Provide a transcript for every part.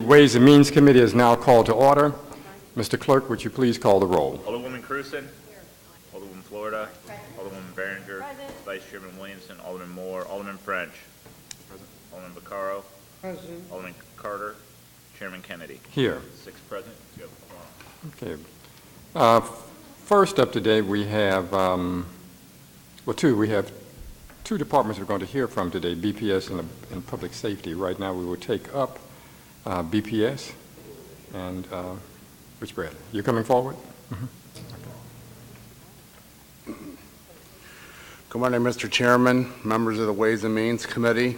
Ways and Means Committee is now called to order. Mr. Clerk, would you please call the roll? Alderwoman Cruzen. Alderwoman Florida. Alderwoman Behringer. Vice Chairman Williamson. Alderman Moore. Alderman French. Alderman Vaccaro. Alderman Carter. Chairman Kennedy. Here. 6 present. You have a quorum. Okay. First up today, we have, we have two departments we're going to hear from today, BPS and Public Safety. Right now, we will take up BPS and Rich Bradley. You coming forward? Mm-hmm. Good morning, Mr. Chairman, members of the Ways and Means Committee.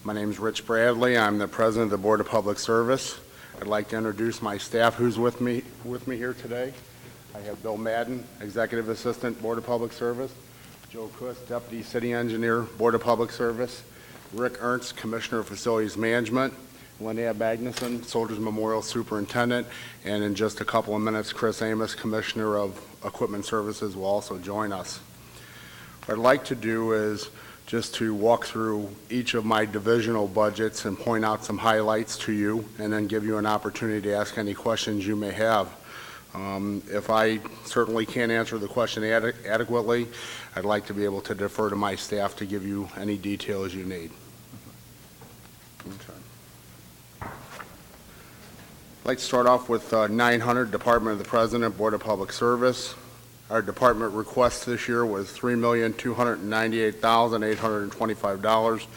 My name is Rich Bradley. I'm the President of the Board of Public Service. I'd like to introduce my staff who's with me here today. I have Bill Madden, Executive Assistant, Board of Public Service. Joe Kuss, Deputy City Engineer, Board of Public Service. Rick Ernst, Commissioner of Facilities Management. Linnea Magnuson, Soldiers Memorial Superintendent. And in just a couple of minutes, Chris Amos, Commissioner of Equipment Services, will also join us. What I'd like to do is just to walk through each of my divisional budgets and point out some highlights to you, and then give you an opportunity to ask any questions you may have. If I certainly can't answer the question adequately, I'd like to be able to defer to my staff to give you any details you need. Okay. I'd like to start off with 900, Department of the President, Board of Public Service. Our department request this year was $3,298,825,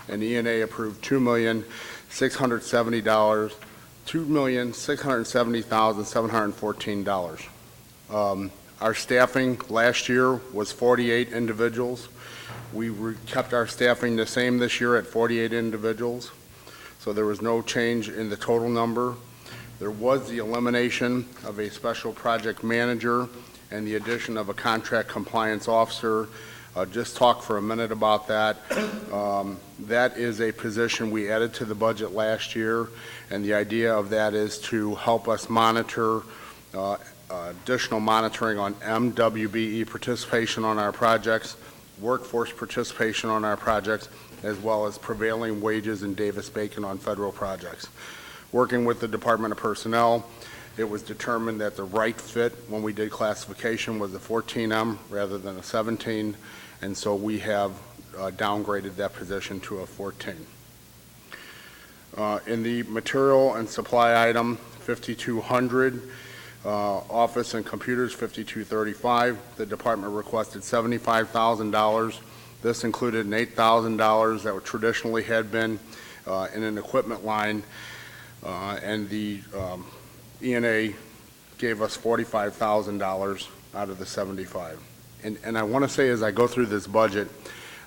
and ENA approved $2,670,714. Our staffing last year was 48 individuals. We kept our staffing the same this year at 48 individuals, so there was no change in the total number. There was the elimination of a special project manager and the addition of a contract compliance officer. Just talk for a minute about that. That is a position we added to the budget last year, and the idea of that is to help us monitor additional monitoring on MWBE participation on our projects, workforce participation on our projects, as well as prevailing wages in Davis-Bacon on federal projects. Working with the Department of Personnel, it was determined that the right fit when we did classification was a 14M rather than a 17, and so we have downgraded that position to a 14. In the material and supply item, 5,200, office and computers, 5,235. The department requested $75,000. This included an $8,000 that traditionally had been in an equipment line, and the ENA gave us $45,000 out of the 75. And I want to say, as I go through this budget,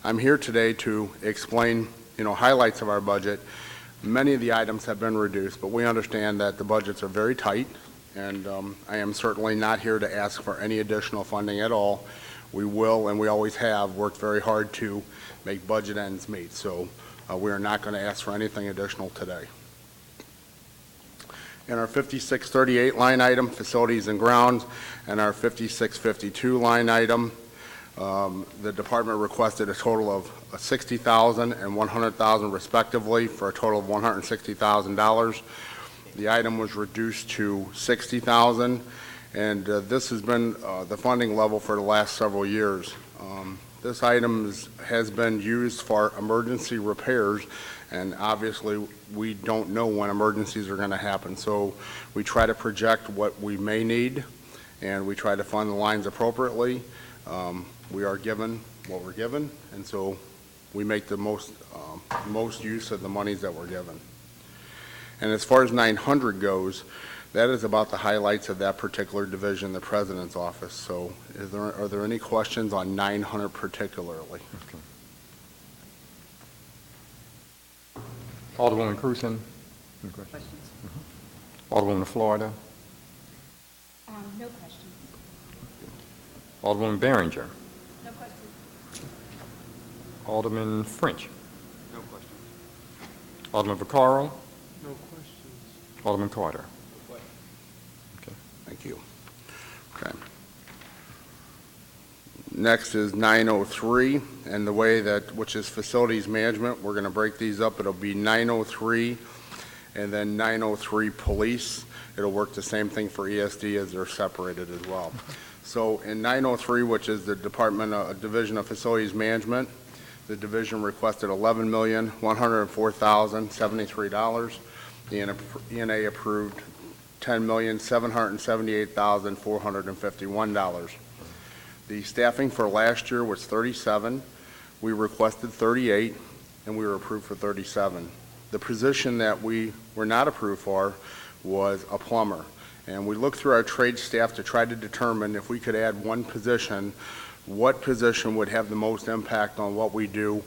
I'm here today to explain, highlights of our budget. Many of the items have been reduced, but we understand that the budgets are very tight, and I am certainly not here to ask for any additional funding at all. We will, and we always have, worked very hard to make budget ends meet, so we are not going to ask for anything additional today. In our 5638 line item, facilities and grounds, and our 5652 line item, the department requested a total of $60,000 and $100,000 respectively, for a total of $160,000. The item was reduced to $60,000, and this has been the funding level for the last several years. This item has been used for emergency repairs, and obviously we don't know when emergencies are going to happen, so we try to project what we may need, and we try to fund the lines appropriately. We are given what we're given, and so we make the most use of the monies that we're given. And as far as 900 goes, that is about the highlights of that particular division, the President's office. So are there any questions on 900 particularly? Okay. Alderwoman Cruzen. Any questions? Mm-hmm. Alderwoman Florida. No questions. Alderwoman Behringer. No questions. Alderman French. No questions. Alderman Vaccaro. No questions. Alderman Carter. No questions. Okay. Thank you. Okay. Next is 903, and the way that, which is facilities management, we're going to break these up. It'll be 903 And then 903 police, it'll work the same thing for ESD as they're separated as well. So in 903, which is the Division of Facilities Management, the division requested $11,104,073. The ENA approved $10,778,451. The staffing for last year was 37. We requested 38, and we were approved for 37. The position that we were not approved for was a plumber. And we looked through our trade staff to try to determine if we could add one position, what position would have the most impact on what we do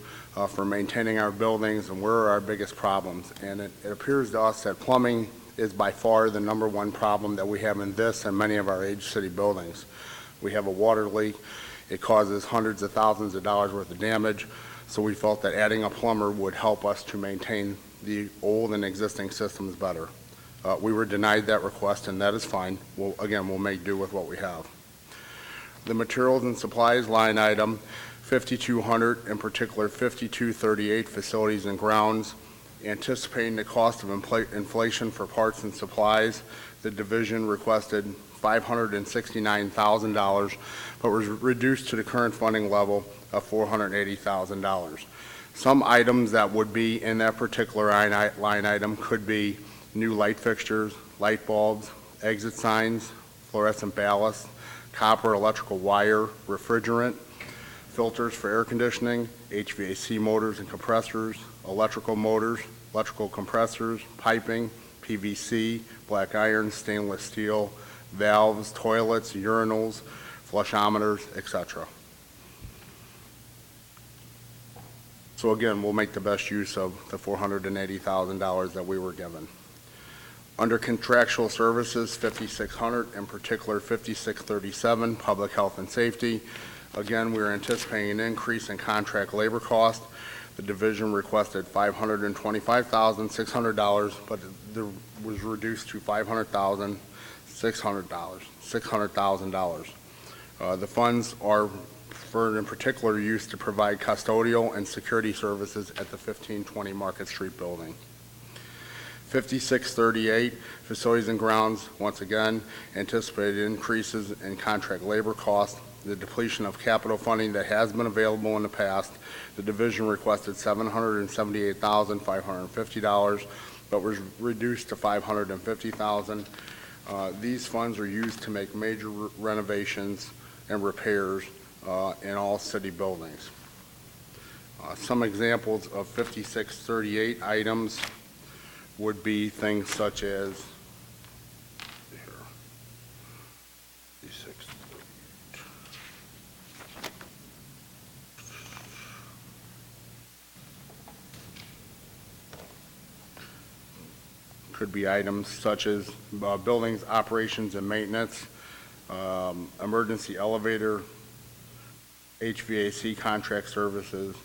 for maintaining our buildings and where are our biggest problems. And it appears to us that plumbing is by far the #1 problem that we have in this and many of our age city buildings. We have a water leak. It causes hundreds of thousands of dollars worth of damage. So we felt that adding a plumber would help us to maintain the old and existing systems better. We were denied that request, and that is fine. We'll make do with what we have. The materials and supplies line item, 5,200, in particular 5,238, facilities and grounds. Anticipating the cost of inflation for parts and supplies, the division requested $569,000, but was reduced to the current funding level of $480,000. Some items that would be in that particular line item could be new light fixtures, light bulbs, exit signs, fluorescent ballast, copper electrical wire, refrigerant, filters for air conditioning, HVAC motors and compressors, electrical motors, electrical compressors, piping, PVC, black iron, stainless steel, valves, toilets, urinals, flushometers, etc. So again, we'll make the best use of the $480,000 that we were given. Under contractual services, 5,600, in particular 5,637, public health and safety. Again, we are anticipating an increase in contract labor cost. The division requested $525,600, but it was reduced to $600,000. The funds are for, in particular, used to provide custodial and security services at the 1520 Market Street building. 5638, facilities and grounds, once again, anticipated increases in contract labor costs, the depletion of capital funding that has been available in the past. The division requested $778,550, but was reduced to $550,000. These funds are used to make major renovations and repairs in all city buildings. Some examples of 5638 items would be things such as could be items such as buildings, operations and maintenance, emergency elevator, HVAC contract services,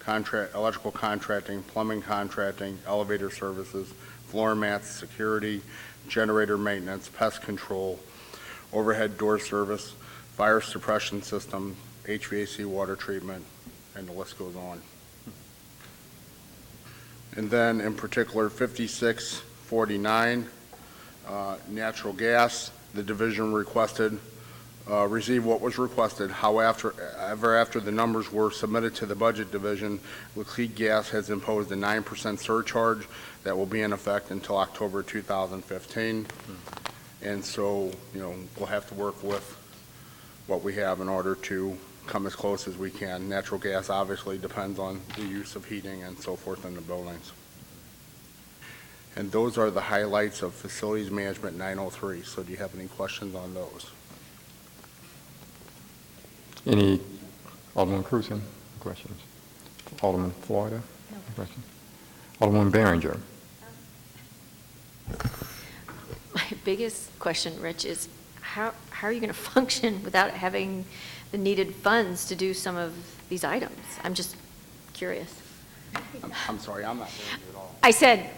electrical contracting, plumbing contracting, elevator services, floor mats, security, generator maintenance, pest control, overhead door service, fire suppression system, HVAC water treatment, and the list goes on. And then in particular 5649, natural gas, the division requested receive what was requested. However, after the numbers were submitted to the budget division, Liquid Gas has imposed a 9% surcharge that will be in effect until October 2015. And so, we'll have to work with what we have in order to come as close as we can. Natural gas obviously depends on the use of heating and so forth in the buildings. And those are the highlights of Facilities Management 903. So do you have any questions on those? Any, Alderman Cruzen, questions? Alderman Florida, No. questions? Alderman Behringer. My biggest question, Rich, is how are you going to function without having the needed funds to do some of these items? I'm just curious. I'm sorry, I'm not hearing you at all. I said,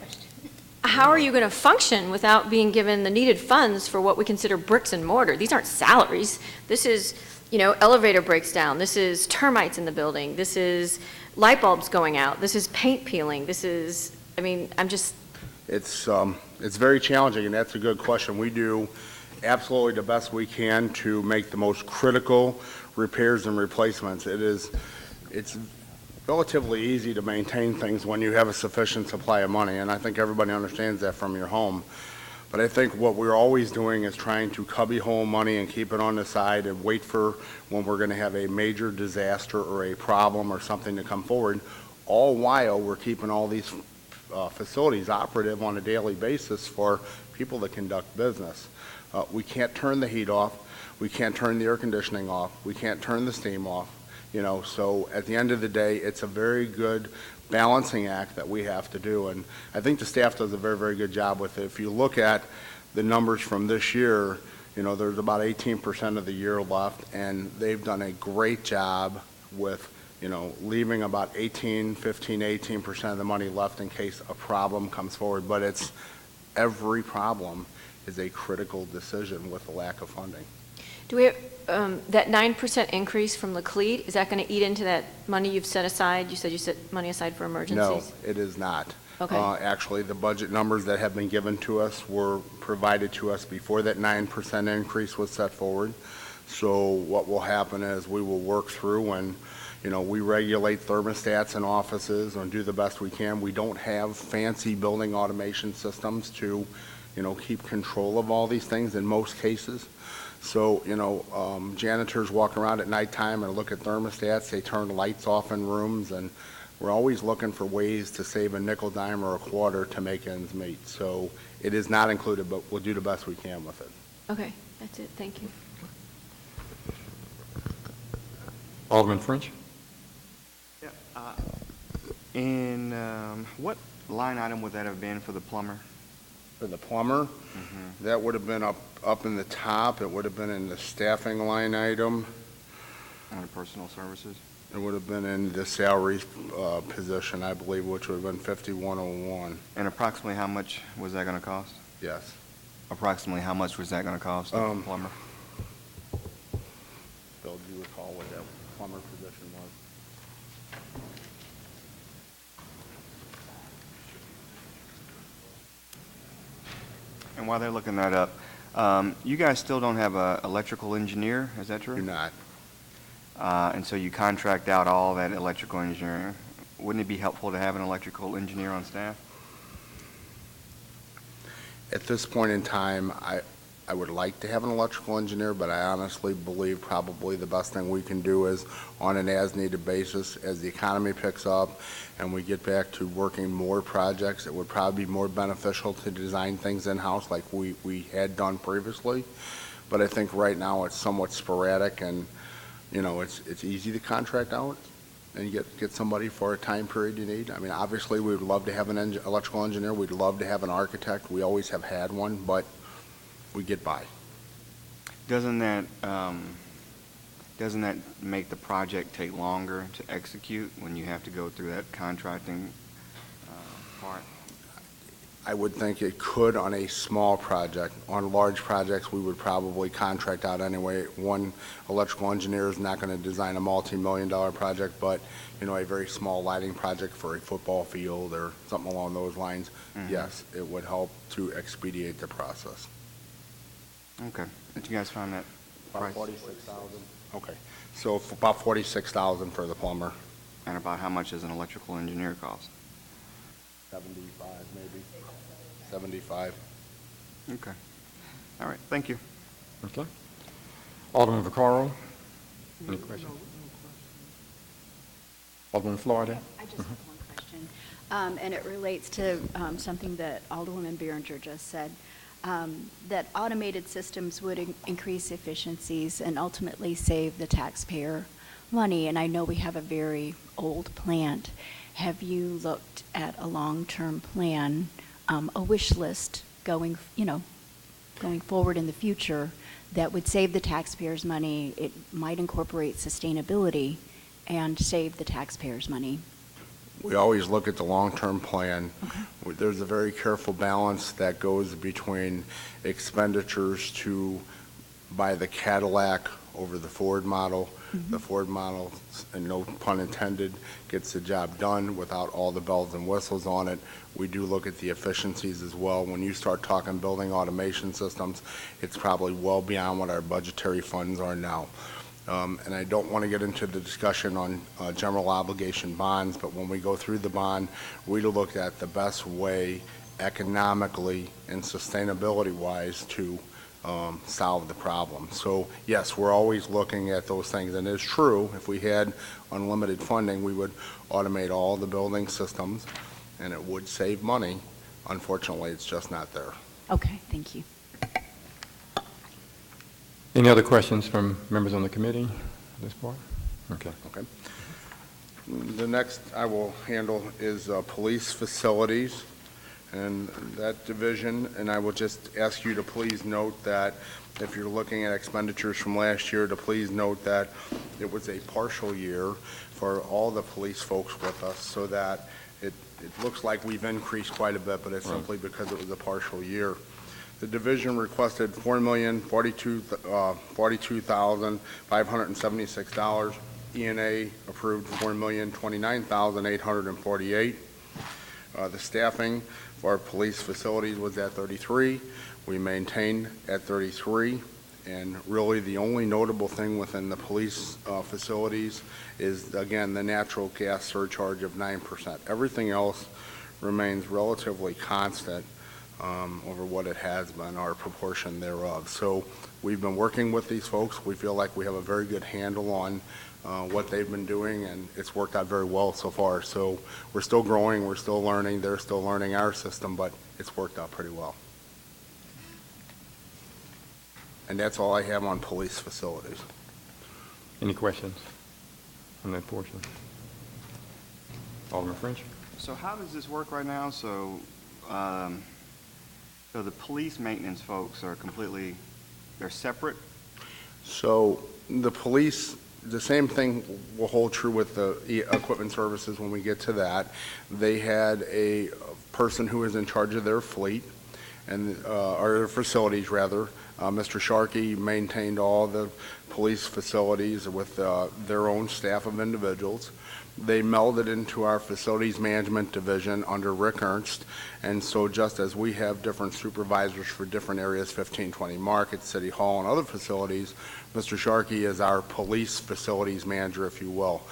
how are you going to function without being given the needed funds for what we consider bricks and mortar? These aren't salaries. This is, elevator breaks down. This is termites in the building. This is light bulbs going out. This is paint peeling. This is, I'm just, It's very challenging, and that's a good question. We do absolutely the best we can to make the most critical repairs and replacements. It's relatively easy to maintain things when you have a sufficient supply of money, and I think everybody understands that from your home. But I think what we're always doing is trying to cubbyhole money and keep it on the side and wait for when we're going to have a major disaster or a problem or something to come forward, all while we're keeping all these facilities operative on a daily basis for people to conduct business. We can't turn the heat off. We can't turn the air conditioning off. We can't turn the steam off. So at the end of the day, it's a very good balancing act that we have to do, and I think the staff does a very, very good job with it. If you look at the numbers from this year, there's about 18% of the year left, and they've done a great job with, leaving about 18% of the money left in case a problem comes forward, but every problem is a critical decision with the lack of funding. Do we, that 9% increase from Laclede, is that going to eat into that money you've set aside? You said you set money aside for No, emergencies? it is not. Okay. Actually, the budget numbers that have been given to us were provided to us before that 9% increase was set forward. So what will happen is we will work through and, we regulate thermostats in offices and do the best we can. We don't have fancy building automation systems to, keep control of all these things in most cases. So, janitors walk around at nighttime and look at thermostats. They turn lights off in rooms, and we're always looking for ways to save a nickel, dime, or a quarter to make ends meet. So it is not included, but we'll do the best we can with it. Okay, that's it, thank you. Alderman French? Yeah. In what line item would that have been for the plumber? For the plumber, that would have been up in the top. It would have been in the staffing line item. Under personal services? It would have been in the salaries position, I believe, which would have been 5101. And approximately how much was that going to cost? Yes. Approximately how much was that going to cost, the plumber? Bill, do you recall what that plumber position was? And while they're looking that up, you guys still don't have an electrical engineer, is that true? Do not. And so you contract out all that electrical engineering. Wouldn't it be helpful to have an electrical engineer on staff? At this point in time, I would like to have an electrical engineer, but I honestly believe probably the best thing we can do is on an as-needed basis. As the economy picks up and we get back to working more projects, it would probably be more beneficial to design things in-house like we had done previously. But I think right now it's somewhat sporadic, and it's easy to contract out and get somebody for a time period you need. I mean, obviously, we would love to have an electrical engineer. We'd love to have an architect. We always have had one, but we get by. Doesn't that make the project take longer to execute when you have to go through that contracting part? I would think it could on a small project. On large projects, we would probably contract out anyway. One electrical engineer is not going to design a multi-million-dollar project, but, a very small lighting project for a football field or something along those lines, yes, it would help to expedite the process. Okay. Did you guys find that price? About $46,000. Okay. So about $46,000 for the plumber. And about how much does an electrical engineer cost? 75 maybe. 75. Okay. All right. Thank you. Okay. Alderman Vaccaro? Any questions? Alderman Florida? I just have one question, and it relates to something that Alderwoman Behringer just said, that automated systems would increase efficiencies and ultimately save the taxpayer money. And I know we have a very old plant. Have you looked at a long-term plan, a wish list going forward in the future that would save the taxpayers money? It might incorporate sustainability and save the taxpayers money. We always look at the long-term plan. Okay. There's a very careful balance that goes between expenditures to buy the Cadillac over the Ford model. The Ford model, and no pun intended, gets the job done without all the bells and whistles on it. We do look at the efficiencies as well. When you start talking building automation systems, it's probably well beyond what our budgetary funds are now. And I don't want to get into the discussion on general obligation bonds, but when we go through the bond, we look at the best way economically and sustainability-wise to solve the problem. So yes, we're always looking at those things, and it's true, if we had unlimited funding, we would automate all the building systems, and it would save money. Unfortunately, it's just not there. Okay, thank you. Any other questions from members on the committee at this point? Okay. Okay. The next I will handle is police facilities and that division, and I will just ask you to please note that if you're looking at expenditures from last year, to please note that it was a partial year for all the police folks with us, so that it looks like we've increased quite a bit, but it's simply because it was a partial year. The division requested $4,042,576. E&A approved $4,029,848. The staffing for our police facilities was at 33. We maintained at 33. And really the only notable thing within the police facilities is, again, the natural gas surcharge of 9%. Everything else remains relatively constant over what it has been, our proportion thereof. So we've been working with these folks. We feel like we have a very good handle on what they've been doing, and it's worked out very well so far. So we're still growing, we're still learning, they're still learning our system, but it's worked out pretty well. And that's all I have on police facilities. Any questions on that portion? Alderman French? So how does this work right now? So, so the police maintenance folks are completely, they're separate? So the police, the same thing will hold true with the equipment services when we get to that. They had a person who was in charge of their fleet, and or their facilities rather. Mr. Sharkey maintained all the police facilities with their own staff of individuals. They melded into our facilities management division under Rick Ernst, and so just as we have different supervisors for different areas, 1520 Market, City Hall, and other facilities, Mr. Sharkey is our police facilities manager, if you will.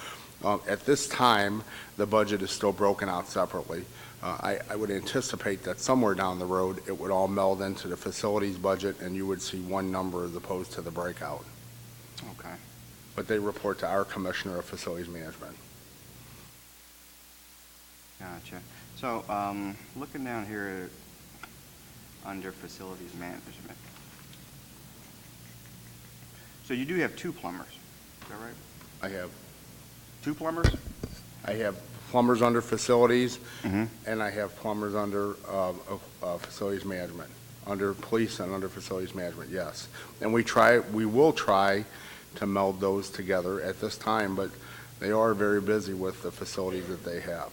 At this time, the budget is still broken out separately. I would anticipate that somewhere down the road, it would all meld into the facilities budget, and you would see one number as opposed to the breakout. Okay. But they report to our Commissioner of Facilities Management. Gotcha. So, looking down here under facilities management. So you do have two plumbers, is that right? I have 2 plumbers? I have plumbers under facilities, Mm-hmm. and I have plumbers under facilities management, under police and under facilities management, yes. And we will try to meld those together at this time, but they are very busy with the facilities that they have.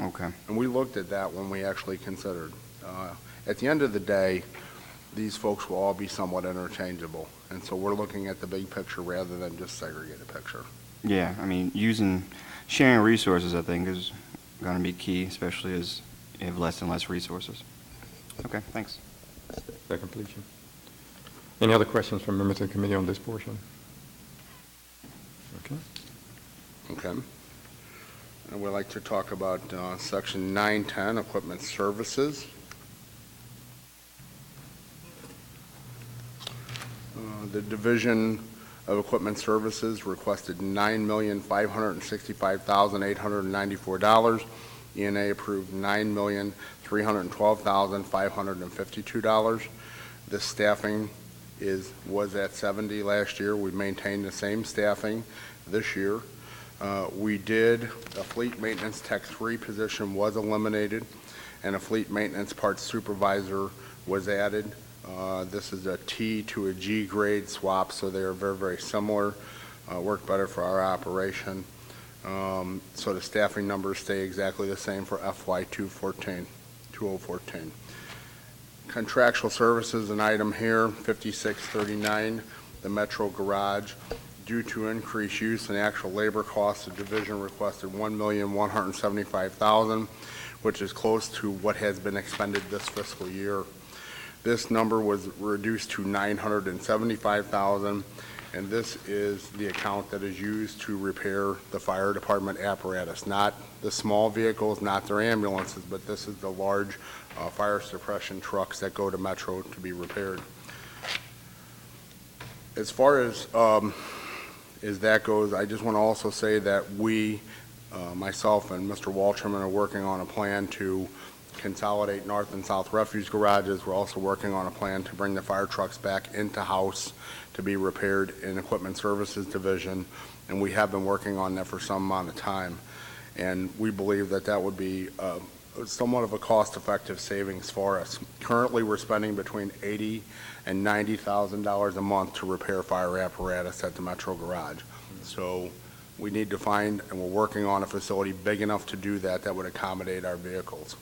Okay. And we looked at that when we actually considered. At the end of the day, these folks will all be somewhat interchangeable, and so we're looking at the big picture rather than just segregated picture. Yeah, I mean, sharing resources, I think, is going to be key, especially as you have less and less resources. Okay, thanks. That completion. Any other questions from members of the committee on this portion? Okay. Okay. And we'd like to talk about Section 910, Equipment Services. The Division of Equipment Services requested $9,565,894. E&A approved $9,312,552. This staffing was at 70 last year. We maintained the same staffing this year. A fleet maintenance tech 3 position was eliminated, and a fleet maintenance parts supervisor was added. This is a T to a G grade swap, so they are very, very similar, work better for our operation. So the staffing numbers stay exactly the same for FY 2014. Contractual services, an item here, 5639. the Metro Garage. Due to increased use and actual labor costs, the division requested $1,175,000, which is close to what has been expended this fiscal year. This number was reduced to $975,000, and this is the account that is used to repair the fire department apparatus, not the small vehicles, not their ambulances, but this is the large fire suppression trucks that go to Metro to be repaired. As far as that goes, I just want to also say that we, myself and Mr. Walterman, are working on a plan to consolidate north and south refuse garages. We're also working on a plan to bring the fire trucks back into house to be repaired in Equipment Services Division, and we have been working on that for some amount of time. And we believe that that would be somewhat of a cost-effective savings for us. Currently, we're spending between $80,000 and $90,000 a month to repair fire apparatus at the Metro Garage. So we need to find, and we're working on a facility big enough to do that, that would accommodate our vehicles.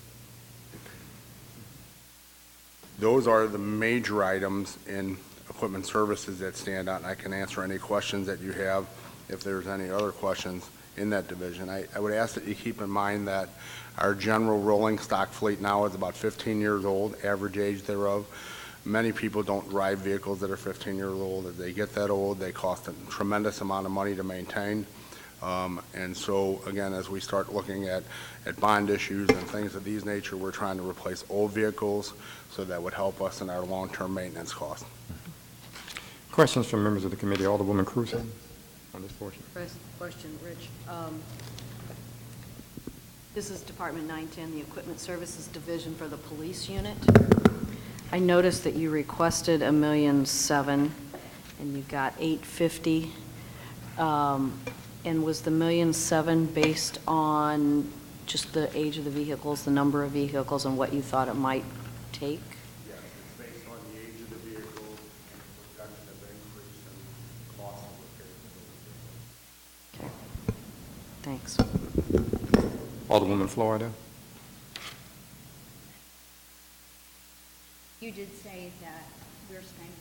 Those are the major items in Equipment Services that stand out, and I can answer any questions that you have if there's any other questions in that division. I would ask that you keep in mind that our general rolling stock fleet now is about 15 years old, average age thereof. Many people don't drive vehicles that are 15 years old. As they get that old, they cost a tremendous amount of money to maintain. And so, again, as we start looking at bond issues and things of these nature, we're trying to replace old vehicles, so that would help us in our long-term maintenance costs. Questions from members of the committee? Alderwoman Crusoe on this portion. Question, Rich. This is Department 910, the Equipment Services Division for the Police Unit. I noticed that you requested $1.7 million, and you got $850,000. And was the $1.7 million based on just the age of the vehicles, the number of vehicles, and what you thought it might take? Yes, it's based on the age of the vehicle and the projection of increase in cost of repairs. Okay. Thanks. Alderwoman Florida. You did say that we're spending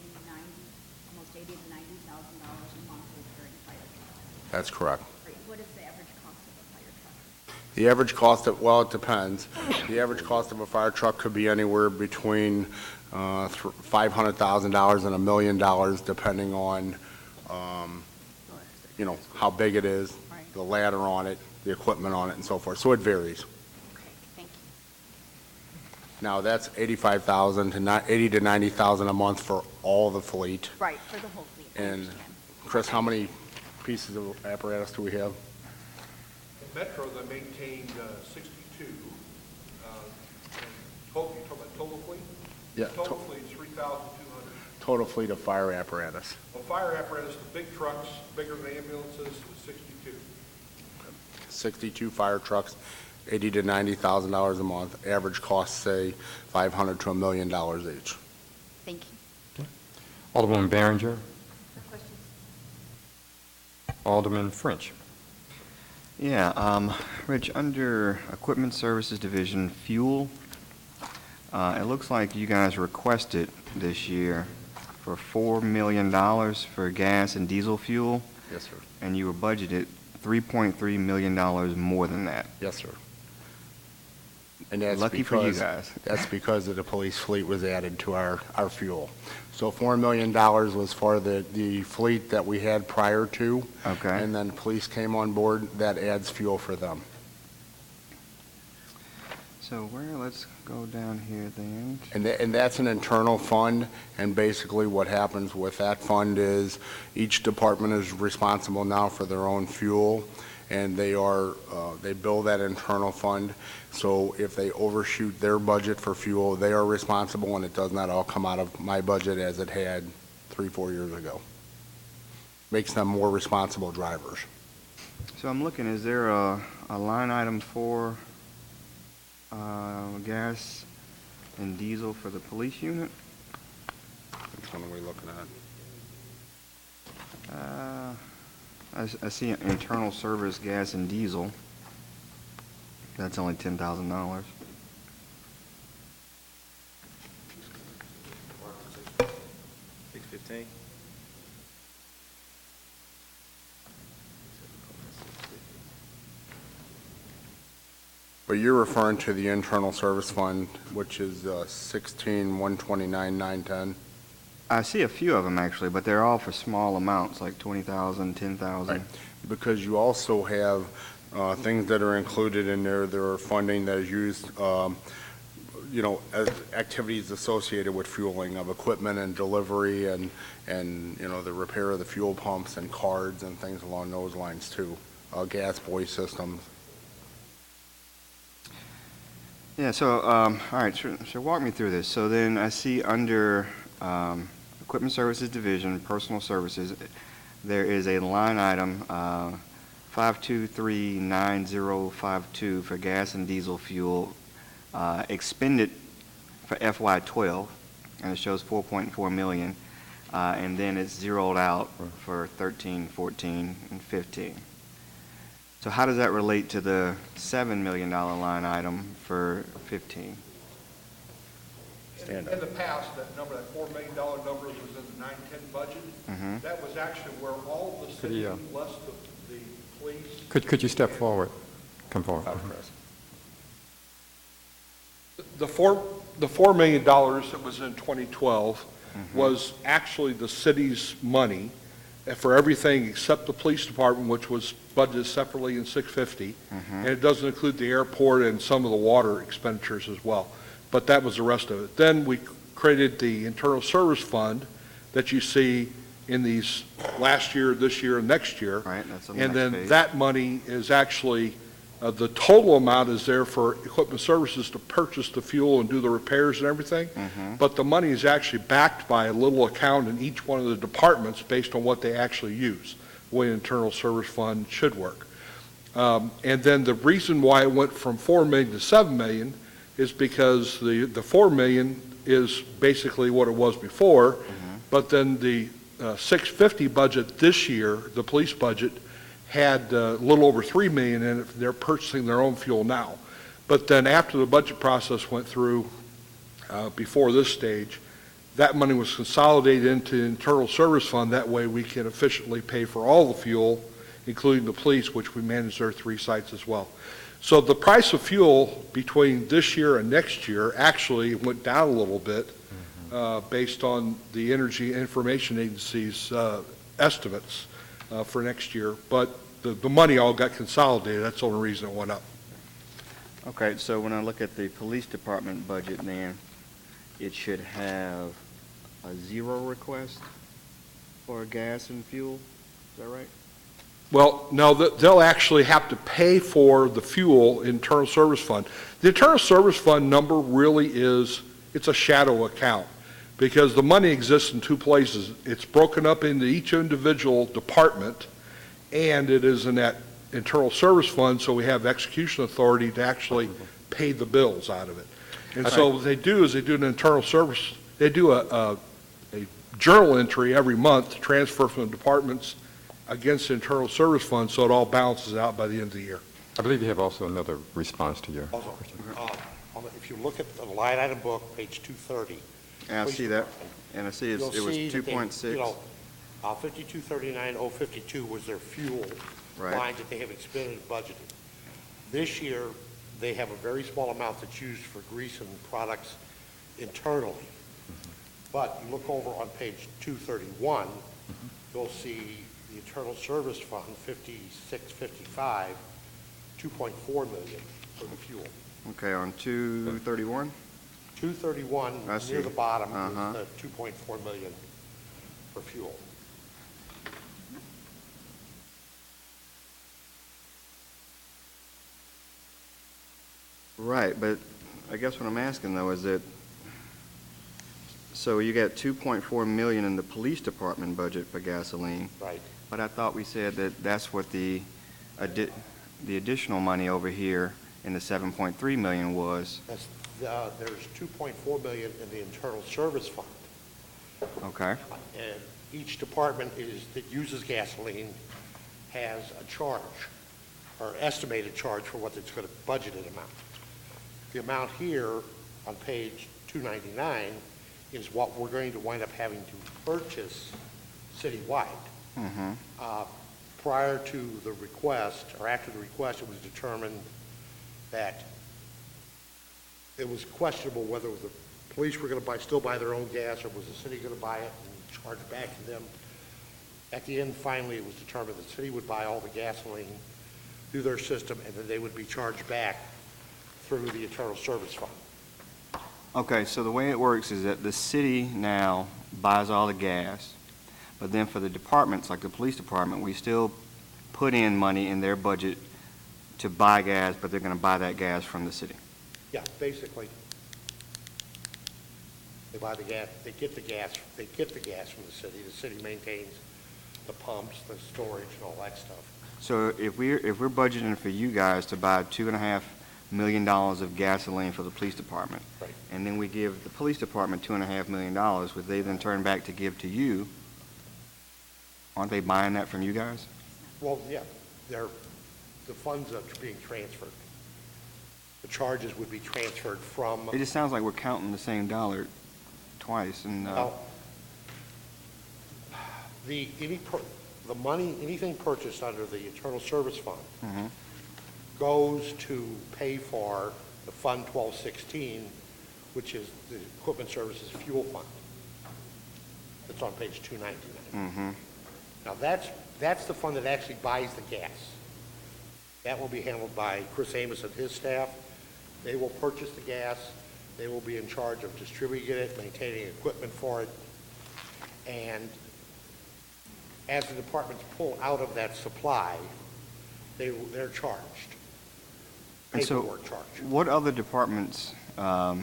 almost $80,000 to $90,000 a month repairing fire trucks. That's correct. What is the average cost of a fire truck? The average cost of, well, it depends. The average cost of a fire truck could be anywhere between $500,000 and $1 million, depending on, you know, how big it is, Right. the ladder on it, the equipment on it, and so forth. So it varies. Okay, thank you. Now, that's $85,000 to $80,000 to $90,000 a month for all the fleet. Right, for the whole fleet, I And understand. Chris, how many pieces of apparatus do we have? In Metro, they maintained 62. Total, you talking about total fleet? Yeah, Total fleet is 3,200. total fleet of fire apparatus. Well, fire apparatus, the big trucks, bigger than ambulances, is 62. 62 fire trucks, $80,000 to $90,000 a month. Average cost, say, $500,000 to $1 million each. Thank you. Alderwoman Behringer. No questions? Alderman French. Yeah, Rich, under Equipment Services Division, fuel, it looks like you guys requested this year for $4 million for gas and diesel fuel, Yes, sir. and you were budgeted $3.3 million more than that. Yes, sir. And that's Lucky for you because- guys. That's because of the police fleet was added to our fuel. So $4 million was for the fleet that we had prior to. Okay. And then police came on board, that adds fuel for them. So let's go down here then. And that's an internal fund, and basically what happens with that fund is each department is responsible now for their own fuel, and they bill that internal fund. So if they overshoot their budget for fuel, they are responsible, and it does not all come out of my budget as it had 3-4 years ago. Makes them more responsible drivers. So I'm looking, is there a line item for gas and diesel for the police unit? Which one are we looking at? I see internal service gas and diesel. That's only $10,000. 615. But you're referring to the internal service fund, which is 16,129,910. I see a few of them actually, but they're all for small amounts, like 20,000, 10,000. Right. Because you also have things that are included in there. There are funding that is used, as activities associated with fueling of equipment and delivery and the repair of the fuel pumps and cards and things along those lines too. Gas buoy systems. Yeah, so, all right, so walk me through this. So then I see under Equipment Services Division, Personal Services, there is a line item, 5239052 for gas and diesel fuel expended for FY12, and it shows 4.4 million, and then it's zeroed out for 13, 14, and 15. So how does that relate to the $7 million line item for 15? In the past, that number, that $4 million number was in the 910 budget. Mhm. That was actually where all the Could you, city, less the police. Could you step forward? Come forward. The $4 million that was in 2012 was actually the city's money for everything except the police department, which was budgeted separately in 650. And it doesn't include the airport and some of the water expenditures as well. But that was the rest of it. Then we created the internal service fund that you see in these last year, this year, and next year. Right, that's on the And next then page. that money is actually, the total amount is there for equipment services to purchase the fuel and do the repairs and everything. But the money is actually backed by a little account in each one of the departments based on what they actually use, the way an internal service fund should work. And then the reason why it went from 4 million to 7 million is because the 4 million is basically what it was before, but then the 650 budget this year, the police budget, had a little over 3 million in it. They're purchasing their own fuel now. But then after the budget process went through before this stage, that money was consolidated into the internal service fund. That way we can efficiently pay for all the fuel, including the police, which we manage their 3 sites as well. So the price of fuel between this year and next year actually went down a little bit based on the Energy Information Agency's estimates for next year. But the money all got consolidated. That's the only reason it went up. Okay, so when I look at the police department budget, then it should have a 0 request for gas and fuel. Is that right? Well, no, they'll actually have to pay for the fuel internal service fund. The internal service fund number really is, it's a shadow account because the money exists in 2 places. It's broken up into each individual department, and it is in that internal service fund, so we have execution authority to actually pay the bills out of it. And so what they do is they do an internal service, they do a journal entry every month to transfer from the departments against the internal service fund, so it all balances out by the end of the year. I believe you have also another response to your Also, question. if you look at the line item book, page 230. Yeah, I see that, and I see it was you'll see that they, 2.6. 5239.052 was their fuel Right. line that they have expended and budgeted. This year, they have a very small amount that's used for grease and products internally. But you look over on page 231, you'll see the internal service fund, 5655, 2.4 million for the fuel. Okay, on 231? 231, I see. near the bottom, Uh-huh. is the 2.4 million for fuel. Right, but I guess what I'm asking though is that, so you got 2.4 million in the police department budget for gasoline, Right. but I thought we said that that's what the additional money over here in the 7.3 million was. That's, there's 2.4 million in the internal service fund. Okay, And each department that uses gasoline has a charge, or estimated charge for what it's going to budgeted amount. The amount here on page 299 is what we're going to wind up having to purchase citywide. Prior to the request, or after the request, it was determined that it was questionable whether it was the police were going to still buy their own gas, or was the city going to buy it and charge it back to them. At the end, finally, it was determined the city would buy all the gasoline through their system, and then they would be charged back through the Internal Service Fund. Okay, so the way it works is that the city now buys all the gas, but then for the departments, like the police department, we still put in money in their budget to buy gas, but they're going to buy that gas from the city. Yeah, basically, they buy the gas, they get the gas from the city. The city maintains the pumps, the storage, and all that stuff. So if we're budgeting for you guys to buy $2.5 million of gasoline for the police department, Right. and then we give the police department $2.5 million, which they then turn back to give to you, aren't they buying that from you guys? Well, yeah, the funds are being transferred. The charges would be transferred from, It just sounds like we're counting the same dollar twice, and well, the money, anything purchased under the Internal Service Fund Mhm. goes to pay for the Fund 1216, which is the Equipment Services Fuel Fund. It's on page 299. Mhm. Now, that's the fund that actually buys the gas. That will be handled by Chris Amos and his staff. They will purchase the gas. They will be in charge of distributing it, maintaining equipment for it. And as the departments pull out of that supply, they're charged. And so, Paperwork charge. what other departments are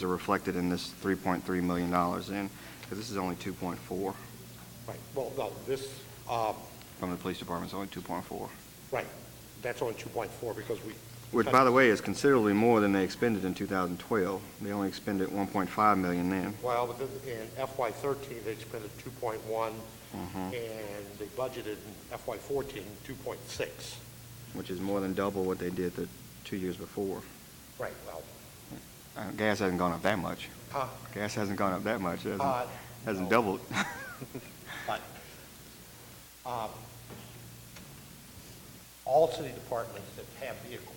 reflected in this $3.3 million in? Because this is only 2.4 Right, well, no, this, from the police department, it's only 2.4. right, that's only 2.4 because we. Which, by the way, is considerably more than they expended in 2012. They only expended $1.5 million then. Well, but then in FY13, they expended 2.1, and they budgeted in FY14, 2.6. Which is more than double what they did the 2 years before. Right, well, Gas hasn't gone up that much. Gas hasn't gone up that much. It hasn't no. doubled. But all city departments that have vehicles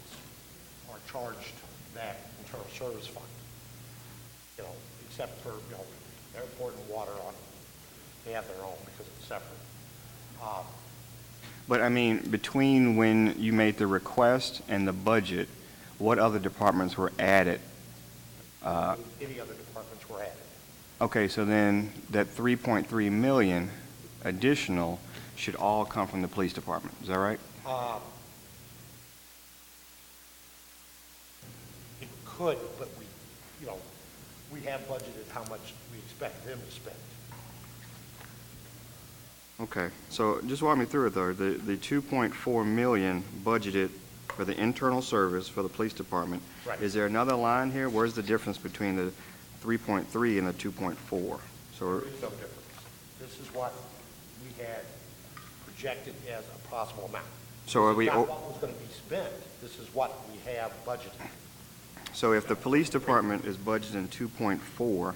are charged that internal service fund, except for, airport and water they have their own because it's separate. But I mean, between when you made the request and the budget, what other departments were added? Any other departments were added. Okay, so then that 3.3 million additional should all come from the police department. Is that right? It could, but we have budgeted how much we expect them to spend. Okay, so just walk me through it though. The 2.4 million budgeted for the internal service for the police department. Right. Is there another line here? Where's the difference between the 3.3 and the 2.4? So, There is no difference. This is what we had projected as a possible amount. so are This we? is not what was going to be spent. This is what we have budgeted. So if the police department is budgeting 2.4,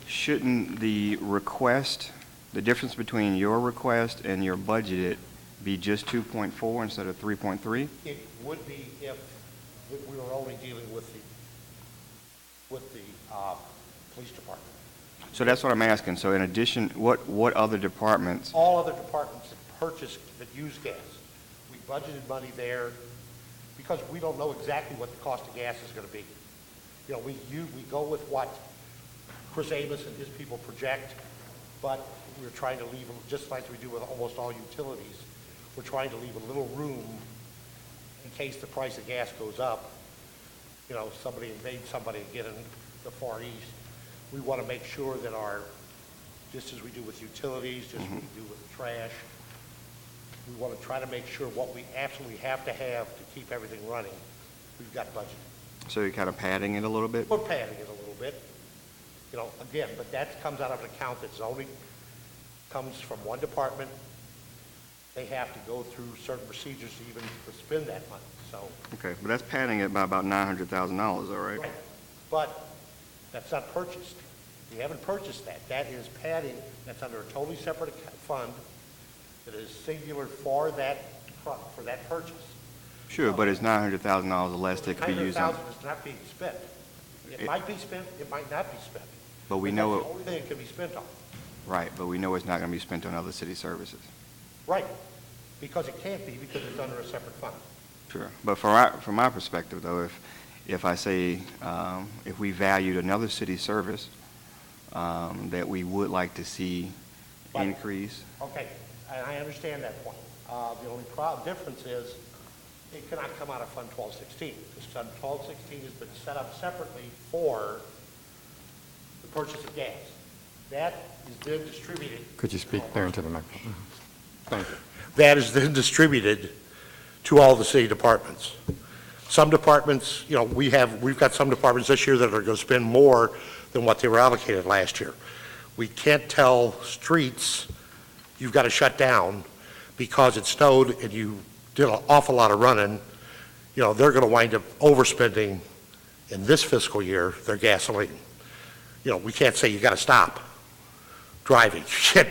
shouldn't the request, the difference between your request and your budgeted, be just 2.4 instead of 3.3? It would be if we were only dealing with the police department. So that's what I'm asking. So in addition, what other departments? All other departments that use gas, we budgeted money there because we don't know exactly what the cost of gas is going to be. We go with what Chris Amos and his people project, but we're trying to leave, just like we do with almost all utilities, we're trying to leave a little room in case the price of gas goes up. Somebody invades somebody again in the Far East. We want to make sure that just as we do with utilities, just as we do with trash, we want to try to make sure what we absolutely have to keep everything running, we've got budgeted. So you're kind of padding it a little bit? We're padding it a little bit, again, but that comes out of an account that's only comes from one department. They have to go through certain procedures to even spend that money, so. Okay, but that's padding it by about $900,000, all right? Right. But that's not purchased. We haven't purchased that. That is padding, that's under a totally separate fund that is singular for that purchase. Sure, but it's $900,000 less that could be used on. $900,000 is not being spent. It might be spent, it might not be spent. But we But know, that's the only thing it can be spent on. right, but we know it's not going to be spent on other city services. Right, because it can't be, because it's under a separate fund. Sure. But from my perspective, though, if I say, if we valued another city service that we would like to see But- increase, Okay, and I understand that point. The only difference is, it cannot come out of Fund 1216. Because Fund 1216 has been set up separately for the purchase of gas. That is then distributed. Could you speak there into the microphone? Thank you. That is then distributed to all the city departments. Some departments, we've got some departments this year that are going to spend more than what they were allocated last year. We can't tell streets, you've got to shut down because it snowed and you did an awful lot of running. They're going to wind up overspending in this fiscal year their gasoline. We can't say you got to stop driving.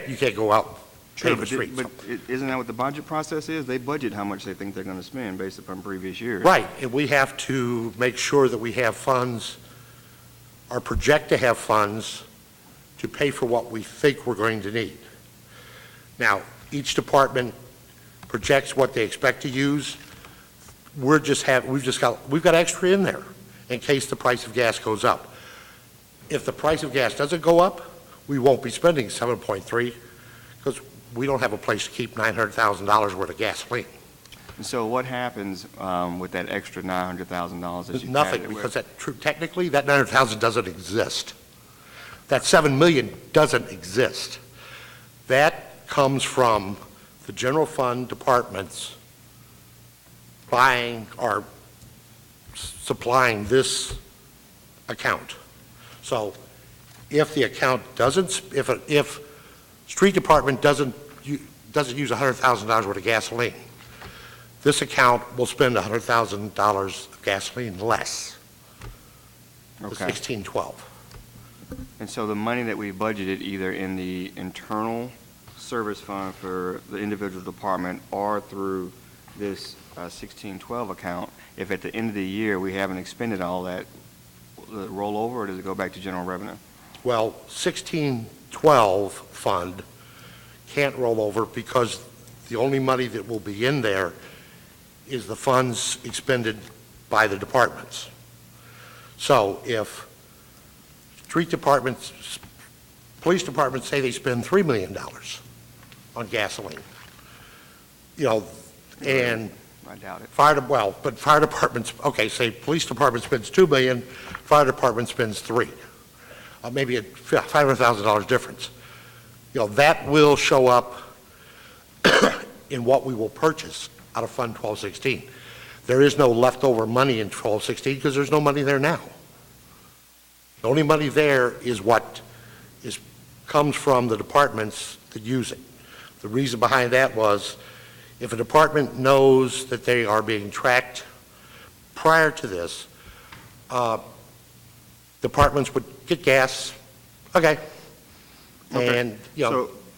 You can't go out Sure, paving the streets. but isn't that what the budget process is? They budget how much they think they're going to spend based upon previous years. Right, and we have to make sure that we have funds, or project to have funds, to pay for what we think we're going to need. Now, each department projects what they expect to use. We've got extra in there in case the price of gas goes up. If the price of gas doesn't go up, we won't be spending 7.3, because we don't have a place to keep $900,000 worth of gasoline. And so what happens with that extra $900,000 that you Nothing, added? because technically, that 900,000 doesn't exist. That 7 million doesn't exist. That comes from the general fund departments buying or supplying this account. So if the account doesn't, if street department doesn't use $100,000 worth of gasoline, this account will spend $100,000 of gasoline less. The Okay. 1612. And so the money that we budgeted either in the internal service fund for the individual department or through this 1612 account, if at the end of the year we haven't expended all that, will it roll over or does it go back to general revenue? Well, 1612 fund can't roll over because the only money that will be in there is the funds expended by the departments. So if street departments, police departments say they spend $3 million on gasoline, and I doubt it. but fire departments, okay, say police department spends $2 million, fire department spends $3 million. Maybe a $500,000 difference. That will show up in what we will purchase out of Fund 1216. There is no leftover money in 1216 because there's no money there now. The only money there is what comes from the departments that use it. The reason behind that was if a department knows that they are being tracked prior to this, departments would get gas, okay. Okay. And,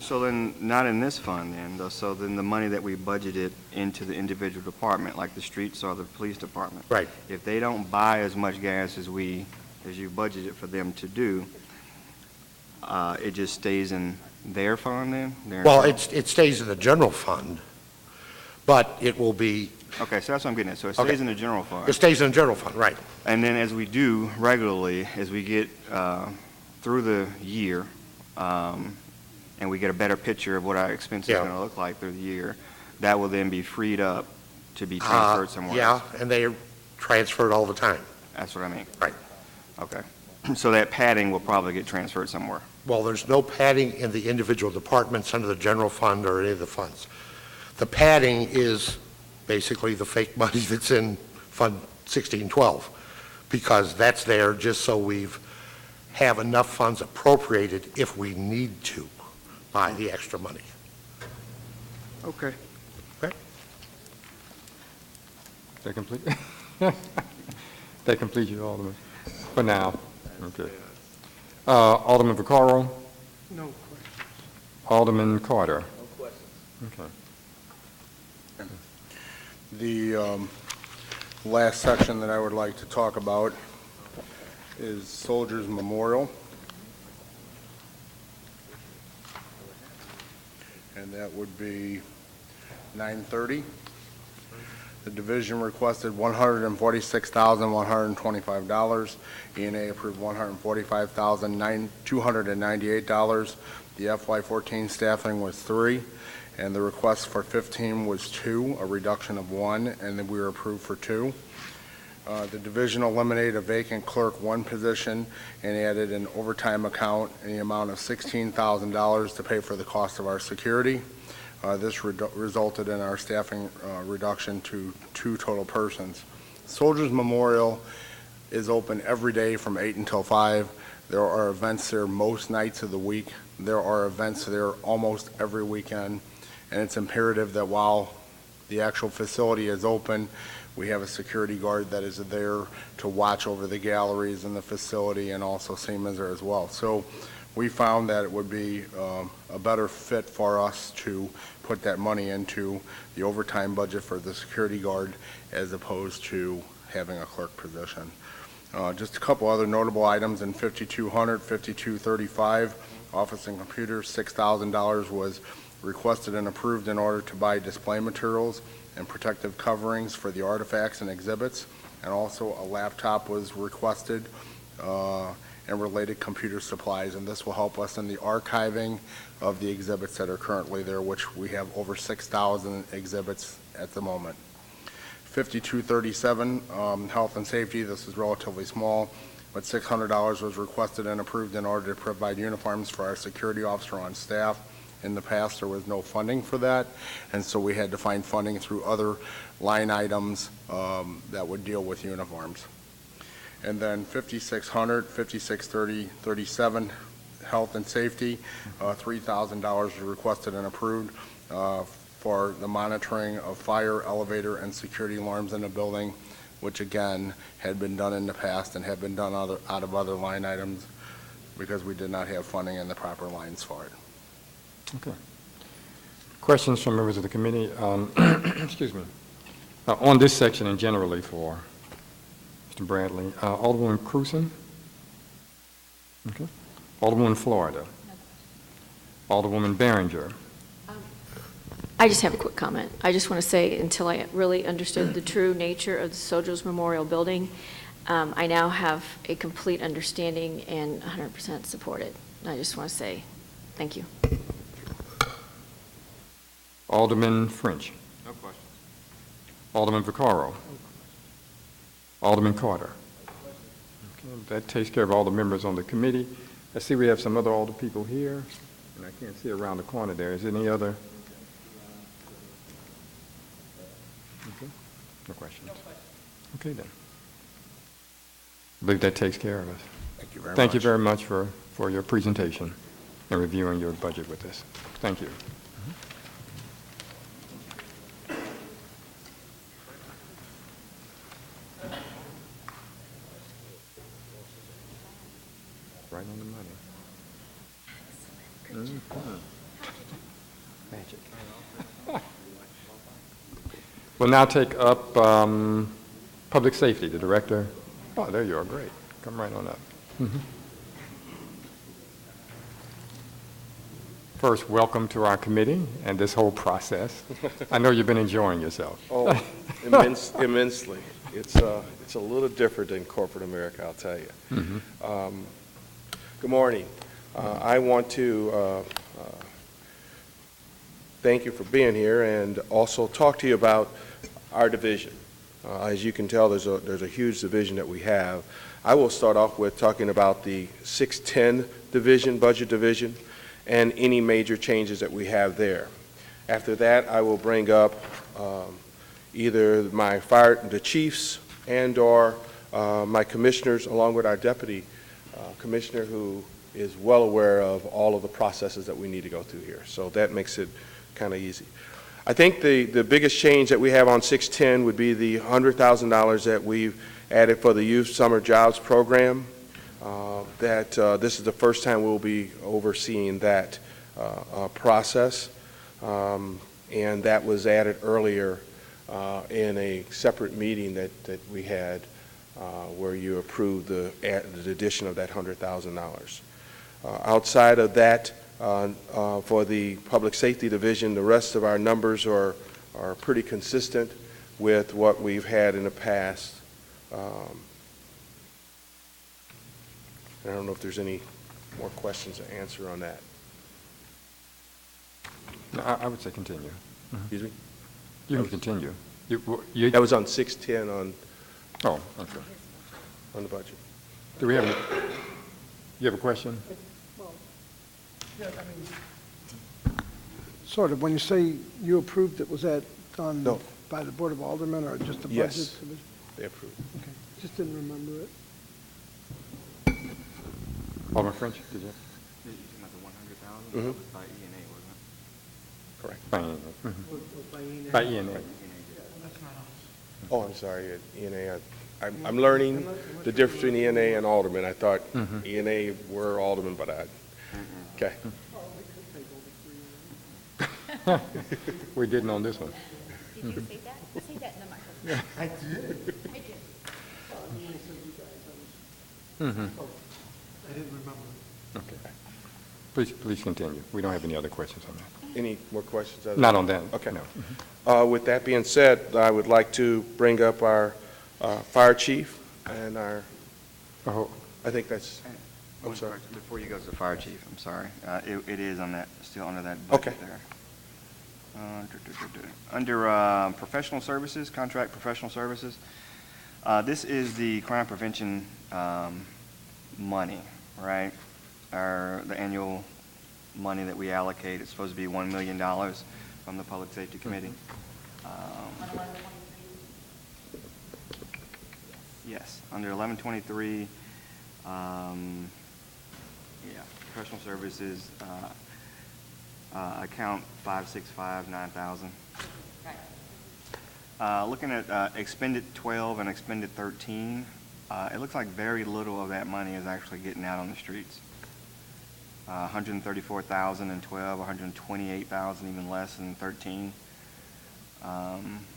So then, not in this fund then, though, so then the money that we budgeted into the individual department, like the streets or the police department. Right. If they don't buy as much gas as you budgeted for them to do, it just stays in their fund then? well, it stays in the general fund, but it will be, Okay, so that's what I'm getting at. So it Okay. stays in the general fund. it stays in the general fund, right. And then as we do regularly, as we get through the year, and we get a better picture of what our expenses are Yeah. going to look like through the year, that will then be freed up to be transferred somewhere else. Yeah, and they are transferred all the time. That's what I mean. Right. Okay. So that padding will probably get transferred somewhere. Well, there's no padding in the individual departments under the general fund or any of the funds. The padding is basically the fake money that's in Fund 1612, because that's there just so have enough funds appropriated if we need to buy the extra money. Okay. That complete? That completes you, Alderman, for now. Okay. Alderman Vaccaro? No questions. Alderman Carter? No questions. Okay. The Last section that I would like to talk about is Soldiers Memorial. And that would be 930. The division requested $146,125. E&A approved $145,298. The FY14 staffing was 3, and the request for 15 was 2, a reduction of 1, and then we were approved for 2. The division eliminated a vacant clerk 1 position and added an overtime account in the amount of $16,000 to pay for the cost of our security. This resulted in our staffing reduction to 2 total persons. Soldiers Memorial is open every day from 8 until 5. There are events there most nights of the week. There are events there almost every weekend, and it's imperative that while the actual facility is open, we have a security guard that is there to watch over the galleries in the facility, and also CEMA is there as well. So we found that it would be a better fit for us to put that money into the overtime budget for the security guard as opposed to having a clerk position. Just a couple other notable items in 5200, 5235, office and computers, $6,000 was requested and approved in order to buy display materials and protective coverings for the artifacts and exhibits, and also a laptop was requested and related computer supplies, and this will help us in the archiving of the exhibits that are currently there, which we have over 6,000 exhibits at the moment. 5237, health and safety, this is relatively small, but $600 was requested and approved in order to provide uniforms for our security officer on staff. In the past, there was no funding for that, and so we had to find funding through other line items that would deal with uniforms. And then 5600, 5630, 37, health and safety, $3,000 was requested and approved for the monitoring of fire, elevator, and security alarms in the building, which again had been done in the past and had been done out of other line items because we did not have funding in the proper lines for it. Okay. Questions from members of the committee? Excuse me. On this section and generally for Mr. Bradley, Alderwoman Cruzen? Okay. Alderwoman Florida? Alderwoman Behringer? I just have a quick comment. I just want to say, until I really understood the true nature of the Soldiers Memorial Building, I now have a complete understanding and 100% support it. I just want to say thank you. Alderman French? No questions. Alderman Vaccaro? Alderman Carter? Okay, that takes care of all the members on the committee. I see we have some other alder people here, and I can't see around the corner there. Is there any other? Okay. No questions. Okay, then. I believe that takes care of us. Thank you very much. Thank you very much for your presentation and reviewing your budget with us. Thank you. Right on the money. Magic. We'll now take up public safety. The director. Oh, there you are. Great. Come right on up. First, welcome to our committee and this whole process. I know you've been enjoying yourself. Oh, immensely. It's a little different than corporate America, I'll tell you. Good morning. I want to thank you for being here and also talk to you about our division. As you can tell, there's a huge division that we have. I will start off with talking about the 610 division, budget division, and any major changes that we have there. After that, I will bring up either the chiefs and or my commissioners, along with our deputy commissioner, who is well aware of all of the processes that we need to go through here. So that makes it kind of easy. I think the biggest change that we have on 610 would be the $100,000 that we've added for the Youth Summer Jobs Program. This is the first time we'll be overseeing that process, and that was added earlier in a separate meeting that we had where you approved the addition of that $100,000. Outside of that, for the Public Safety Division, the rest of our numbers are pretty consistent with what we've had in the past. I don't know if there's any more questions to answer on that. No, I would say continue. Excuse me? You can continue. That was on 610 Oh, okay. on the budget. Do we have any, you have a question? Sort of, when you say you approved it, was that done No. by the Board of Aldermen or just the Yes. budget? Commission? They approved. Okay, just didn't remember it. Alderman French, did you? You're talking about the 100,000? Mhm. That was by E&A, wasn't it? Correct. By ENA. By ENA. Oh, I'm sorry, ENA. I'm learning the difference between ENA and Alderman. I thought ENA were Alderman, but okay. We didn't on this one. Did you say that? Say that in the microphone. I did. I did. I didn't remember. Okay. Please continue. We don't have any other questions on that. Any more questions? Not on that. Okay. No. With that being said, I would like to bring up our fire chief and our, Oh, I think that's, I'm One sorry. correction Before you go to the fire chief, I'm sorry. It is on that, still under that Okay. budget there. Under professional services, contract professional services, this is the crime prevention money, right? The annual money that we allocate. It's supposed to be $1 million from the Public Safety Committee. Yes, under 1123, professional services, account 5659000. Looking at expended 12 and expended 13, it looks like very little of that money is actually getting out on the streets. 134,000 in 12, 128,000, even less in 13.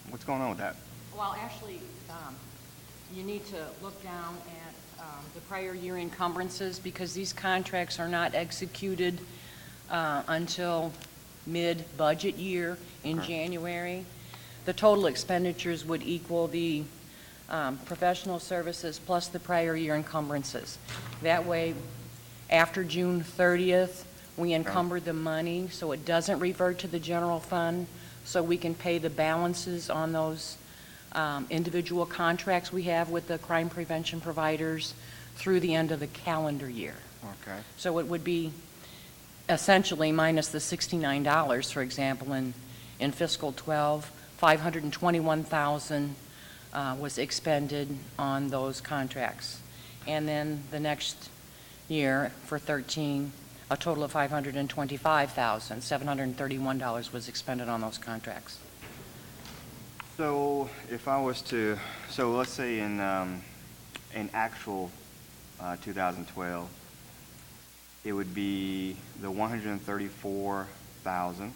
What's going on with that? Well, actually, you need to look down at the prior year encumbrances because these contracts are not executed until mid-budget year in January. The total expenditures would equal the professional services plus the prior year encumbrances. That way, after June 30th, we encumbered the money so it doesn't revert to the general fund, so we can pay the balances on those individual contracts we have with the crime prevention providers through the end of the calendar year. Okay. So it would be essentially minus the $69, for example, in fiscal 12, 521,000 was expended on those contracts. And then the next year, for 13, a total of $525,731 was expended on those contracts. So if I was to, so let's say in actual 2012, it would be the 134,000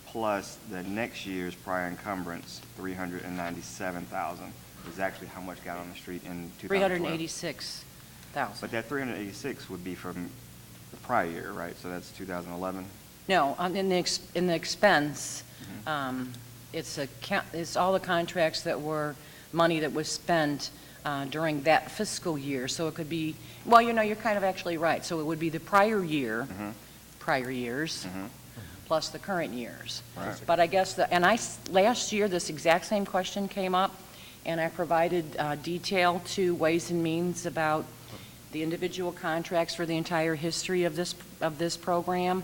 plus the next year's prior encumbrance, 397,000 is actually how much got on the street in 2012. 386,000. But that 386 would be from the prior year, right? So that's 2011. No, in the expense, it's all the contracts that were money that was spent during that fiscal year. So it could be, well, you're kind of actually right. So it would be the prior year, prior years, plus the current years. Right. But I guess, last year, this exact same question came up, and I provided detail to Ways and Means about the individual contracts for the entire history of this program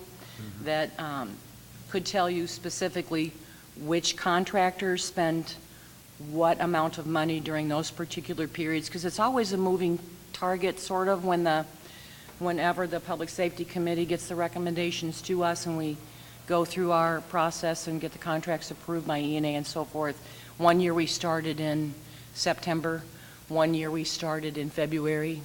that could tell you specifically which contractors spend what amount of money during those particular periods, because it's always a moving target, sort of, whenever the Public Safety Committee gets the recommendations to us and we go through our process and get the contracts approved by ENA and so forth. One year we started in September, one year we started in February.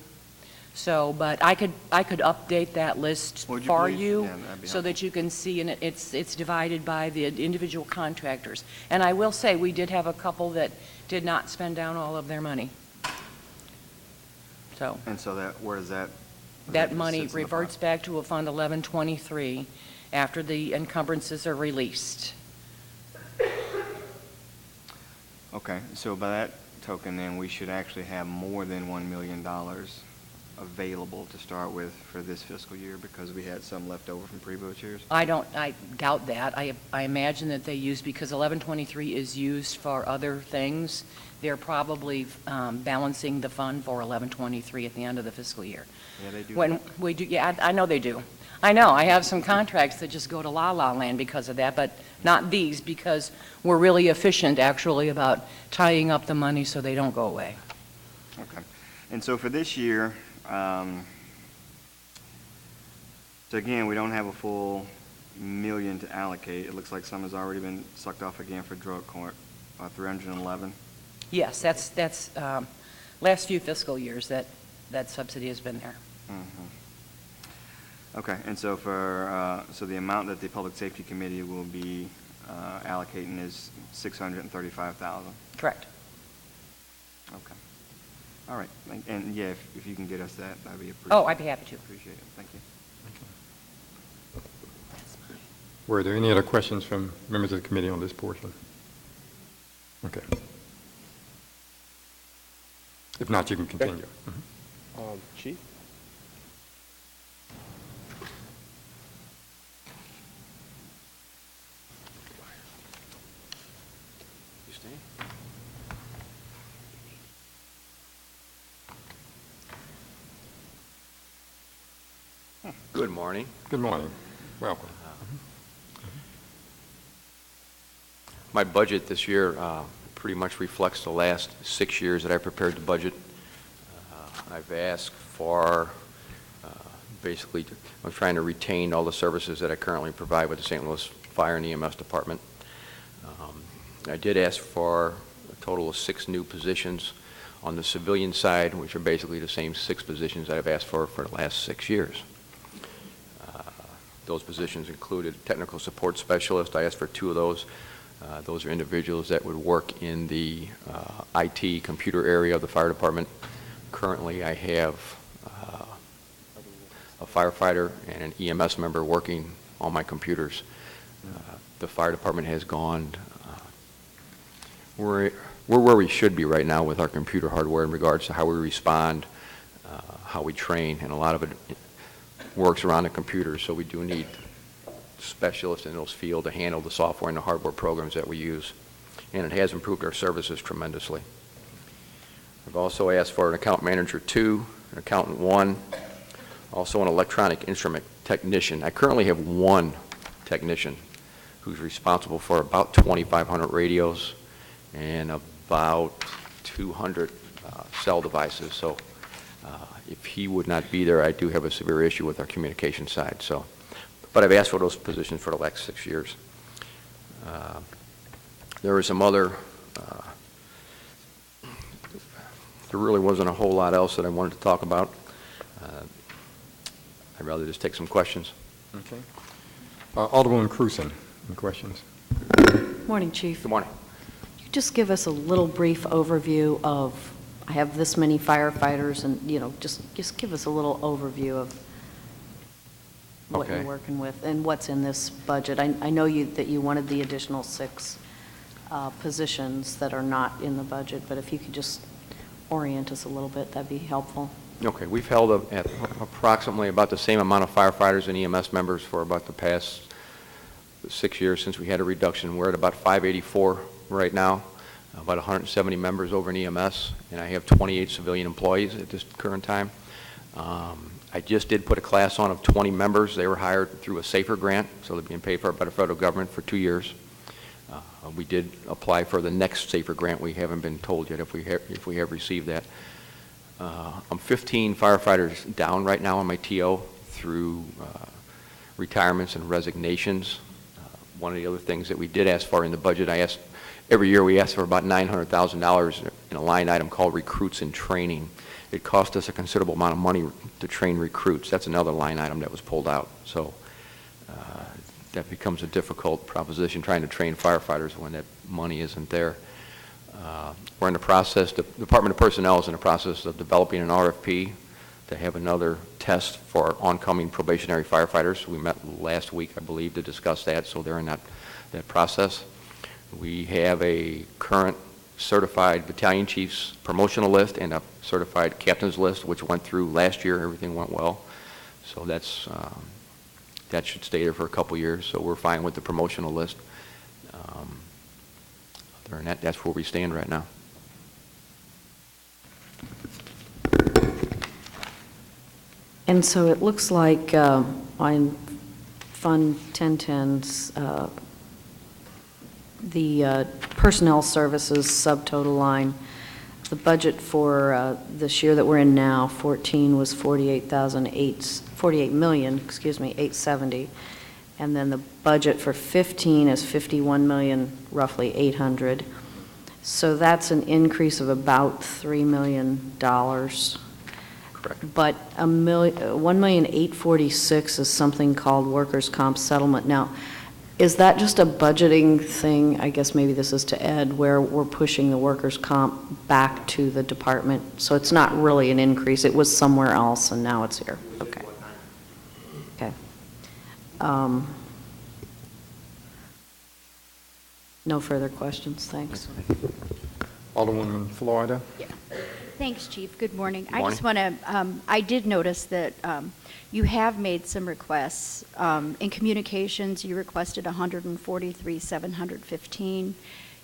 So, but I could update that list Would you for please? you, Yeah, that'd be so that you can see, and it's divided by the individual contractors. And I will say, we did have a couple that did not spend down all of their money. So, And so that, where is that? that money sits in the pot? reverts back to a Fund 1123 after the encumbrances are released. Okay, so by that token, then, we should actually have more than $1 million available to start with for this fiscal year, because we had some left over from previous years? I doubt that. I imagine that they use, because 1123 is used for other things, they're probably balancing the fund for 1123 at the end of the fiscal year. Yeah, they do. When we do, yeah, I know they do. I know, I have some contracts that just go to la-la land because of that, but not these, because we're really efficient, actually, about tying up the money so they don't go away. Okay. And so for this year, so again, we don't have a full million to allocate. It looks like some has already been sucked off again for drug court, 311. Yes, that's last few fiscal years that subsidy has been there. Okay, and so for, so the amount that the Public Safety Committee will be allocating is $635,000? Correct. Okay. All right, and yeah, if you can get us that, that'd be appreciated. Oh, I'd be happy to. Appreciate it, thank you. Were there any other questions from members of the committee on this portion? Okay. If not, you can continue. Mhm. Chief? You staying? Good morning. Good morning. Welcome. My budget this year pretty much reflects the last 6 years that I prepared the budget. I've asked for, basically, I'm trying to retain all the services that I currently provide with the St. Louis Fire and EMS Department. I did ask for a total of 6 new positions on the civilian side, which are basically the same 6 positions that I've asked for the last 6 years. Those positions included technical support specialist. I asked for 2 of those. Those are individuals that would work in the IT computer area of the fire department. Currently, I have a firefighter and an EMS member working on my computers. The fire department has gone, we're where we should be right now with our computer hardware in regards to how we respond, how we train, and a lot of it works around the computer, so we do need specialists in those fields to handle the software and the hardware programs that we use. And it has improved our services tremendously. I've also asked for an account manager 2, an accountant 1, also an electronic instrument technician. I currently have 1 technician who's responsible for about 2,500 radios and about 200 cell devices. So if he would not be there, I do have a severe issue with our communication side. So, but I've asked for those positions for the last 6 years. There were some other, there really wasn't a whole lot else that I wanted to talk about. I'd rather just take some questions. Okay. Alderwoman Cruzen, any questions? Morning, Chief. Good morning. Could you just give us a little brief overview of, I have this many firefighters, and, you know, just give us a little overview of what you're Okay. working with and what's in this budget. I know that you wanted the additional 6 positions that are not in the budget, but if you could just orient us a little bit, that'd be helpful. Okay, we've held at approximately about the same amount of firefighters and EMS members for about the past 6 years since we had a reduction. We're at about 584 right now, about 170 members over in EMS, and I have 28 civilian employees at this current time. I just did put a class on of 20 members. They were hired through a SAFER grant, so they're being paid for by the federal government for 2 years. We did apply for the next SAFER grant. We haven't been told yet if we have received that. I'm 15 firefighters down right now on my TO through retirements and resignations. One of the other things that we did ask for in the budget, every year we ask for about $900,000 in a line item called recruits and training. It cost us a considerable amount of money to train recruits. That's another line item that was pulled out. So that becomes a difficult proposition, trying to train firefighters when that money isn't there. We're in the process, the Department of Personnel is in the process of developing an RFP to have another test for oncoming probationary firefighters. We met last week, I believe, to discuss that, so they're in that process. We have a current certified battalion chiefs promotional list and a certified captain's list, which went through last year. Everything went well. So that's, that should stay there for a couple years, so we're fine with the promotional list. Other than that, that's where we stand right now. And so it looks like on Fund 1010's, the personnel services subtotal line, the budget for this year that we're in now, 14, was 48,870, and then the budget for 15 is 51 million, roughly 800. So that's an increase of about $3 million. Correct. But $1,846,000 is something called workers' comp settlement. Now, is that just a budgeting thing? I guess maybe this is to Ed, where we're pushing the workers' comp back to the department. So it's not really an increase. It was somewhere else, and now it's here. Okay. Okay. No further questions. Thanks. Alderwoman Florida? Yeah. Thanks, Chief. Good morning. Good I just want to, I did notice that you have made some requests. In communications, you requested 143,715.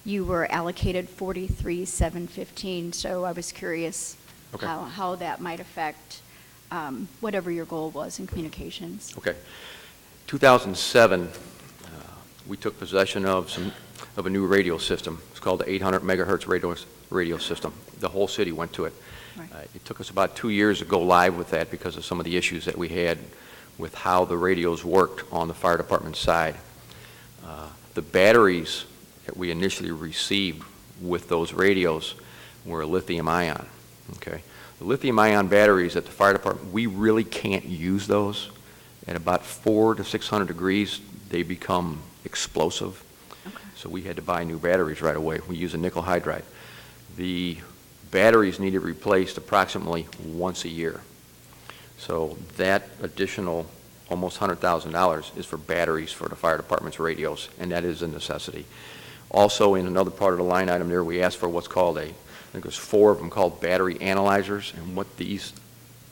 You were allocated 43,715. So I was curious Okay. how that might affect whatever your goal was in communications. Okay. 2007, we took possession of a new radio system. It's called the 800 megahertz radio system. The whole city went to it. Right. It took us about 2 years to go live with that because of some of the issues that we had with how the radios worked on the fire department side. The batteries that we initially received with those radios were lithium ion. Okay. The lithium ion batteries at the fire department, we really can't use those. At about 400 to 600 degrees, they become explosive. Okay. So we had to buy new batteries right away. We use a nickel hydride. The batteries needed replaced approximately once a year. So that additional almost $100,000 is for batteries for the fire department's radios, and that is a necessity. Also, in another part of the line item there, we asked for what's called I think there's 4 of them called battery analyzers, and what these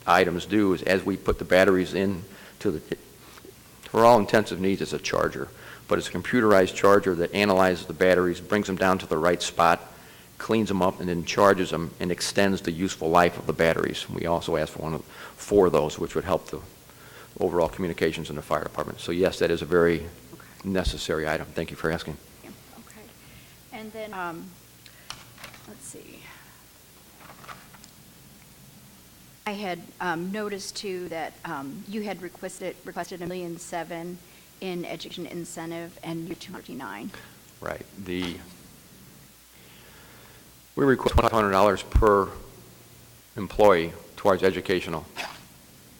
items do is as we put the batteries in for all intensive needs, it's a charger, but it's a computerized charger that analyzes the batteries, brings them down to the right spot, cleans them up, and then charges them and extends the useful life of the batteries. We also asked for 4 of those, which would help the overall communications in the fire department. So yes, that is a very necessary item. Thank you for asking. Yeah, okay. And then, let's see. I had noticed too that you had requested $1.7 million in education incentive, and you're 239. Right. We request $500 per employee towards educational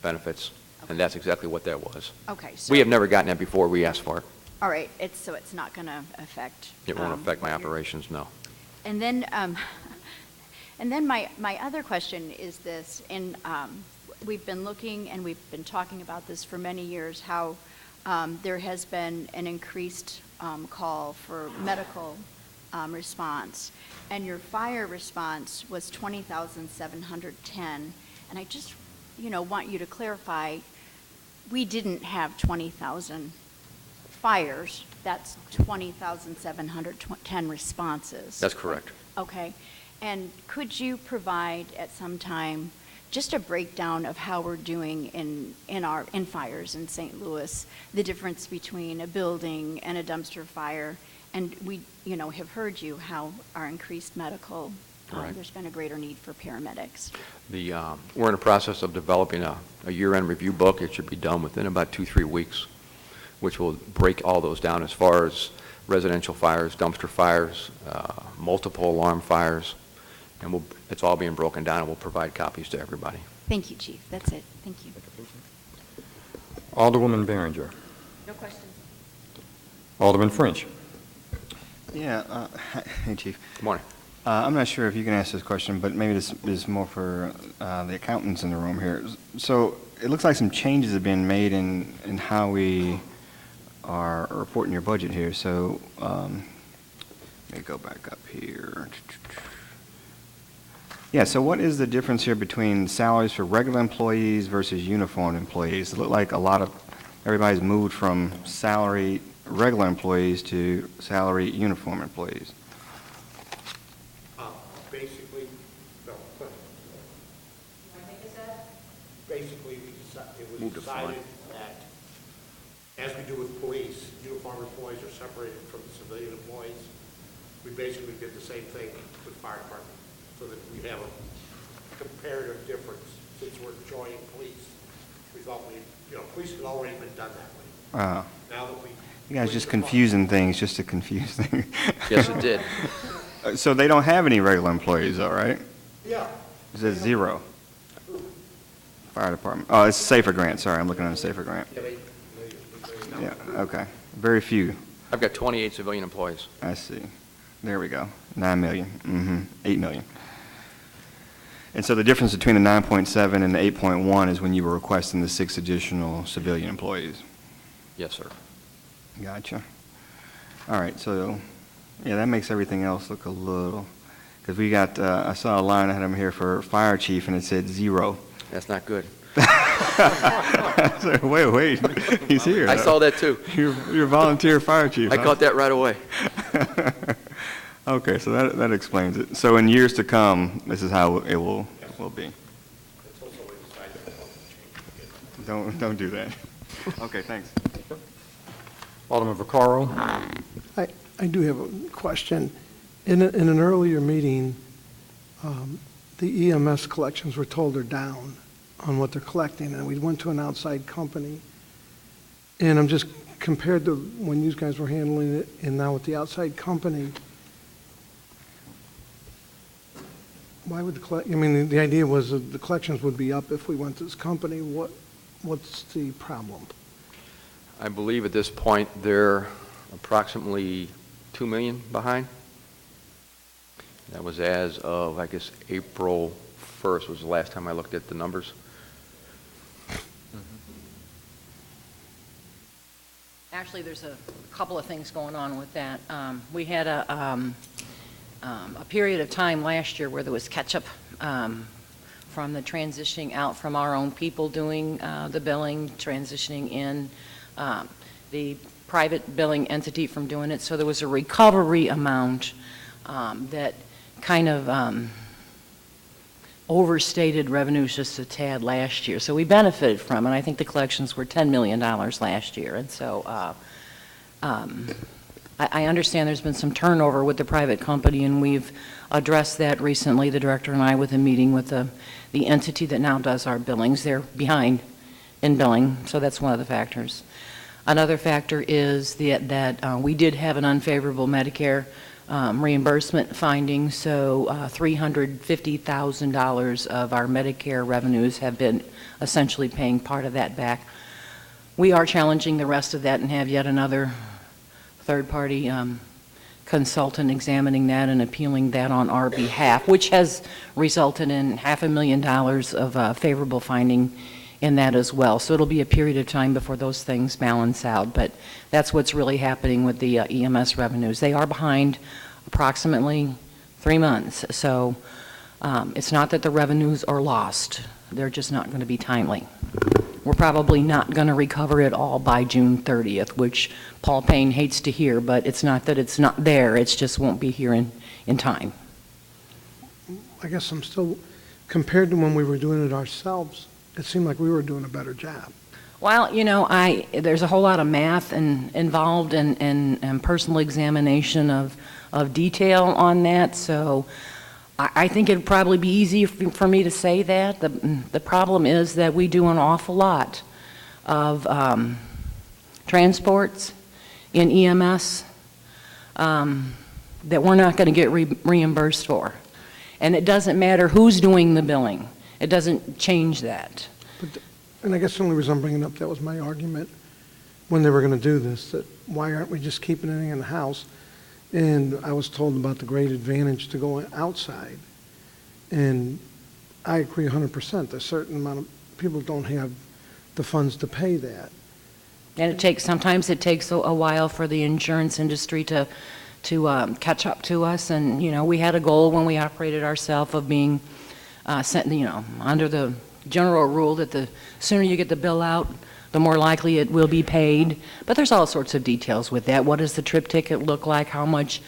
benefits, and that's exactly what that was. Okay. So, We have never gotten that before. We asked for it. all right. So it's not going to affect. It won't affect my what you're- operations, no. And then, my other question is this, and we've been looking and we've been talking about this for many years, how there has been an increased call for medical response, and your fire response was 20,710, and I just, want you to clarify, we didn't have 20,000 fires, that's 20,710 responses. That's correct. Okay. And could you provide at some time just a breakdown of how we're doing in fires in St. Louis, the difference between a building and a dumpster fire? And we, have heard you how our increased medical, Right. there's been a greater need for paramedics. We're in the process of developing a year-end review book. It should be done within about 2-3 weeks, which will break all those down as far as residential fires, dumpster fires, multiple alarm fires, and it's all being broken down, and we'll provide copies to everybody. Thank you, Chief. That's it. Thank you. Alderwoman Behringer. No questions. Alderman French. Yeah, hey, Chief. Good morning. I'm not sure if you can answer this question, but maybe this is more for the accountants in the room here. So it looks like some changes have been made in how we are reporting your budget here. So let me go back up here. Yeah, so what is the difference here between salaries for regular employees versus uniformed employees? It looked like everybody's moved from salary regular employees to salary uniform employees. Basically, no. Basically, it was decided that, as we do with police, uniform employees are separated from the civilian employees. We basically did the same thing with fire department, so that we have a comparative difference. Since we're joining police, we thought police had already been done that way. Now that we. You guys just confusing things just to confuse things. Yes, it did. So they don't have any regular employees, all right? Yeah. It says 0. Fire department. Oh, it's Safer Grant. Sorry, I'm looking at a Safer Grant. Yeah, okay. Very few. I've got 28 civilian employees. I see. There we go. 9 million. 8 million. And so the difference between the 9.7 and the 8.1 is when you were requesting the 6 additional civilian employees. Yes, sir. Gotcha. All right, so, yeah, that makes everything else look a little, because we got, I saw a line item here for fire chief, and it said 0. That's not good. So, wait, he's here. I saw that too. You're volunteer fire chief. I huh? caught that right away. Okay, so that explains it. So in years to come, this is how it will be. Don't do that. Okay, thanks. Alderman Vaccaro. I do have a question. In an earlier meeting, the EMS collections were told they're down on what they're collecting, and we went to an outside company. And I'm just, compared to when you guys were handling it and now with the outside company, why would the idea was that the collections would be up if we went to this company. What's the problem? I believe at this point they're approximately 2 million behind. That was as of, I guess, April 1st was the last time I looked at the numbers. Actually, there's a couple of things going on with that. We had a period of time last year where there was catch-up from the transitioning out from our own people doing the billing, transitioning in the private billing entity from doing it. So there was a recovery amount that kind of overstated revenues just a tad last year. So we benefited from it. I think the collections were $10 million last year. And so I understand there's been some turnover with the private company, and we've addressed that recently, the director and I, with a meeting with the entity that now does our billings. They're behind in billing, so that's one of the factors. Another factor is that we did have an unfavorable Medicare reimbursement finding, so $350,000 of our Medicare revenues have been essentially paying part of that back. We are challenging the rest of that and have yet another third-party consultant examining that and appealing that on our behalf, which has resulted in $500,000 of favorable finding in that as well. So it'll be a period of time before those things balance out, but that's what's really happening with the EMS revenues. They are behind approximately 3 months, so it's not that the revenues are lost. They're just not going to be timely. We're probably not going to recover it all by June 30th, which Paul Payne hates to hear, but it's not that it's not there, it just won't be here in time. I guess I'm still, compared to when we were doing it ourselves, it seemed like we were doing a better job. Well, you know, there's a whole lot of math involved and personal examination of detail on that, so I think it'd probably be easy for me to say that. The problem is that we do an awful lot of transports in EMS that we're not going to get reimbursed for. And it doesn't matter who's doing the billing. It doesn't change that. And I guess the only reason I'm bringing up, that was my argument when they were going to do this, that why aren't we just keeping anything in the house? And I was told about the great advantage to go outside. And I agree 100%. A certain amount of people don't have the funds to pay that. And sometimes it takes a while for the insurance industry to catch up to us. And, we had a goal when we operated ourselves of being under the general rule that the sooner you get the bill out, the more likely it will be paid. But there's all sorts of details with that. What does the trip ticket look like? How much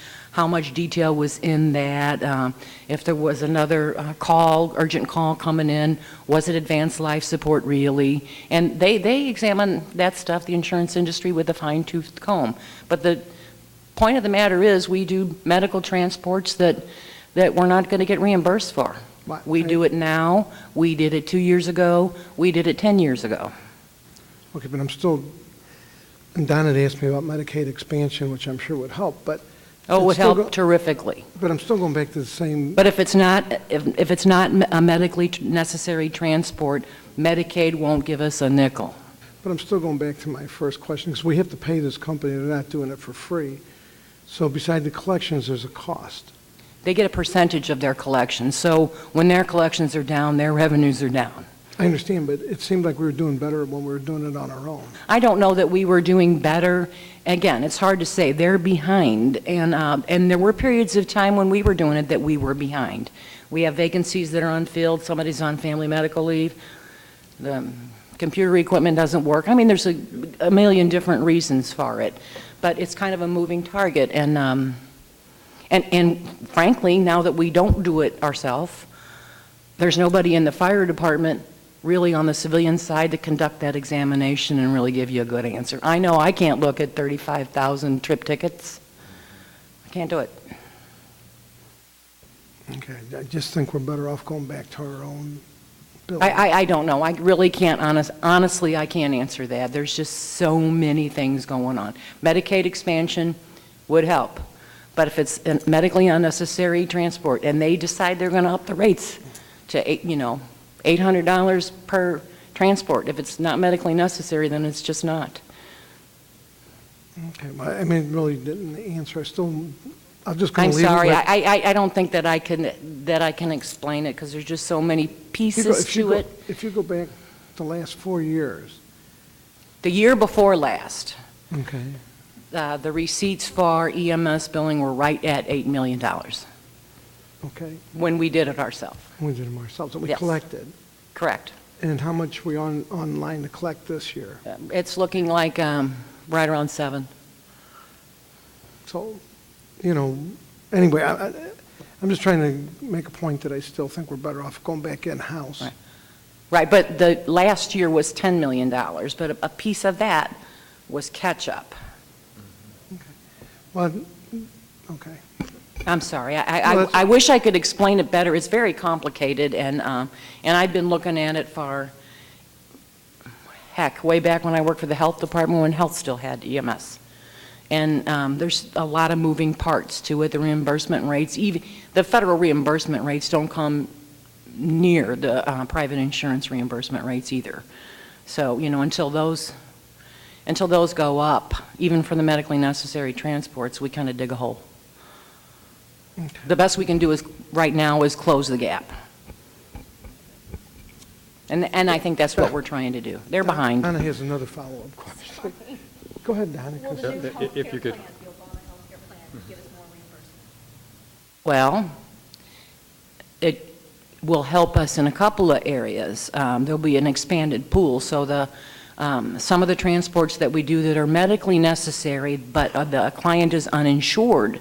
detail was in that? If there was another urgent call coming in, was it advanced life support really? And they examine that stuff, the insurance industry, with a fine-tooth comb. But the point of the matter is, we do medical transports that we're not going to get reimbursed for. We do it now. We did it 2 years ago. We did it 10 years ago. Okay, but and Donna had asked me about Medicaid expansion, which I'm sure would help, but. Oh, it would help terrifically. But I'm still going back to the same. But if it's not a medically necessary transport, Medicaid won't give us a nickel. But I'm still going back to my first question, because we have to pay this company. They're not doing it for free. So beside the collections, there's a cost. They get a percentage of their collections. So when their collections are down, their revenues are down. I understand, but it seemed like we were doing better when we were doing it on our own. I don't know that we were doing better. Again, it's hard to say. They're behind, and there were periods of time when we were doing it that we were behind. We have vacancies that are unfilled. Somebody's on family medical leave. The computer equipment doesn't work. I mean, there's a million different reasons for it, but it's kind of a moving target. And frankly, now that we don't do it ourselves, there's nobody in the fire department really on the civilian side to conduct that examination and really give you a good answer. I know I can't look at 35,000 trip tickets. I can't do it. Okay, I just think we're better off going back to our own bill. I don't know. I really can't, honestly, I can't answer that. There's just so many things going on. Medicaid expansion would help. But if it's a medically unnecessary transport and they decide they're going to up the rates to, $800 per transport, if it's not medically necessary, then it's just not. Okay, well, I mean, it really didn't answer. I'm just going I'm to leave sorry. it with. I don't think that I can explain it because there's just so many pieces to it. If you go back the last 4 years. The year before last. Okay. The receipts for EMS billing were right at $8 million. Okay. When we did it ourselves. We did them ourselves, and we Yes. collected. Correct. And how much we online to collect this year? It's looking like right around 7. So, anyway, I'm just trying to make a point that I still think we're better off going back in-house. Right, but the last year was $10 million, but a piece of that was catch-up. Well, okay. I'm sorry. I wish I could explain it better. It's very complicated, and I've been looking at it for, heck, way back when I worked for the health department when health still had EMS. And there's a lot of moving parts to it. The reimbursement rates, even the federal reimbursement rates don't come near the private insurance reimbursement rates either. So, until those go up, even for the medically necessary transports, we kind of dig a hole. Okay. The best we can do right now is close the gap. And I think that's what we're trying to do. They're behind. Donna has another follow-up question. Go ahead, Donna. If you could. Well, it will help us in a couple of areas. There'll be an expanded pool, so some of the transports that we do that are medically necessary, but the client is uninsured,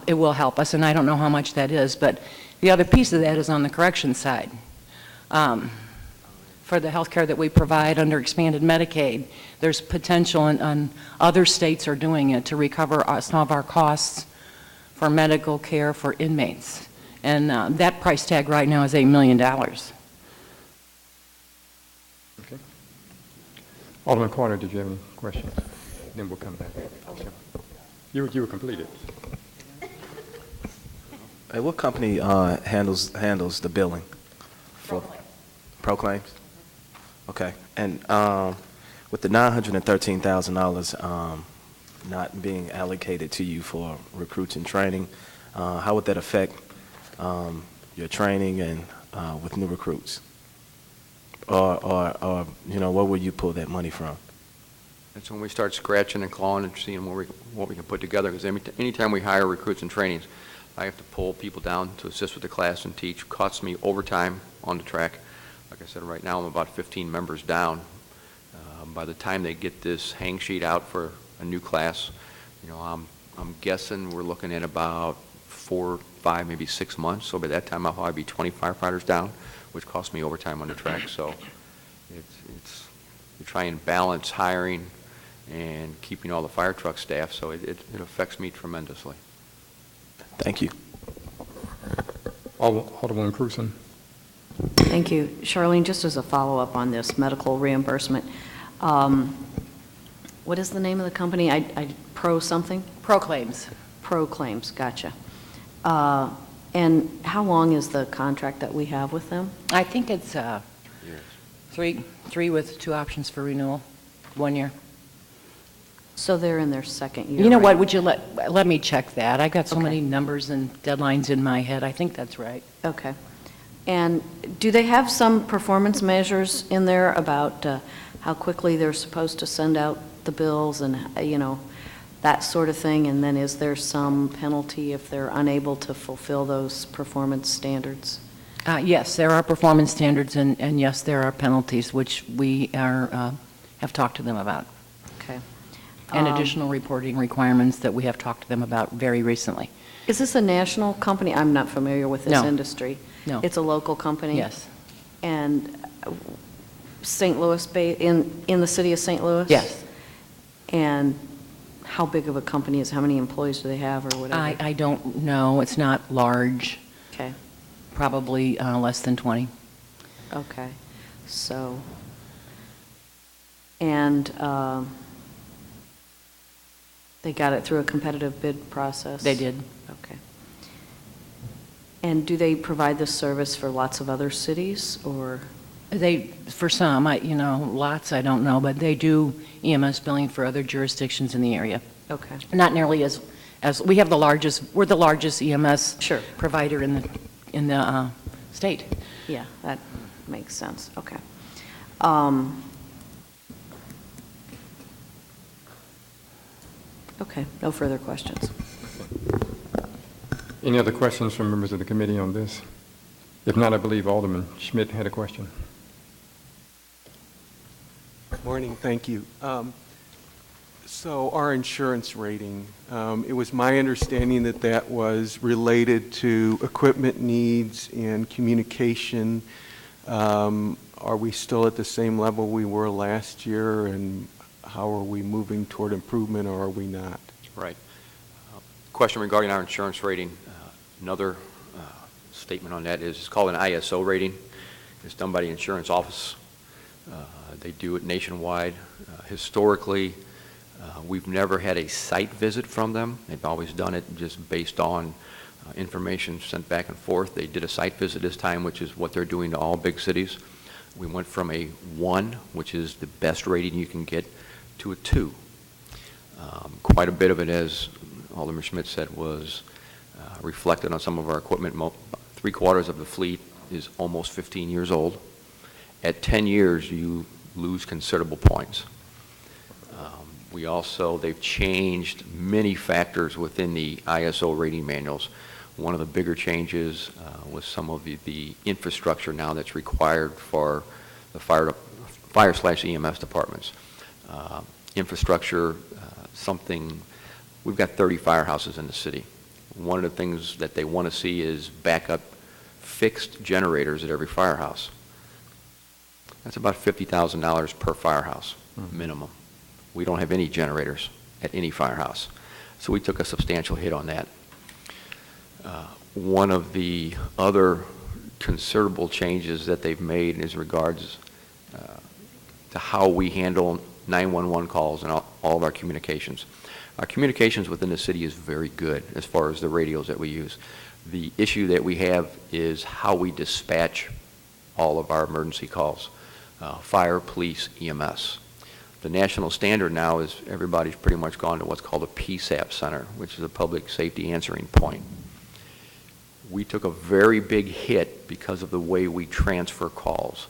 it will help us, and I don't know how much that is, but the other piece of that is on the correction side. For the health care that we provide under expanded Medicaid, there's potential, and other states are doing it, to recover some of our costs for medical care for inmates. And that price tag right now is $8 million. Okay. Alderman Carter, did you have any questions? Then we'll come back. You were completed. What company handles the billing? Proclaims? Okay. And with the $913,000 not being allocated to you for recruits and training, how would that affect your training and with new recruits? Or where would you pull that money from? That's when we start scratching and clawing and seeing what we can put together, because anytime we hire recruits and trainings, I have to pull people down to assist with the class and teach. Costs me overtime on the track. Like I said, right now I'm about 15 members down. By the time they get this hang sheet out for a new class, I'm guessing we're looking at about 4, 5, maybe 6 months. So by that time I'll probably be 20 firefighters down, which costs me overtime on the track. So it's we try and balance hiring and keeping all the fire truck staff, so it affects me tremendously. Thank you. Alderman Cruzen. Thank you. Charlene, just as a follow-up on this medical reimbursement, what is the name of the company? Pro something? Proclaims. Proclaims, gotcha. And how long is the contract that we have with them? I think it's three with 2 options for renewal, 1 year. So they're in their second year, You know right? what, would you let me check that? I got so many numbers and deadlines in my head. I think that's right. Okay. And do they have some performance measures in there about how quickly they're supposed to send out the bills and, that sort of thing? And then is there some penalty if they're unable to fulfill those performance standards? Yes, there are performance standards, and yes, there are penalties, which we have talked to them about. Okay. And additional reporting requirements that we have talked to them about very recently. Is this a national company? I'm not familiar with this No. industry. No. It's a local company? Yes. And St. Louis, in the city of St. Louis? Yes. And how big of a company is, how many employees do they have or whatever? I don't know. It's not large. Okay. Probably less than 20. Okay. So, and they got it through a competitive bid process? They did. Okay. And do they provide this service for lots of other cities, or? For some, lots I don't know, but they do EMS billing for other jurisdictions in the area. Okay. Not nearly as we're the largest EMS Sure. provider in the state. Yeah, that makes sense. Okay. Okay, no further questions. Any other questions from members of the committee on this? If not, I believe Alderman Schmidt had a question. Morning, thank you. So our insurance rating, it was my understanding that that was related to equipment needs and communication. Are we still at the same level we were last year, and how are we moving toward improvement, or are we not? Right. Question regarding our insurance rating. Another statement on that is it's called an ISO rating. It's done by the insurance office. They do it nationwide. Historically, we've never had a site visit from them. They've always done it just based on information sent back and forth. They did a site visit this time, which is what they're doing to all big cities. We went from a 1, which is the best rating you can get, to a 2. Quite a bit of it, as Alderman Schmidt said, was reflected on some of our equipment. 3/4 of the fleet is almost 15 years old. At 10 years, you lose considerable points. They've changed many factors within the ISO rating manuals. One of the bigger changes was some of the infrastructure now that's required for the fire/EMS departments. Infrastructure, we've got 30 firehouses in the city. One of the things that they want to see is backup fixed generators at every firehouse. That's about $50,000 per firehouse, minimum. We don't have any generators at any firehouse. So we took a substantial hit on that. One of the other considerable changes that they've made is regards to how we handle 911 calls and all of our communications. Our communications within the city is very good as far as the radios that we use. The issue that we have is how we dispatch all of our emergency calls, fire, police, EMS. The national standard now is everybody's pretty much gone to what's called a PSAP center, which is a public safety answering point. We took a very big hit because of the way we transfer calls.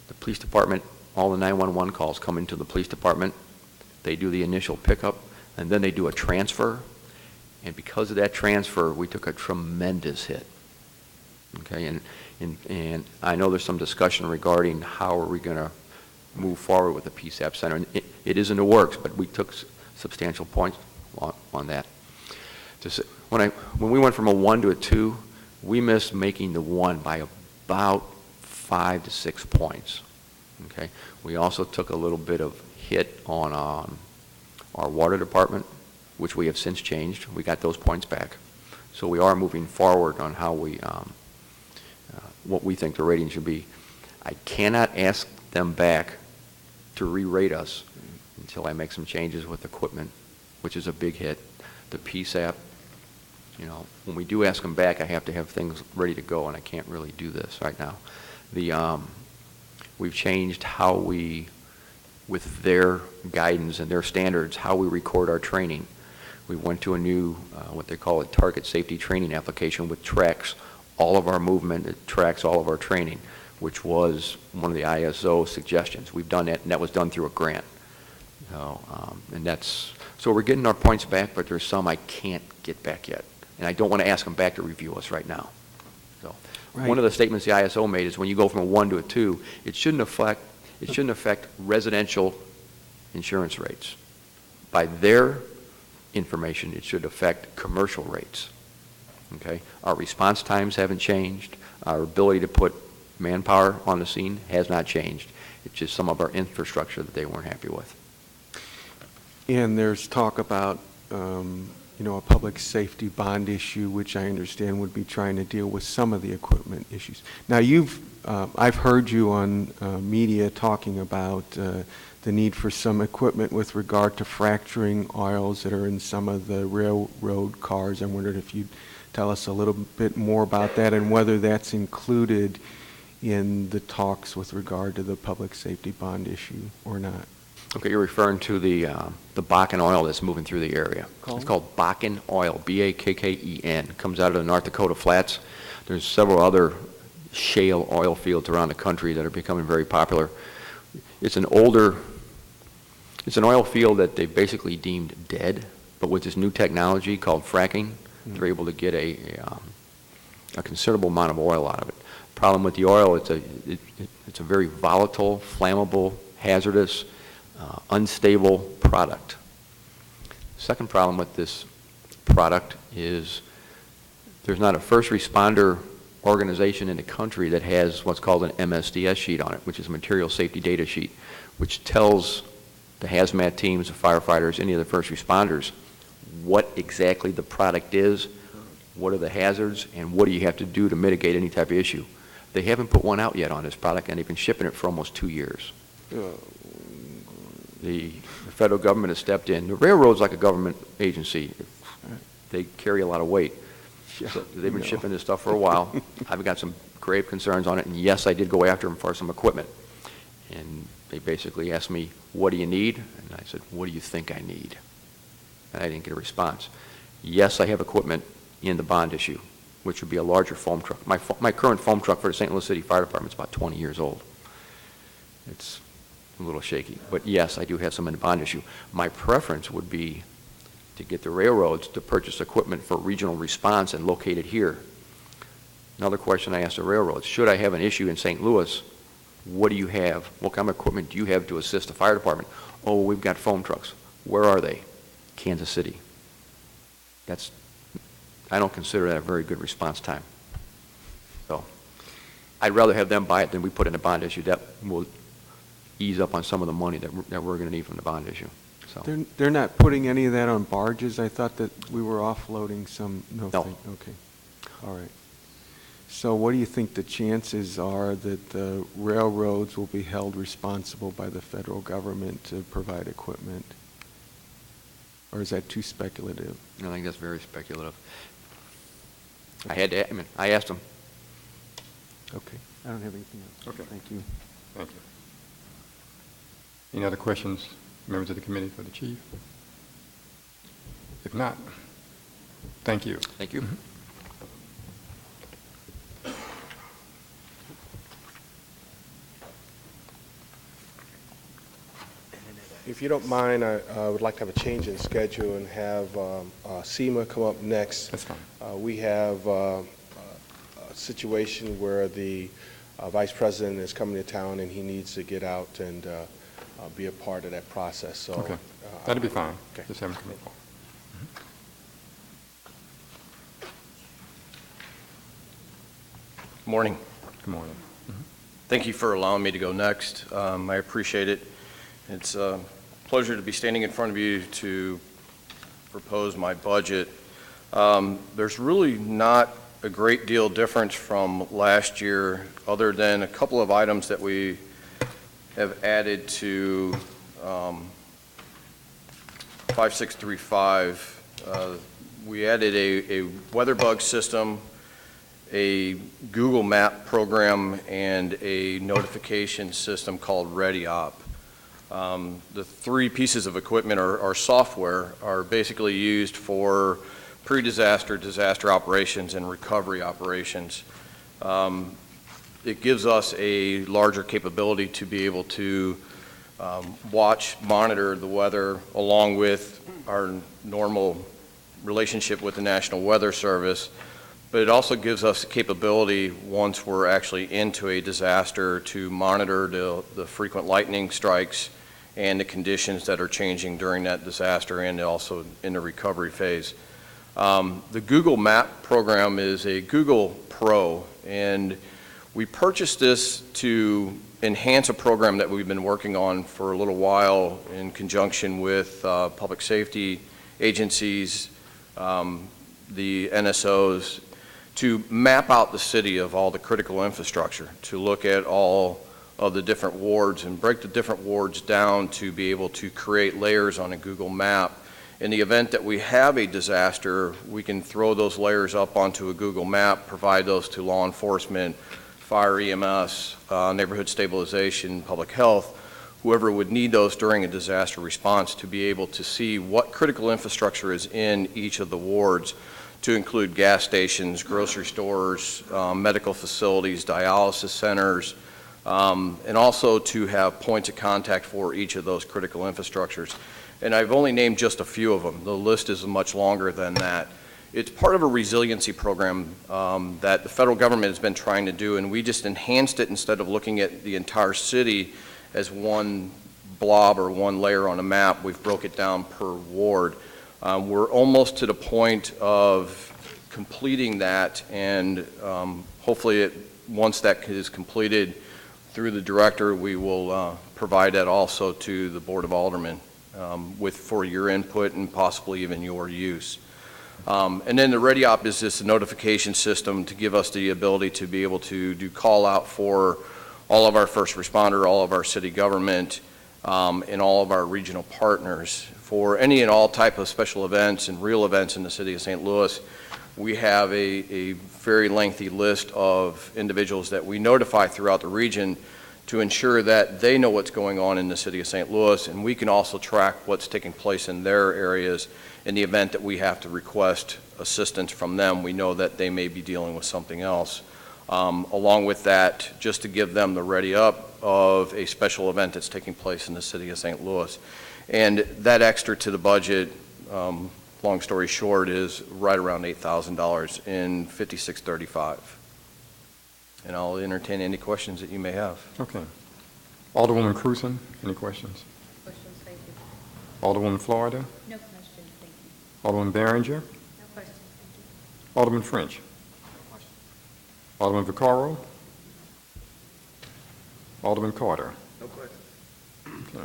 The police department, all the 911 calls come into the police department, they do the initial pickup, and then they do a transfer, and because of that transfer, we took a tremendous hit. Okay, and I know there's some discussion regarding how are we going to move forward with the PSAP center, and it is in the works, but we took substantial points on that. When we went from a 1 to a 2, we missed making the 1 by about 5 to 6 points. Okay, we also took a little bit of hit on our water department, which we have since changed. We got those points back, so we are moving forward on how we what we think the rating should be. I cannot ask them back to re-rate us until I make some changes with equipment, which is a big hit. The PSAP, you know, when we do ask them back, I have to have things ready to go, and I can't really do this right now. We've changed how we, with their guidance and their standards, how we record our training. We went to a new, what they call a target safety training application, which tracks all of our movement, it tracks all of our training, which was one of the ISO suggestions. We've done that, and that was done through a grant. So we're getting our points back, but there's some I can't get back yet. And I don't want to ask them back to review us right now. So Right. One of the statements the ISO made is when you go from a 1 to a 2, it shouldn't affect residential insurance rates. By their information, it should affect commercial rates. Okay? Our response times haven't changed. Our ability to put manpower on the scene has not changed. It's just some of our infrastructure that they weren't happy with. And there's talk about, a public safety bond issue, which I understand would be trying to deal with some of the equipment issues. Now, I've heard you on media talking about the need for some equipment with regard to fracturing oils that are in some of the railroad cars. I wondered if you'd tell us a little bit more about that and whether that's included in the talks with regard to the public safety bond issue or not. Okay, you're referring to the Bakken oil that's moving through the area. It's called Bakken oil, B-A-K-K-E-N. It comes out of the North Dakota flats. There's several other shale oil fields around the country that are becoming very popular. It's an oil field that they basically deemed dead, but with this new technology called fracking, they're able to get a considerable amount of oil out of it. Problem with the oil, it's a very volatile, flammable, hazardous, unstable product. Second problem with this product is there's not a first responder organization in the country that has what's called an MSDS sheet on it, which is a material safety data sheet, which tells the hazmat teams, the firefighters, any of the first responders what exactly the product is, what are the hazards, and what do you have to do to mitigate any type of issue. They haven't put one out yet on this product, and they've been shipping it for almost 2 years. The federal government has stepped in. The railroad's like a government agency. They carry a lot of weight. So they've been shipping this stuff for a while. I've got some grave concerns on it, and yes, I did go after them for some equipment. And they basically asked me, what do you need? And I said, what do you think I need? And I didn't get a response. Yes, I have equipment in the bond issue, which would be a larger foam truck. My current foam truck for the St. Louis City Fire Department is about 20 years old. It's a little shaky. But yes, I do have some in the bond issue. My preference would be to get the railroads to purchase equipment for regional response and locate it here. Another question I asked the railroads, should I have an issue in St. Louis, what do you have? What kind of equipment do you have to assist the fire department? Oh, we've got foam trucks. Where are they? Kansas City. I don't consider that a very good response time. So I'd rather have them buy it than we put in a bond issue. That will ease up on some of the money that we're going to need from the bond issue. So They're not putting any of that on barges? I thought that we were offloading some. No. Okay. All right. So what do you think the chances are that the railroads will be held responsible by the federal government to provide equipment? Or is that too speculative? I think that's very speculative. I asked him. Okay, I don't have anything else. Okay. Thank you. Thank you. Any other questions, members of the committee, for the chief? If not, thank you. Thank you. If you don't mind, I would like to have a change in schedule and have CEMA come up next. That's fine. We have a situation where the vice president is coming to town and he needs to get out and be a part of that process. So Okay. That'll be fine. Okay. Just have him come up. Morning. Good morning. Thank you for allowing me to go next. I appreciate it. It's a pleasure to be standing in front of you to propose my budget. There's really not a great deal difference from last year, other than a couple of items that we have added to 5635. We added a weather bug system, a Google Map program, and a notification system called ReadyOp. The three pieces of equipment or software are basically used for pre-disaster, disaster operations, and recovery operations. It gives us a larger capability to be able to watch, monitor the weather along with our normal relationship with the National Weather Service, but it also gives us the capability, once we're actually into a disaster, to monitor the frequent lightning strikes and the conditions that are changing during that disaster and also in the recovery phase. The Google Map program is a Google Pro, and we purchased this to enhance a program that we've been working on for a little while in conjunction with public safety agencies, the NSOs, to map out the city of all the critical infrastructure, to look at all of the different wards and break the different wards down to be able to create layers on a Google map. In the event that we have a disaster, we can throw those layers up onto a Google map, provide those to law enforcement, fire, EMS, neighborhood stabilization, public health, whoever would need those during a disaster response, to be able to see what critical infrastructure is in each of the wards, to include gas stations, grocery stores, medical facilities, dialysis centers, and also to have points of contact for each of those critical infrastructures. And I've only named just a few of them. The list is much longer than that. It's part of a resiliency program that the federal government has been trying to do, and we just enhanced it. Instead of looking at the entire city as one blob or one layer on a map, we've broke it down per ward. We're almost to the point of completing that, and hopefully once that is completed through the director, we will provide that also to the Board of Aldermen for your input and possibly even your use. And then the ReadyOp is this notification system to give us the ability to be able to do call out for all of our first responder, all of our city government, and all of our regional partners. For any and all type of special events and real events in the city of St. Louis, we have a very lengthy list of individuals that we notify throughout the region to ensure that they know what's going on in the city of St. Louis, and we can also track what's taking place in their areas. In the event that we have to request assistance from them, we know that they may be dealing with something else. Along with that, just to give them the ready up of a special event that's taking place in the city of St. Louis. And that extra to the budget, long story short, is right around $8,000 in 5635. And I'll entertain any questions that you may have. Okay. Alderwoman Cruzen, any questions? Questions, thank you. Alderwoman Florida? No questions, thank you. Alderman Behringer? No questions, thank you. Alderman French? Alderman Vaccaro? Alderman Carter? No questions. Okay.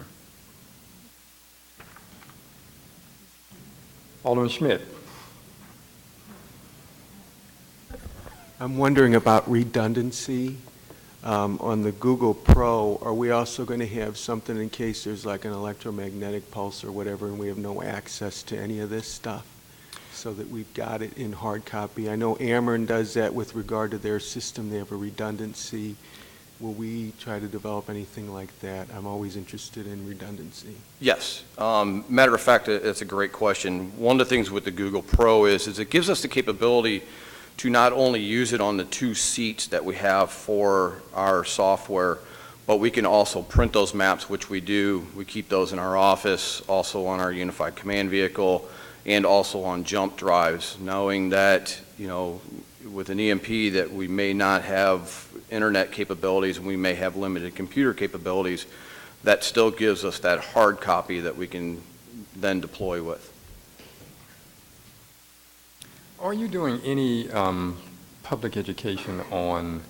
Alderman Schmidt? I'm wondering about redundancy. On the Google Pro, are we also going to have something in case there's like an electromagnetic pulse or whatever and we have no access to any of this stuff, so that we've got it in hard copy? I know Ameren does that with regard to their system. They have a redundancy. Will we try to develop anything like that? I'm always interested in redundancy. Yes. Matter of fact, it's a great question. One of the things with the Google Pro is it gives us the capability to not only use it on the 2 seats that we have for our software, but we can also print those maps, which we do. We keep those in our office, also on our unified command vehicle, and also on jump drives, knowing that, you know, with an EMP that we may not have internet capabilities and we may have limited computer capabilities, that still gives us that hard copy that we can then deploy with. Are you doing any public education on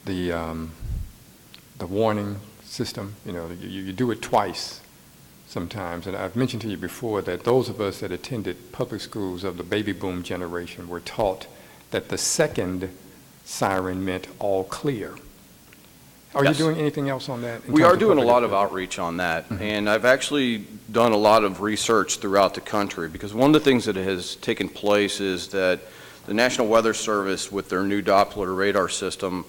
the warning system? You know, you do it twice sometimes, and I've mentioned to you before that those of us that attended public schools of the baby boom generation were taught that the second siren meant all clear. Are you doing anything else on that? We are doing a lot of outreach on that, and I've actually done a lot of research throughout the country, because one of the things that has taken place is that the National Weather Service, with their new Doppler radar system,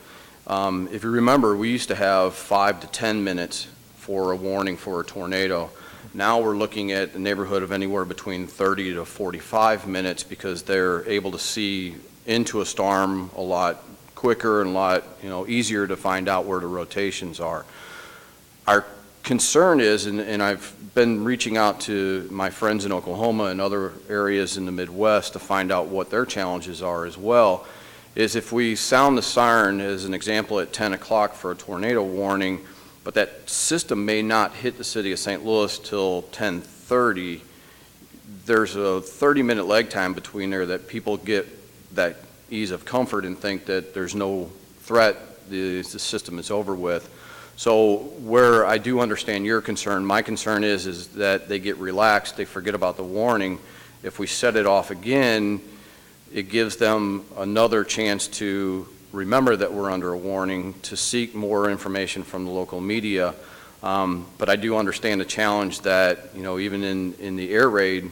if you remember, we used to have 5 to 10 minutes for a warning for a tornado. Now we're looking at the neighborhood of anywhere between 30 to 45 minutes, because they're able to see into a storm a lot quicker and a lot, you know, easier to find out where the rotations are. Our concern is, and I've been reaching out to my friends in Oklahoma and other areas in the Midwest to find out what their challenges are as well, is if we sound the siren, as an example, at 10 o'clock for a tornado warning, but that system may not hit the city of St. Louis till 10:30, there's a 30-minute lag time between there that people get that ease of comfort and think that there's no threat, the system is over with. So where I do understand your concern, my concern is that they get relaxed, they forget about the warning. If we set it off again, it gives them another chance to remember that we're under a warning, to seek more information from the local media. But I do understand the challenge that, you know, even in the air raid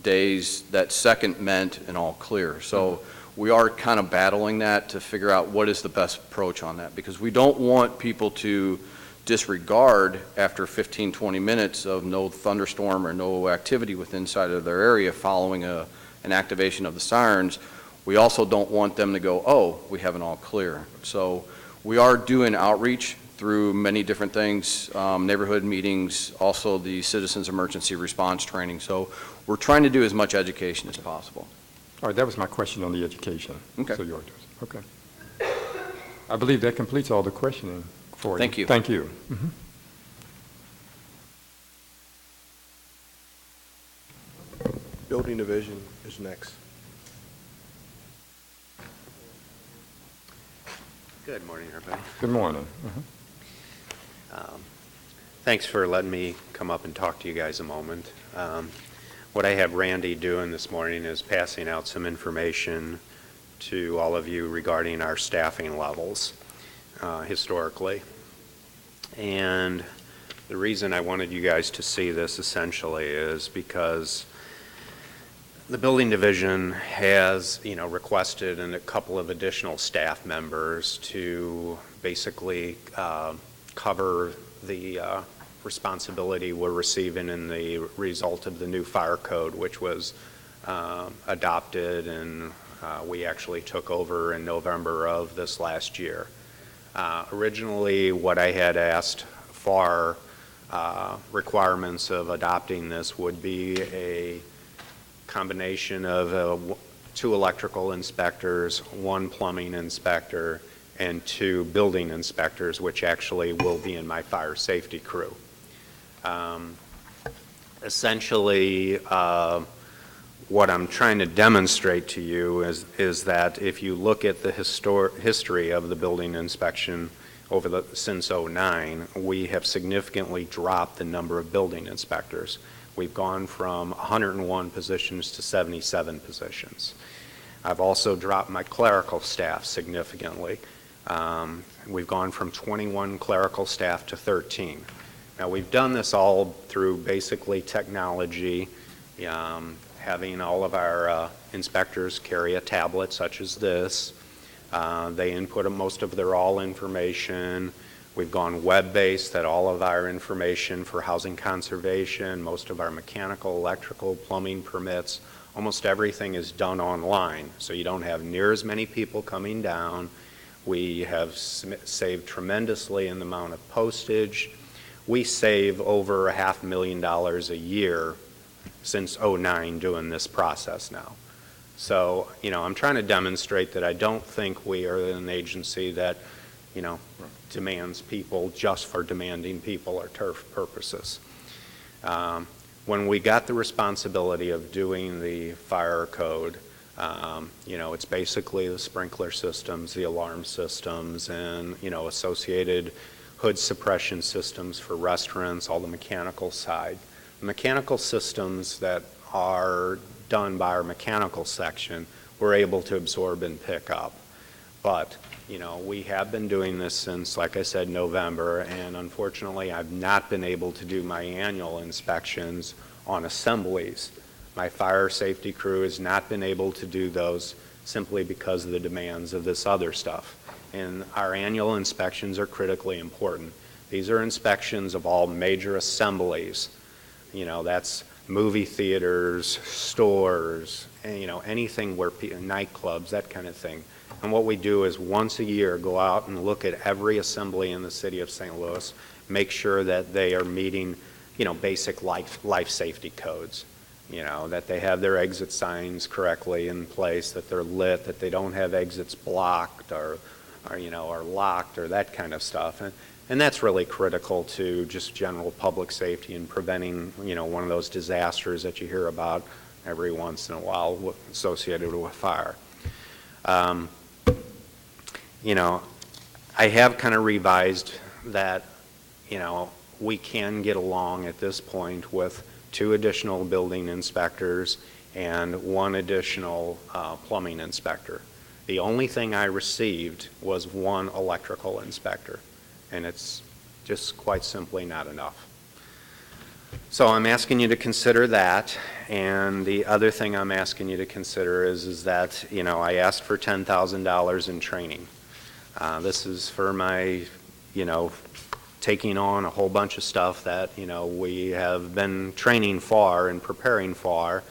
days, that second meant an all clear. So we are kind of battling that to figure out what is the best approach on that, because we don't want people to disregard after 15, 20 minutes of no thunderstorm or no activity within inside of their area following an activation of the sirens. We also don't want them to go, oh, we have an all clear. So we are doing outreach through many different things, neighborhood meetings, also the Citizens Emergency Response Training. So we're trying to do as much education as possible. All right, that was my question on the education. Okay. So yours. Okay. I believe that completes all the questioning for you. Thank you. Thank you. Building Division is next. Good morning, everybody. Good morning. Thanks for letting me come up and talk to you guys a moment. What I have Randy doing this morning is passing out some information to all of you regarding our staffing levels historically. And the reason I wanted you guys to see this essentially is because the building division has, you know, requested a couple of additional staff members to basically cover the responsibility we're receiving in the result of the new fire code, which was adopted and we actually took over in November of this last year. Originally, what I had asked for requirements of adopting this would be a combination of 2 electrical inspectors, 1 plumbing inspector, and 2 building inspectors, which actually will be in my fire safety crew. Essentially, what I'm trying to demonstrate to you is that if you look at the history of the building inspection since '09, we have significantly dropped the number of building inspectors. We've gone from 101 positions to 77 positions. I've also dropped my clerical staff significantly. We've gone from 21 clerical staff to 13. Now, we've done this all through basically technology, having all of our inspectors carry a tablet such as this. They input most of their all information. We've gone web-based, that all of our information for housing conservation, most of our mechanical, electrical, plumbing permits, almost everything is done online. So you don't have near as many people coming down. We have saved tremendously in the amount of postage. We save over $500,000 a year since '09 doing this process now. So, I'm trying to demonstrate that I don't think we are an agency that, demands people just for demanding people or turf purposes. When we got the responsibility of doing the fire code, it's basically the sprinkler systems, the alarm systems, and, associated hood suppression systems for restaurants, all the mechanical side. The mechanical systems that are done by our mechanical section, we're able to absorb and pick up. But, we have been doing this since, like I said, November, and unfortunately, I've not been able to do my annual inspections on assemblies. My fire safety crew has not been able to do those simply because of the demands of this other stuff. And our annual inspections are critically important. These are inspections of all major assemblies. That's movie theaters, stores, and, anything where nightclubs, that kind of thing. And what we do is once a year go out and look at every assembly in the city of St. Louis, make sure that they are meeting, basic life safety codes. That they have their exit signs correctly in place, that they're lit, that they don't have exits blocked or locked or that kind of stuff. And that's really critical to just general public safety and preventing, one of those disasters that you hear about every once in a while associated with fire. I have kind of revised that, we can get along at this point with 2 additional building inspectors and 1 additional plumbing inspector. The only thing I received was 1 electrical inspector, and it's just quite simply not enough. So I'm asking you to consider that, and the other thing I'm asking you to consider is that, I asked for $10,000 in training. This is for my, taking on a whole bunch of stuff that, we have been training for and preparing for,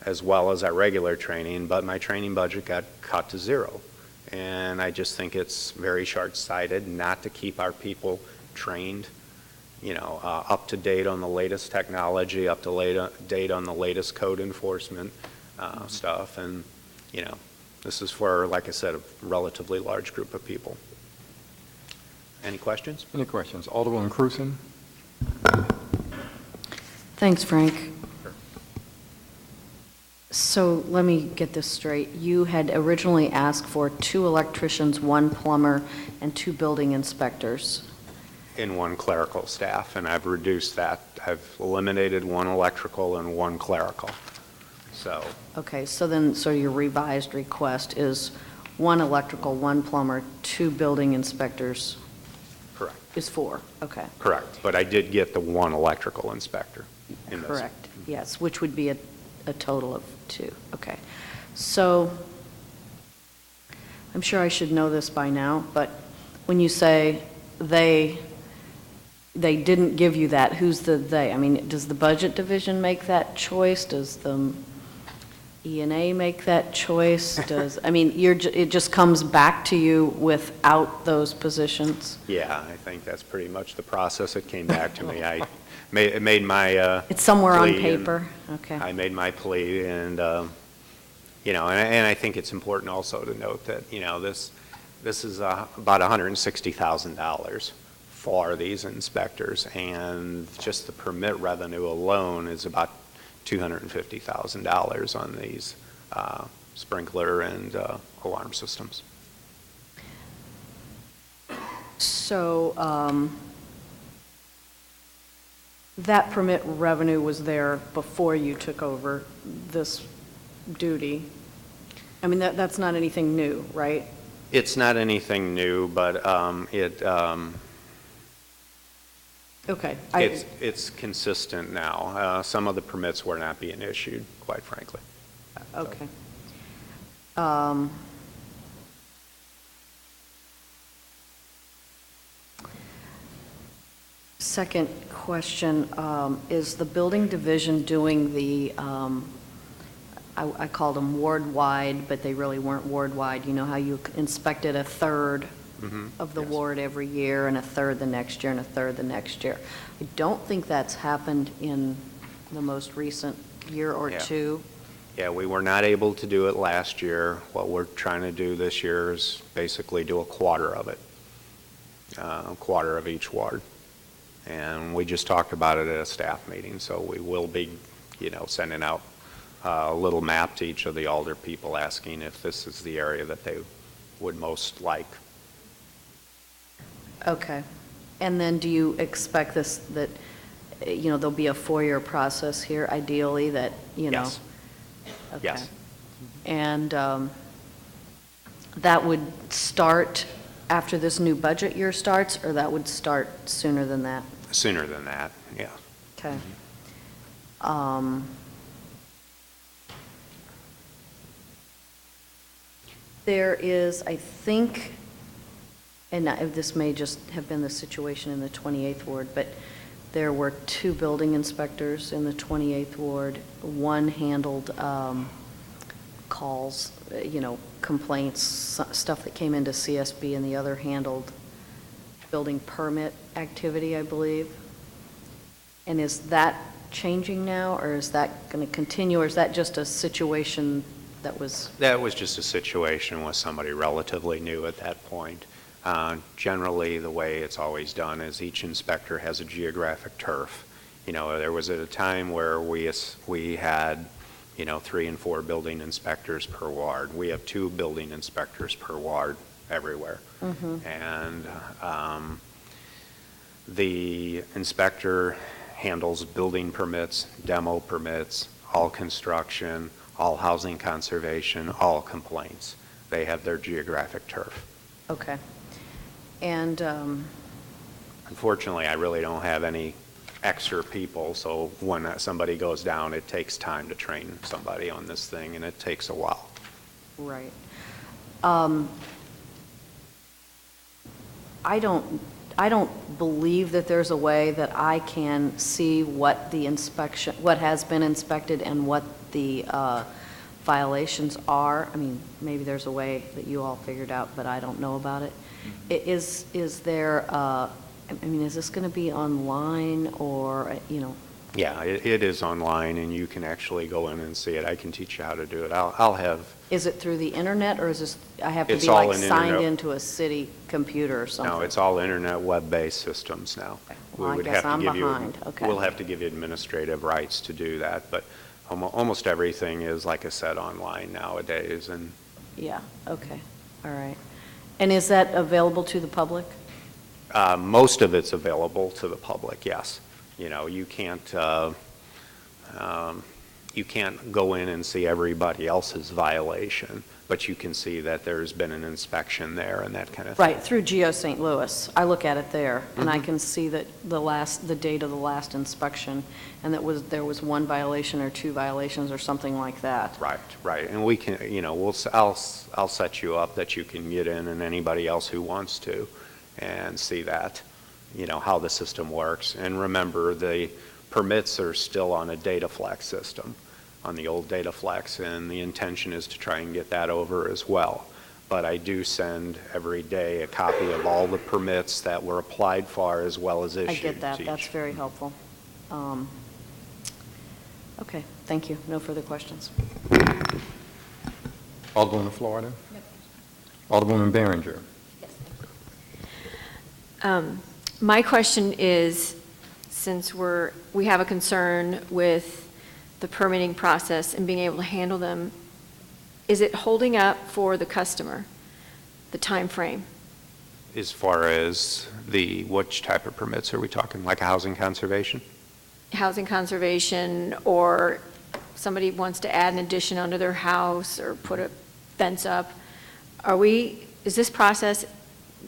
as well as our regular training, but my training budget got cut to 0. And I just think it's very short-sighted not to keep our people trained, up to date on the latest technology, up to date on the latest code enforcement stuff. And, this is for, like I said, a relatively large group of people. Any questions? Any questions? Alderwoman Cruzen? Thanks, Frank. So let me get this straight. You had originally asked for 2 electricians, 1 plumber, and 2 building inspectors. In 1 clerical staff, and I've reduced that. I've eliminated 1 electrical and 1 clerical. So, Okay, so your revised request is 1 electrical, 1 plumber, 2 building inspectors. correct. Is 4, okay. Correct, but I did get the 1 electrical inspector in this. Correct, yes, which would be a total of 2, okay. So, I'm sure I should know this by now, but when you say they didn't give you that, who's the they? I mean, does the budget division make that choice? Does the E&A make that choice? It just comes back to you without those positions? Yeah, I think that's pretty much the process. It came back to me. I made my It's somewhere on plea, and paper, okay. I made my plea, and and I think it's important also to note that this is about $160,000 for these inspectors, and just the permit revenue alone is about $250,000 on these sprinkler and alarm systems. So, that permit revenue was there before you took over this duty. I mean, that's not anything new, right? It's not anything new, but Okay. it's consistent now. Some of the permits were not being issued, quite frankly. Okay. Second question, is the building division doing the, I called them ward-wide, but they really weren't ward-wide. You know how you inspected a third of the ward every year, and a third the next year, and a third the next year? I don't think that's happened in the most recent year or two. Yeah, we were not able to do it last year. What we're trying to do this year is basically do a quarter of it, a quarter of each ward. And we just talked about it at a staff meeting, so we will be, sending out a little map to each of the alder people asking if this is the area that they would most like. Okay. And then do you expect that, there'll be a 4-year process here, ideally, that, Yes. Okay. Yes. And that would start after this new budget year starts, or that would start sooner than that? Sooner than that, yeah. Okay. There is, I think, and this may just have been the situation in the 28th Ward, but there were 2 building inspectors in the 28th Ward. One handled calls, complaints, stuff that came into CSB, and the other handled building permit activity, I believe. And is that changing now, or is that going to continue, or is that just a situation that was? That was just a situation with somebody relatively new at that point. Generally, the way it's always done is each inspector has a geographic turf. There was at a time where we had, 3 and 4 building inspectors per ward. We have 2 building inspectors per ward everywhere. And the inspector handles building permits, demo permits, all construction, all housing conservation, all complaints. They have their geographic turf. Okay. And unfortunately, I really don't have any extra people, so when somebody goes down, it takes time to train somebody on this thing, and it takes a while. Right. I don't believe that there's a way that I can see what has been inspected and what the violations are. I mean, maybe there's a way that you all figured out, but I don't know about it. Is there, is this going to be online or, Yeah, it is online, and you can actually go in and see it. I can teach you how to do it. I'll have... Is it through the internet, or is this, I have to It's be all like in signed internet. into a city computer or something? No, it's all internet web-based systems now. Well, I guess I'm behind. Okay. We'll have to give you administrative rights to do that, but almost everything is, like I said, online nowadays. And Yeah, okay, all right. And is that available to the public? most of it's available to the public, yes. You can't go in and see everybody else's violation, but you can see that there's been an inspection there and that kind of thing. Right, through Geo St. Louis. I look at it there, and I can see that the date of the last inspection, and there was one violation or two violations or something like that. Right, and we can, I'll set you up that you can get in, and anybody else who wants to, and see that, how the system works. And remember, the permits are still on a DataFlex system, on the old DataFlex, and the intention is to try and get that over as well. But I do send every day a copy of all the permits that were applied for as well as issued. I get that. That's very helpful. Okay, thank you. No further questions. Alderwoman Florida? Yep. Alderwoman Behringer? My question is, since we have a concern with the permitting process and being able to handle them, is it holding up for the customer, the time frame? As far as which type of permits are we talking, like a housing conservation? Housing conservation, or somebody wants to add an addition onto their house or put a fence up. Are we is this process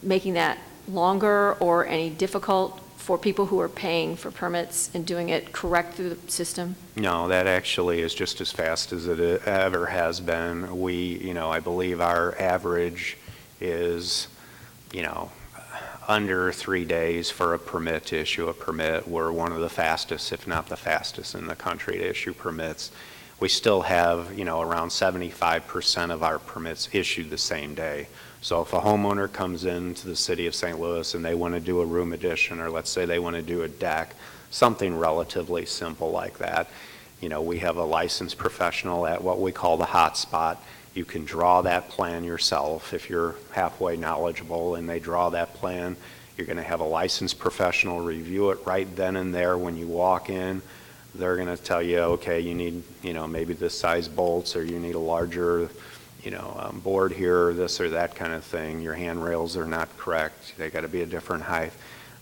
making that longer or any difficult for people who are paying for permits and doing it correct through the system? No, that actually is just as fast as it ever has been. I believe our average is, under 3 days for a permit to issue a permit. We're one of the fastest, if not the fastest in the country to issue permits. We still have, around 75% of our permits issued the same day. So if a homeowner comes into the city of St. Louis and they want to do a room addition, or let's say they want to do a deck, something relatively simple like that, we have a licensed professional at what we call the hot spot. You can draw that plan yourself if you're halfway knowledgeable, and they draw that plan. You're going to have a licensed professional review it right then and there when you walk in. They're going to tell you, okay, you need, maybe this size bolts, or you need a larger, board here, or this or that kind of thing. Your handrails are not correct. They got to be a different height.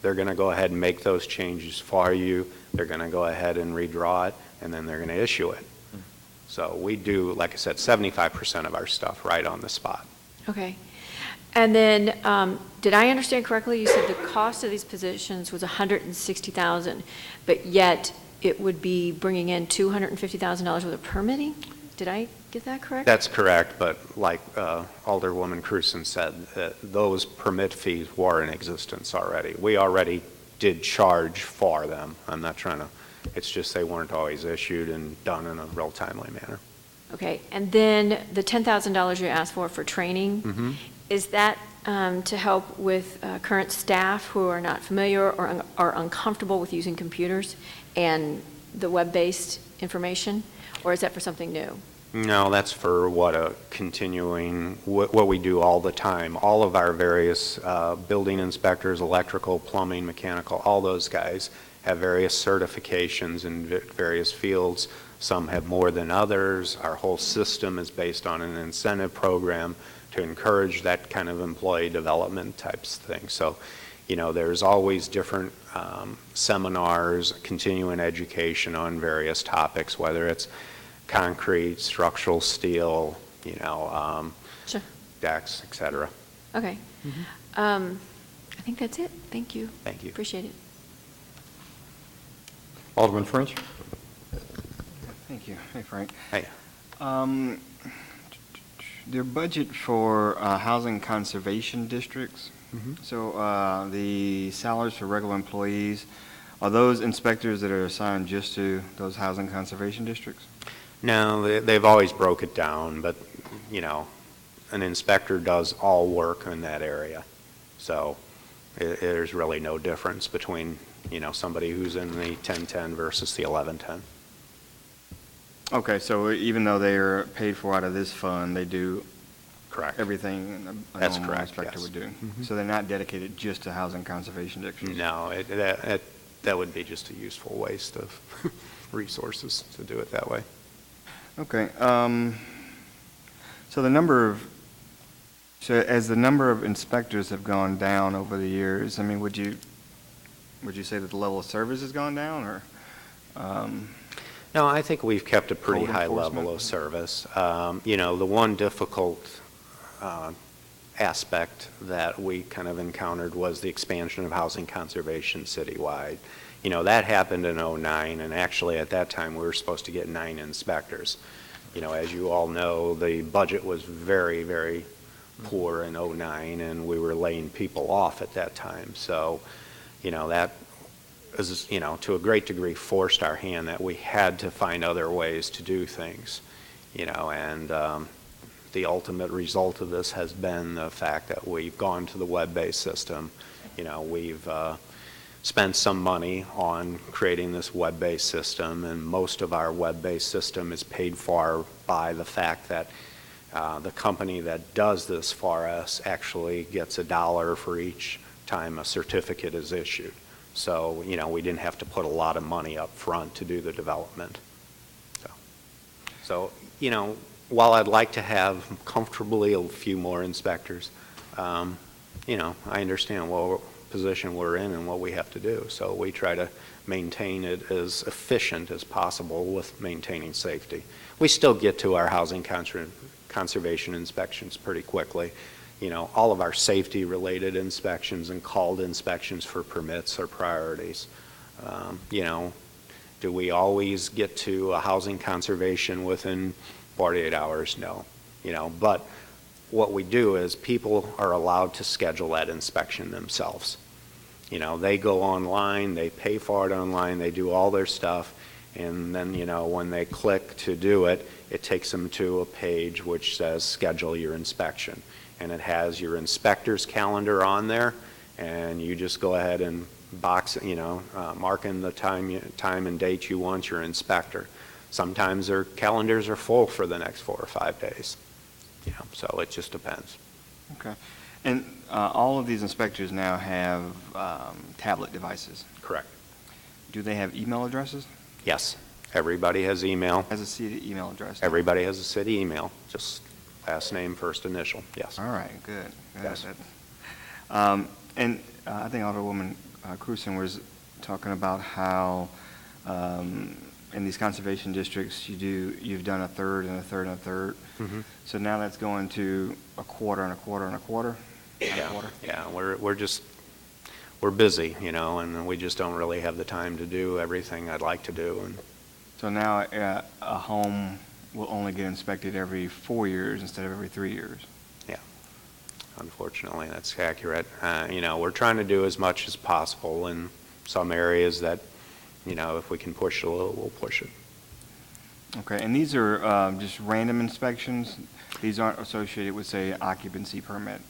They're going to go ahead and make those changes for you. They're going to go ahead and redraw it, and then they're going to issue it. So we do, like I said, 75% of our stuff right on the spot. Okay. And then, did I understand correctly? You said the cost of these positions was $160,000, but yet it would be bringing in $250,000 worth of permitting? Did I get that correct? That's correct, but like Alderwoman Cruzen said, those permit fees were in existence already. We already did charge for them. I'm not trying to, it's just they weren't always issued and done in a real timely manner. Okay, and then the $10,000 you asked for training, is that to help with current staff who are not familiar or are uncomfortable with using computers and the web-based information, or is that for something new? No, that's for what we do all the time. All of our various building inspectors, electrical, plumbing, mechanical, all those guys have various certifications in various fields. Some have more than others. Our whole system is based on an incentive program to encourage that kind of employee development types of thing. So, there's always different seminars, continuing education on various topics, whether it's concrete, structural steel, Sure. decks, et cetera. Okay. I think that's it. Thank you. Thank you. Appreciate it. Alderman French? Thank you. Hey, Frank. Hey. Their budget for housing conservation districts, so the salaries for regular employees, are those inspectors that are assigned just to those housing conservation districts? No, they've always broke it down, but, an inspector does all work in that area. So there's really no difference between, somebody who's in the 1010 versus the 1110. Okay, so even though they are paid for out of this fund, they do Correct. everything a That's normal correct, inspector yes. would do? So they're not dedicated just to housing conservation districts? No, that would be just a useful waste of resources to do it that way. Okay, so as the number of inspectors have gone down over the years, I mean, would you say that the level of service has gone down, or? No, I think we've kept a pretty Code high enforcement? level of service. The one difficult aspect that we kind of encountered was the expansion of housing conservation citywide. That happened in '09, and actually at that time we were supposed to get 9 inspectors. As you all know, the budget was very, very poor in '09, and we were laying people off at that time. So, that is, to a great degree forced our hand that we had to find other ways to do things, and the ultimate result of this has been the fact that we've gone to the web-based system. We've spent some money on creating this web-based system, and most of our web-based system is paid for by the fact that the company that does this for us actually gets $1 for each time a certificate is issued. So, we didn't have to put a lot of money up front to do the development. So, while I'd like to have comfortably a few more inspectors, I understand what position we're in and what we have to do. So we try to maintain it as efficient as possible with maintaining safety. We still get to our housing conservation inspections pretty quickly. all of our safety-related inspections and called inspections for permits are priorities. Do we always get to a housing conservation within 48 hours? No. But what we do is people are allowed to schedule that inspection themselves. They go online, they pay for it online, they do all their stuff, and then, when they click to do it, it takes them to a page which says schedule your inspection. And it has your inspector's calendar on there, and you just go ahead and box, mark in the time and date you want your inspector. Sometimes their calendars are full for the next 4 or 5 days. So it just depends. Okay. And all of these inspectors now have tablet devices? Correct. Do they have email addresses? Yes. Everybody has email. Has a city email address? Everybody has a city email, just last name, first initial, yes. All right, good. Yes. And I think Alderwoman Cruzen was talking about how in these conservation districts you've done a third and a third and a third. Mm-hmm. So now that's going to a quarter and a quarter and a quarter? Yeah, we're busy, and we just don't really have the time to do everything I'd like to do. And so now a home will only get inspected every 4 years instead of every 3 years? Yeah, unfortunately, that's accurate. We're trying to do as much as possible in some areas that, if we can push a little, we'll push it. Okay, and these are just random inspections? These aren't associated with, say, occupancy permit?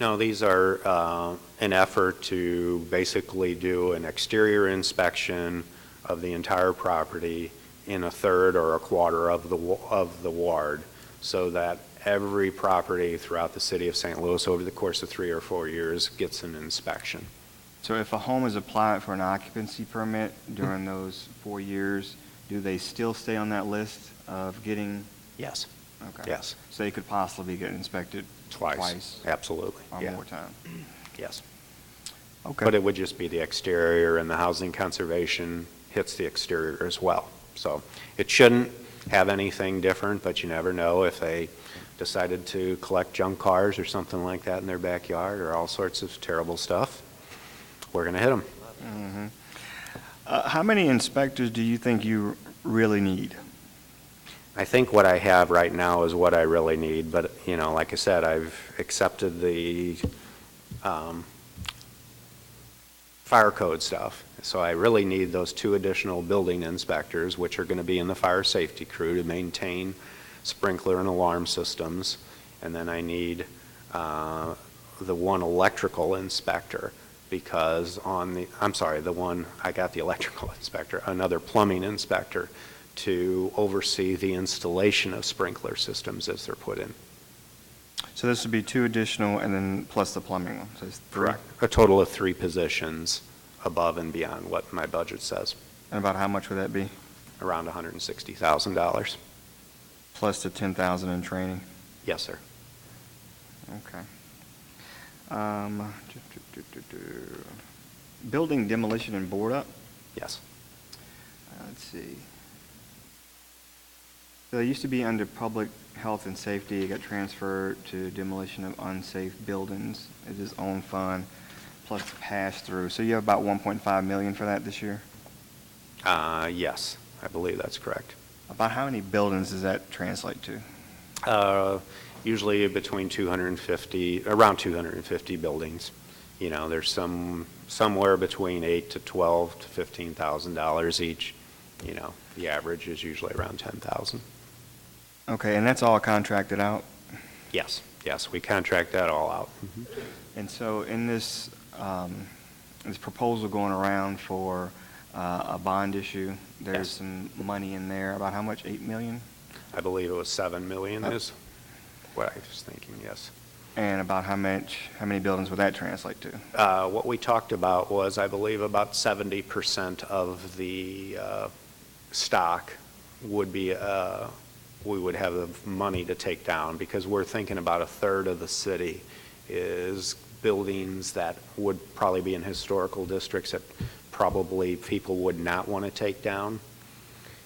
No, these are an effort to basically do an exterior inspection of the entire property in a third or a quarter of the ward, so that every property throughout the city of St. Louis over the course of 3 or 4 years gets an inspection. So if a home is applied for an occupancy permit during those 4 years, do they still stay on that list of getting? Yes. Okay. Yes. So they could possibly get inspected twice? Absolutely. Or yeah. more time? Yes. Okay. But it would just be the exterior, and the housing conservation hits the exterior as well. So it shouldn't have anything different, but you never know if they decided to collect junk cars or something like that in their backyard, or all sorts of terrible stuff. We're going to hit them. Mm-hmm. How many inspectors do you think you really need? I think what I have right now is what I really need, but, like I said, I've accepted the fire code stuff. So I really need those 2 additional building inspectors, which are going to be in the fire safety crew to maintain sprinkler and alarm systems. And then I need the 1 electrical inspector, because I got the electrical inspector, another plumbing inspector to oversee the installation of sprinkler systems as they're put in. So this would be 2 additional and then plus the plumbing one, so it's 3? Correct. A total of 3 positions above and beyond what my budget says. And about how much would that be? Around $160,000. Plus the $10,000 in training? Yes, sir. Okay. Building demolition and board up? Yes. Let's see. So they used to be under public health and safety. It got transferred to demolition of unsafe buildings. It is own fund plus the pass-through. So you have about 1.5 million for that this year? Yes, I believe that's correct. About how many buildings does that translate to? Usually between around 250 buildings. There's somewhere between $8,000 to $12,000 to $15,000 each. The average is usually around 10,000. Okay, and that's all contracted out? Yes, we contract that all out. Mm-hmm. And so in this proposal going around for a bond issue, there's some money in there. About how much? 8 million? I believe it was 7 million is what I was thinking, yes. And about how many buildings would that translate to? What we talked about was, I believe, about 70% of the stock would be, we would have the money to take down, because we're thinking about a third of the city is buildings that would probably be in historical districts that probably people would not want to take down,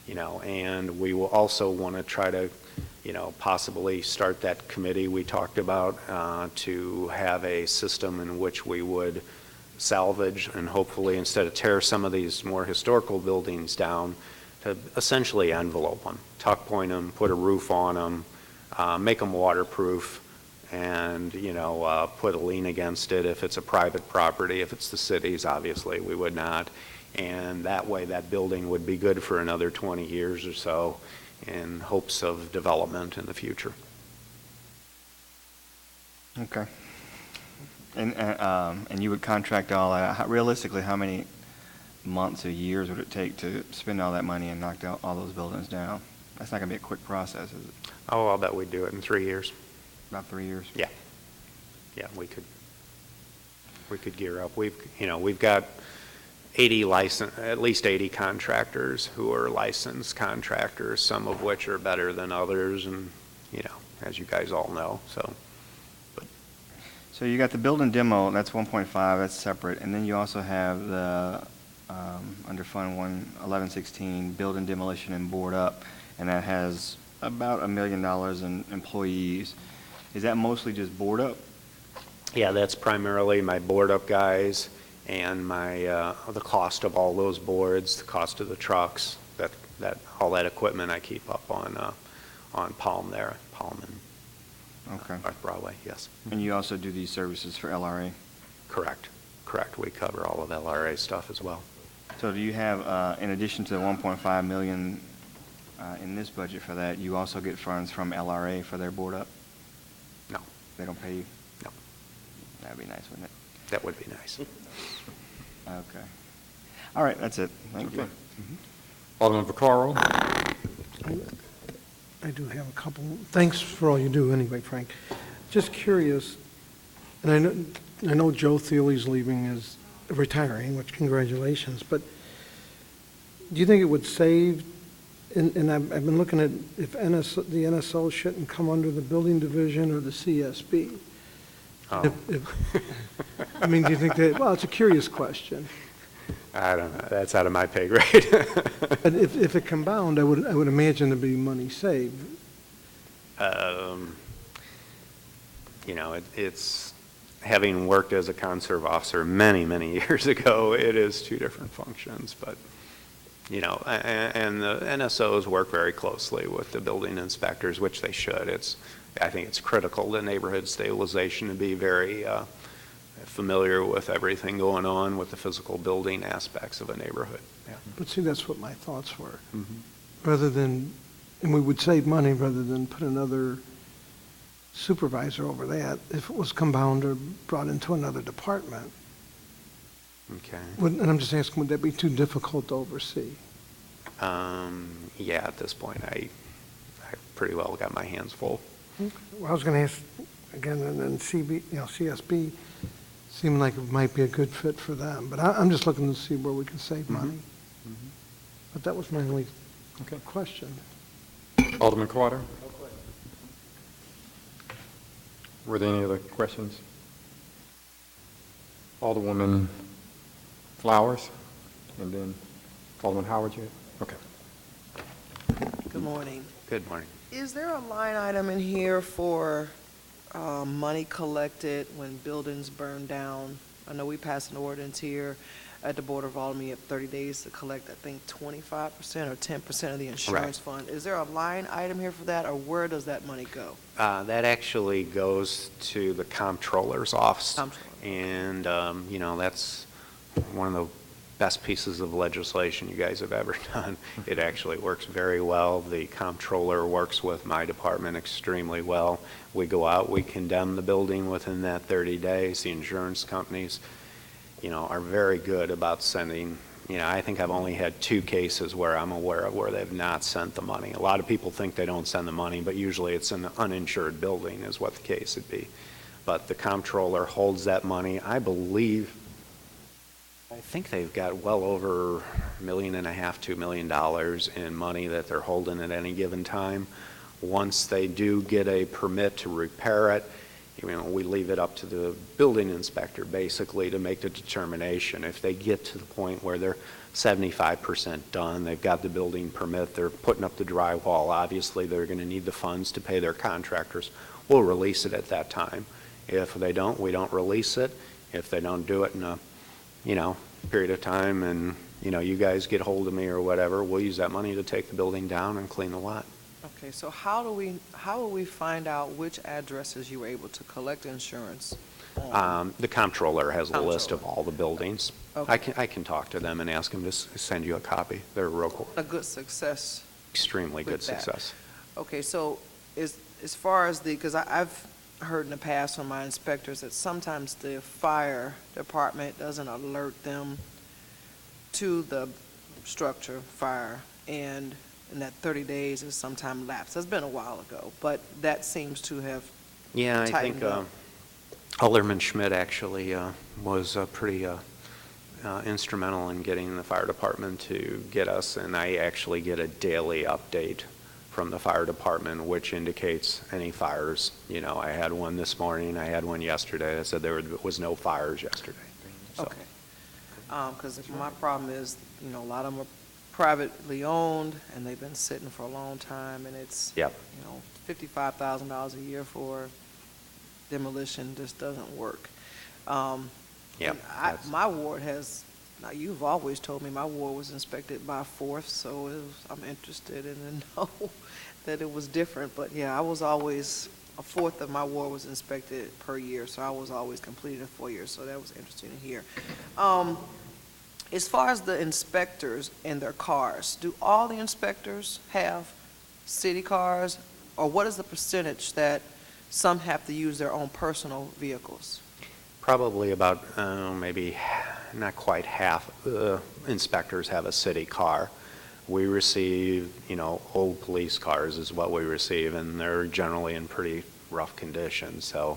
and we will also want to try to, possibly start that committee we talked about to have a system in which we would salvage and hopefully, instead of tear some of these more historical buildings down, to essentially envelope them, tuck point them, put a roof on them, make them waterproof, and, put a lien against it if it's a private property. If it's the city's, obviously, we would not. And that way, that building would be good for another 20 years or so in hopes of development in the future. Okay. And you would contract all that. Realistically, how many months or years would it take to spend all that money and knock all those buildings down? That's not going to be a quick process, is it? Oh, I'll bet we'd do it in 3 years. About 3 years? Yeah. Yeah, we could gear up. We've got at least 80 contractors who are licensed contractors, some of which are better than others, and, as you guys all know, so. So you got the build and demo, that's 1.5, that's separate, and then you also have the, under Fund 1116, build and demolition and board up, and that has about $1 million in employees. Is that mostly just board up? Yeah, that's primarily my board up guys and my, the cost of all those boards, the cost of the trucks, all that equipment I keep up on Palm there, Palm and North Broadway, yes. And you also do these services for LRA? Correct. We cover all of LRA stuff as well. So do you have, in addition to the 1.5 million in this budget for that, you also get funds from LRA for their board up? No. They don't pay you? No. That'd be nice, wouldn't it? That would be nice. Okay. All right, that's it. Thank you. Alderman Vaccaro? I do have a couple. Thanks for all you do anyway, Frank. Just curious, and I know Joe Thiele's leaving as retiring, which congratulations, but do you think it would save, and I've been looking at if the NSO shouldn't come under the building division or the CSB? Oh. I mean, do you think that, well, it's a curious question. I don't know. That's out of my pay grade. But if it combined, I would imagine there'd be money saved. It's having worked as a conserve officer many, many years ago, it is two different functions, but, and the NSOs work very closely with the building inspectors, which they should. I think it's critical to neighborhood stabilization to be very familiar with everything going on with the physical building aspects of a neighborhood. Yeah. But see, that's what my thoughts were. Rather than, and we would save money rather than put another supervisor over that if it was combined or brought into another department. Okay. And I'm just asking, would that be too difficult to oversee? Yeah, at this point, I pretty well got my hands full. Okay. Well, I was going to ask again, and then CSB seemed like it might be a good fit for them, but I'm just looking to see where we can save money. But that was my only question. Alderman Carter? Were there any other questions? Alderwoman Flowers, and then Alderman Howard, you had? Okay. Good morning. Good morning. Is there a line item in here for money collected when buildings burn down? I know we passed an ordinance here at the Board of Alderman. You have 30 days to collect, I think, 25% or 10% of the insurance fund. Is there a line item here for that, or where does that money go? That actually goes to the comptroller's office. And, that's one of the best pieces of legislation you guys have ever done. It actually works very well. The comptroller works with my department extremely well. We go out, we condemn the building within that 30 days. The insurance companies, are very good about sending, I think I've only had 2 cases where I'm aware of where they've not sent the money. A lot of people think they don't send the money, but usually it's an uninsured building is what the case would be. But the comptroller holds that money. I think they've got well over $1.5 million, $2 million in money that they're holding at any given time. Once they do get a permit to repair it, we leave it up to the building inspector basically to make the determination. If they get to the point where they're 75% done, they've got the building permit, they're putting up the drywall, obviously they're going to need the funds to pay their contractors, we'll release it at that time. If they don't, we don't release it. If they don't do it in a, period of time and, you guys get hold of me or whatever, we'll use that money to take the building down and clean the lot. Okay, so how will we find out which addresses you were able to collect insurance on? The comptroller has a list of all the buildings. Okay. I can talk to them and ask them to send you a copy. They're real cool. A good success. Extremely good with that. success. Okay, so as far as because I've heard in the past from my inspectors that sometimes the fire department doesn't alert them to the structure fire, and that 30 days is sometime lapsed. That's been a while ago, but that seems to have Yeah, I tightened think up. Alderman Schmidt actually was pretty instrumental in getting the fire department to get us, and I actually get a daily update from the fire department, which indicates any fires. I had one this morning, I had one yesterday. I said there was no fires yesterday. So. Okay. Because my problem is, a lot of them are privately owned, and they've been sitting for a long time, and it's, Yep. $55,000 a year for demolition just doesn't work. Yep, My ward has, now you've always told me my ward was inspected by a fourth, so I'm interested in to know that it was different, but yeah, I was always, a fourth of my ward was inspected per year, so I was always completed in 4 years, so that was interesting to hear. As far as the inspectors and their cars, do all the inspectors have city cars, or what is the percentage that some have to use their own personal vehicles? Probably about, maybe not quite half the inspectors have a city car. We receive, old police cars is what we receive, and they're generally in pretty rough condition, so.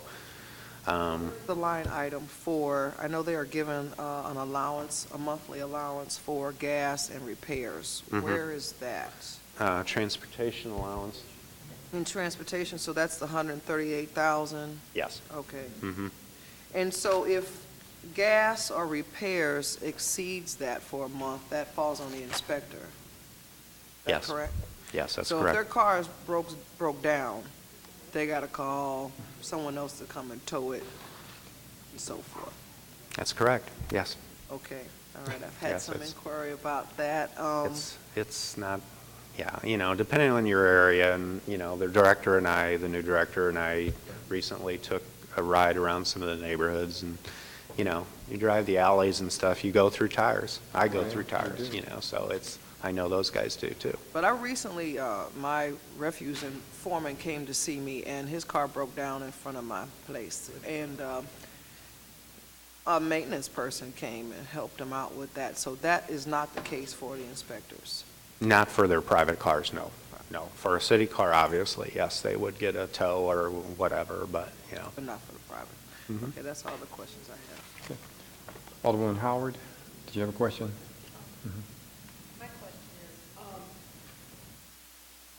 The line item for, I know they are given an allowance, a monthly allowance for gas and repairs. Mhm. Where is that? Transportation allowance? In transportation, so that's the 138,000? Yes. Okay. Mm-hmm. And so if gas or repairs exceeds that for a month, that falls on the inspector? Is that Yes. correct? Yes, that's So if correct. their car is broke down, they got to call someone else to come and tow it and so forth? That's correct, yes. Okay, all right, I've had Yes, some it's- inquiry about that. It's not, yeah, depending on your area, and, the director and I, the new director and I recently took a ride around some of the neighborhoods, and, you drive the alleys and stuff, you go through tires. I go through tires, so I know those guys do too. But I recently, my refuse and foreman came to see me, and his car broke down in front of my place. And a maintenance person came and helped him out with that. So that is not the case for the inspectors. Not for their private cars, no. No, for a city car, obviously, yes, they would get a tow or whatever, but, But not for the private. Mhm. Okay, that's all the questions I have. Alderman Howard, did you have a question? My question is,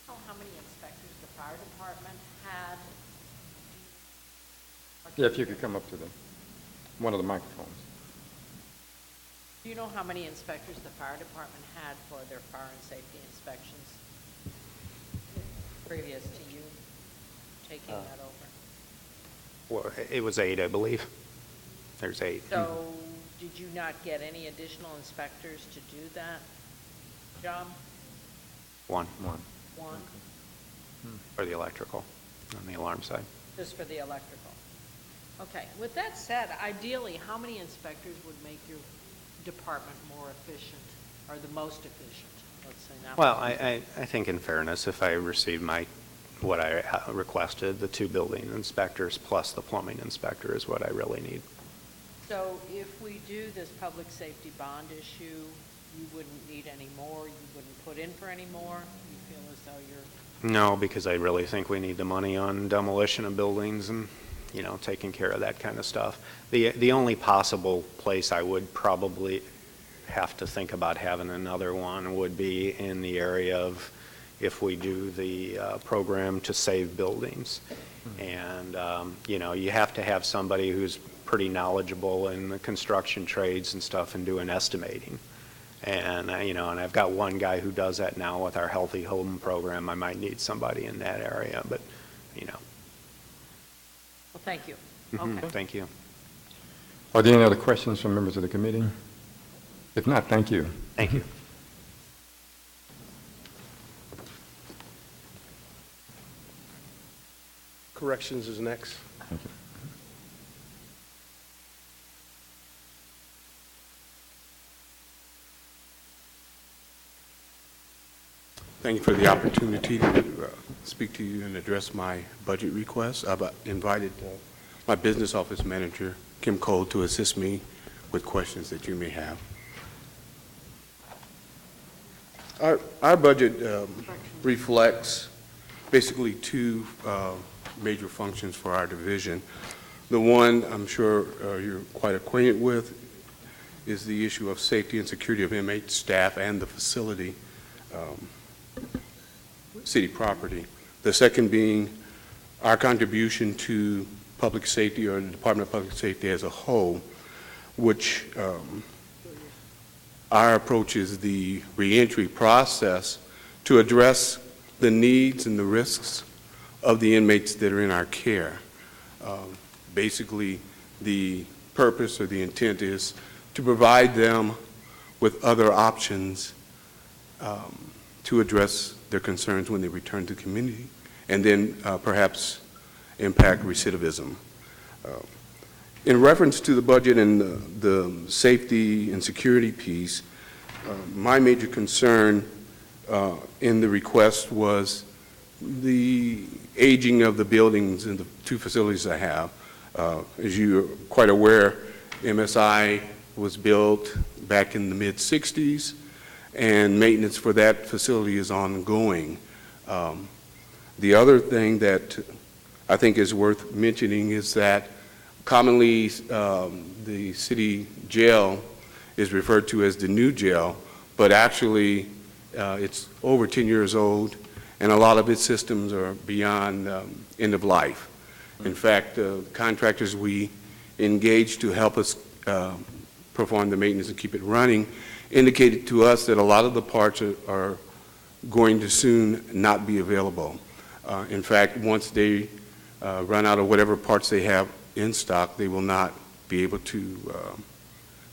how many inspectors the fire department had? Yeah, if you could come up to one of the microphones. Do you know how many inspectors the fire department had for their fire and safety inspections previous to you taking that over? Well, it was 8, I believe. There's 8. So did you not get any additional inspectors to do that job? One. One? For the electrical, on the alarm side. Just for the electrical? Okay, with that said, ideally, how many inspectors would make your department more efficient, or the most efficient, let's say now? Well, I think in fairness, if I received what I requested, the 2 building inspectors plus the plumbing inspector is what I really need. So if we do this public safety bond issue, you wouldn't need any more, you wouldn't put in for any more? You feel as though you're... No, because I really think we need the money on demolition of buildings and, taking care of that kind of stuff. The only possible place I would probably have to think about having another one would be in the area of if we do the program to save buildings. And, you know, you have to have somebody who's pretty knowledgeable in the construction trades and stuff and doing estimating. And, you know, and I've got one guy who does that now with our Healthy Home program. I might need somebody in that area, but, you know. Well, thank you. Okay. Thank you. Are there any other questions from members of the committee? If not, thank you. Thank you. Corrections is next. Thank you. Thank you for the opportunity to speak to you and address my budget request. I've invited my business office manager, Kim Cole, to assist me with questions that you may have. Our budget reflects basically two major functions for our division. The one I'm sure you're quite acquainted with is the issue of safety and security of inmates, staff, and the facility, city property. The second being our contribution to public safety, or the Department of Public Safety as a whole, which our approach is the reentry process to address the needs and the risks of the inmates that are in our care. Basically, the purpose or the intent is to provide them with other options to address their concerns when they return to the community, and then perhaps impact recidivism. In reference to the budget and the safety and security piece, my major concern in the request was the aging of the buildings in the two facilities I have. As you're quite aware, MSI was built back in the mid-'60s, and maintenance for that facility is ongoing. The other thing that I think is worth mentioning is that commonly the city jail is referred to as the new jail, but actually it's over 10 years old, and a lot of its systems are beyond end of life. In fact, contractors we engaged to help us perform the maintenance and keep it running indicated to us that a lot of the parts are going to soon not be available. In fact, once they run out of whatever parts they have in stock, they will not be able to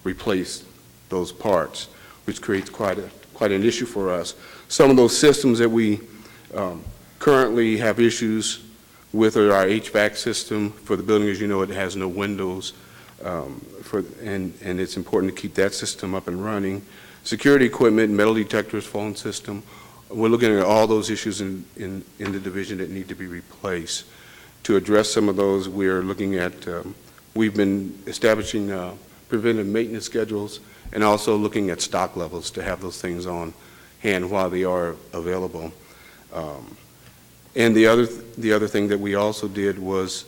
replace those parts, which creates quite an issue for us. Some of those systems that we currently have issues with are our HVAC system for the building. As you know, it has no windows, and it's important to keep that system up and running. Security equipment, metal detectors, phone system. We're looking at all those issues in the division that need to be replaced. To address some of those, we're looking at, we've been establishing preventive maintenance schedules and also looking at stock levels to have those things on hand while they are available. And the other thing that we also did was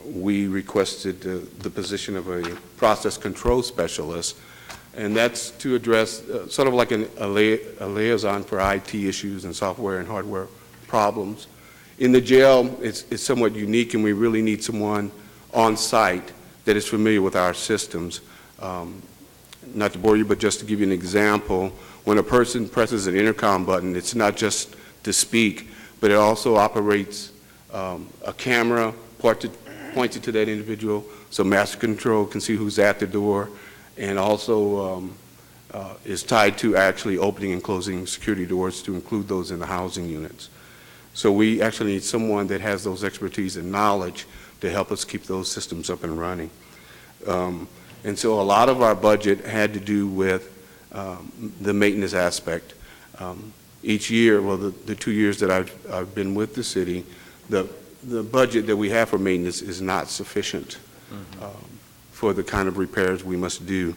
we requested the position of a process control specialist, and that's to address sort of like a liaison for IT issues and software and hardware problems. In the jail, it's somewhat unique, and we really need someone on site that is familiar with our systems. Not to bore you, but just to give you an example, when a person presses an intercom button, it's not just to speak, but it also operates a camera pointed to that individual, so master control can see who's at the door, and also is tied to actually opening and closing security doors to include those in the housing units. So we actually need someone that has those expertise and knowledge to help us keep those systems up and running. And so a lot of our budget had to do with the maintenance aspect. Each year, well, the 2 years that I've been with the city, the budget that we have for maintenance is not sufficient for the kind of repairs we must do.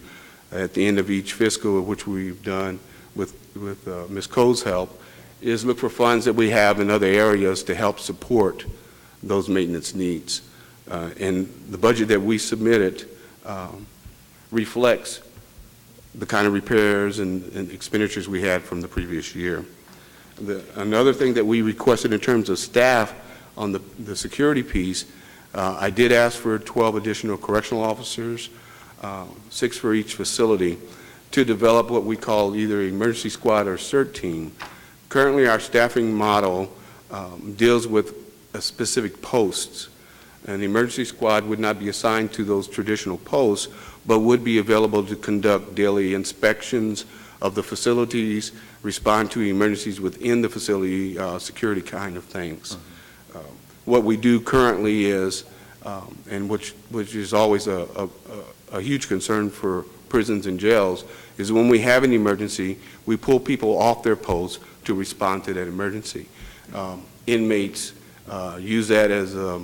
At the end of each fiscal, which we've done with Ms. Cole's help, is look for funds that we have in other areas to help support those maintenance needs. And the budget that we submitted reflects the kind of repairs and expenditures we had from the previous year. Another thing that we requested in terms of staff, on the security piece, I did ask for 12 additional correctional officers, 6 for each facility, to develop what we call either emergency squad or CERT team. Currently, our staffing model deals with specific posts. An emergency squad would not be assigned to those traditional posts, but would be available to conduct daily inspections of the facilities, respond to emergencies within the facility, security kind of things. What we do currently is, and which is always a huge concern for prisons and jails, is when we have an emergency, we pull people off their posts to respond to that emergency. Inmates use that as a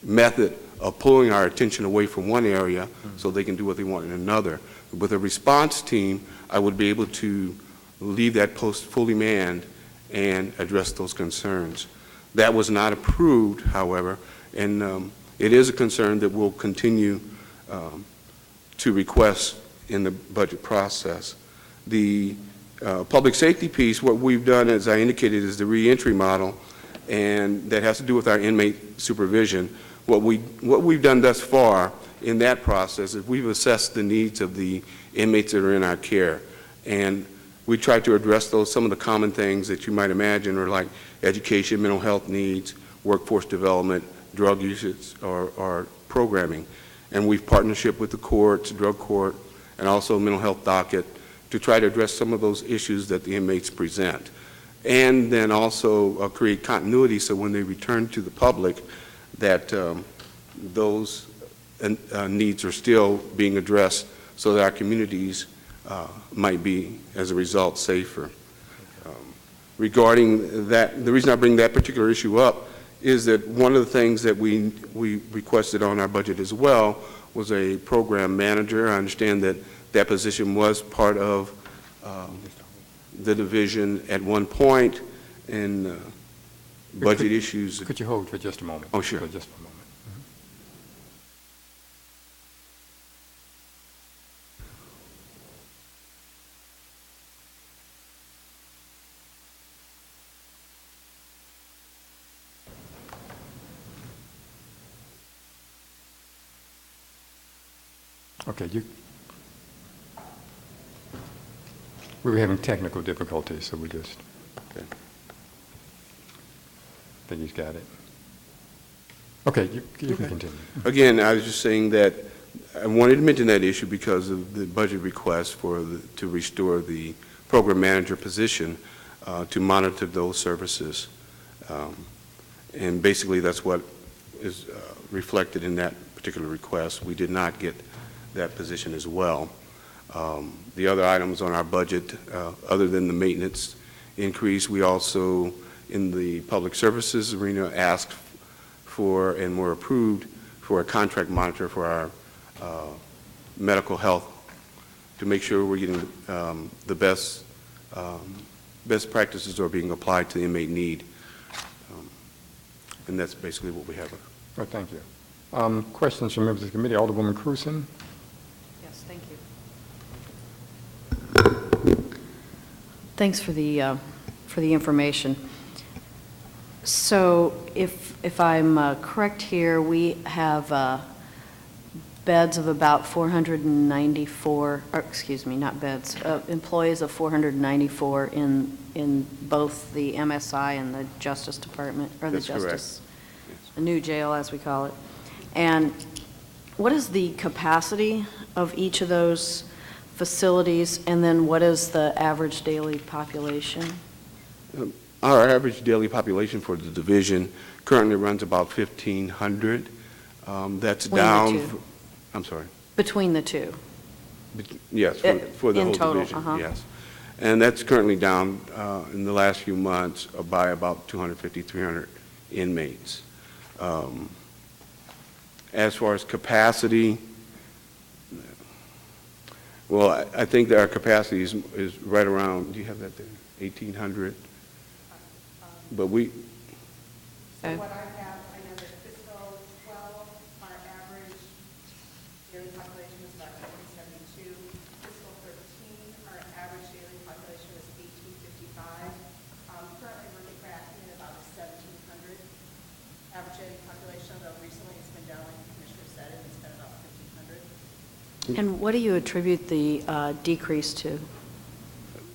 method of pulling our attention away from one area so they can do what they want in another. With a response team, I would be able to leave that post fully manned and address those concerns. That was not approved, however, and it is a concern that we'll continue to request in the budget process. The public safety piece, what we've done, as I indicated, is the reentry model, and that has to do with our inmate supervision. What we've done thus far in that process is we've assessed the needs of the inmates that are in our care, and we try to address those. Some of the common things that you might imagine are like education, mental health needs, workforce development, drug usage, or programming. And we've partnership with the courts, drug court, and also mental health docket to try to address some of those issues that the inmates present. And then also create continuity so when they return to the public that those needs are still being addressed so that our communities might be, as a result, safer. Regarding that, the reason I bring that particular issue up is that one of the things that we requested on our budget as well was a program manager. I understand that that position was part of the division at one point, and budget issues. Could you hold for just a moment? Oh, sure. For just a moment. Okay, we were having technical difficulties, so we just, I think he's got it. Okay, you can continue. Again, I was just saying that I wanted to mention that issue because of the budget request to restore the program manager position to monitor those services. And basically, that's what is reflected in that particular request. We did not get that position as well. The other items on our budget, other than the maintenance increase, we also, in the public services arena, asked for and were approved for a contract monitor for our medical health to make sure we're getting the best practices are being applied to the inmate need. And that's basically what we have. All right, thank you. Questions from members of the committee? Alderwoman Cruzen. Yes, thank you. Thanks for the information. So if I'm correct here, we have beds of about 494, or excuse me, not beds, employees of 494 in both the MSI and the Justice Department, or the That's correct. Justice, the new jail as we call it. And what is the capacity of each of those facilities, and then what is the average daily population? Our average daily population for the division currently runs about 1,500. That's Between down. the two. I'm sorry. Between the two? Yes, for the in whole total, division, yes. And that's currently down in the last few months by about 250, 300 inmates. As far as capacity, well, I think that our capacity is right around, do you have that there? 1,800? But we... So what I have, I know that fiscal 12, our average daily population was about 172. Fiscal 13, our average daily population was 1,855. Currently, we're tracking at about 1,700. average daily population, although recently it's been down, like the commissioner said, and it's been about 1,500. And what do you attribute the decrease to?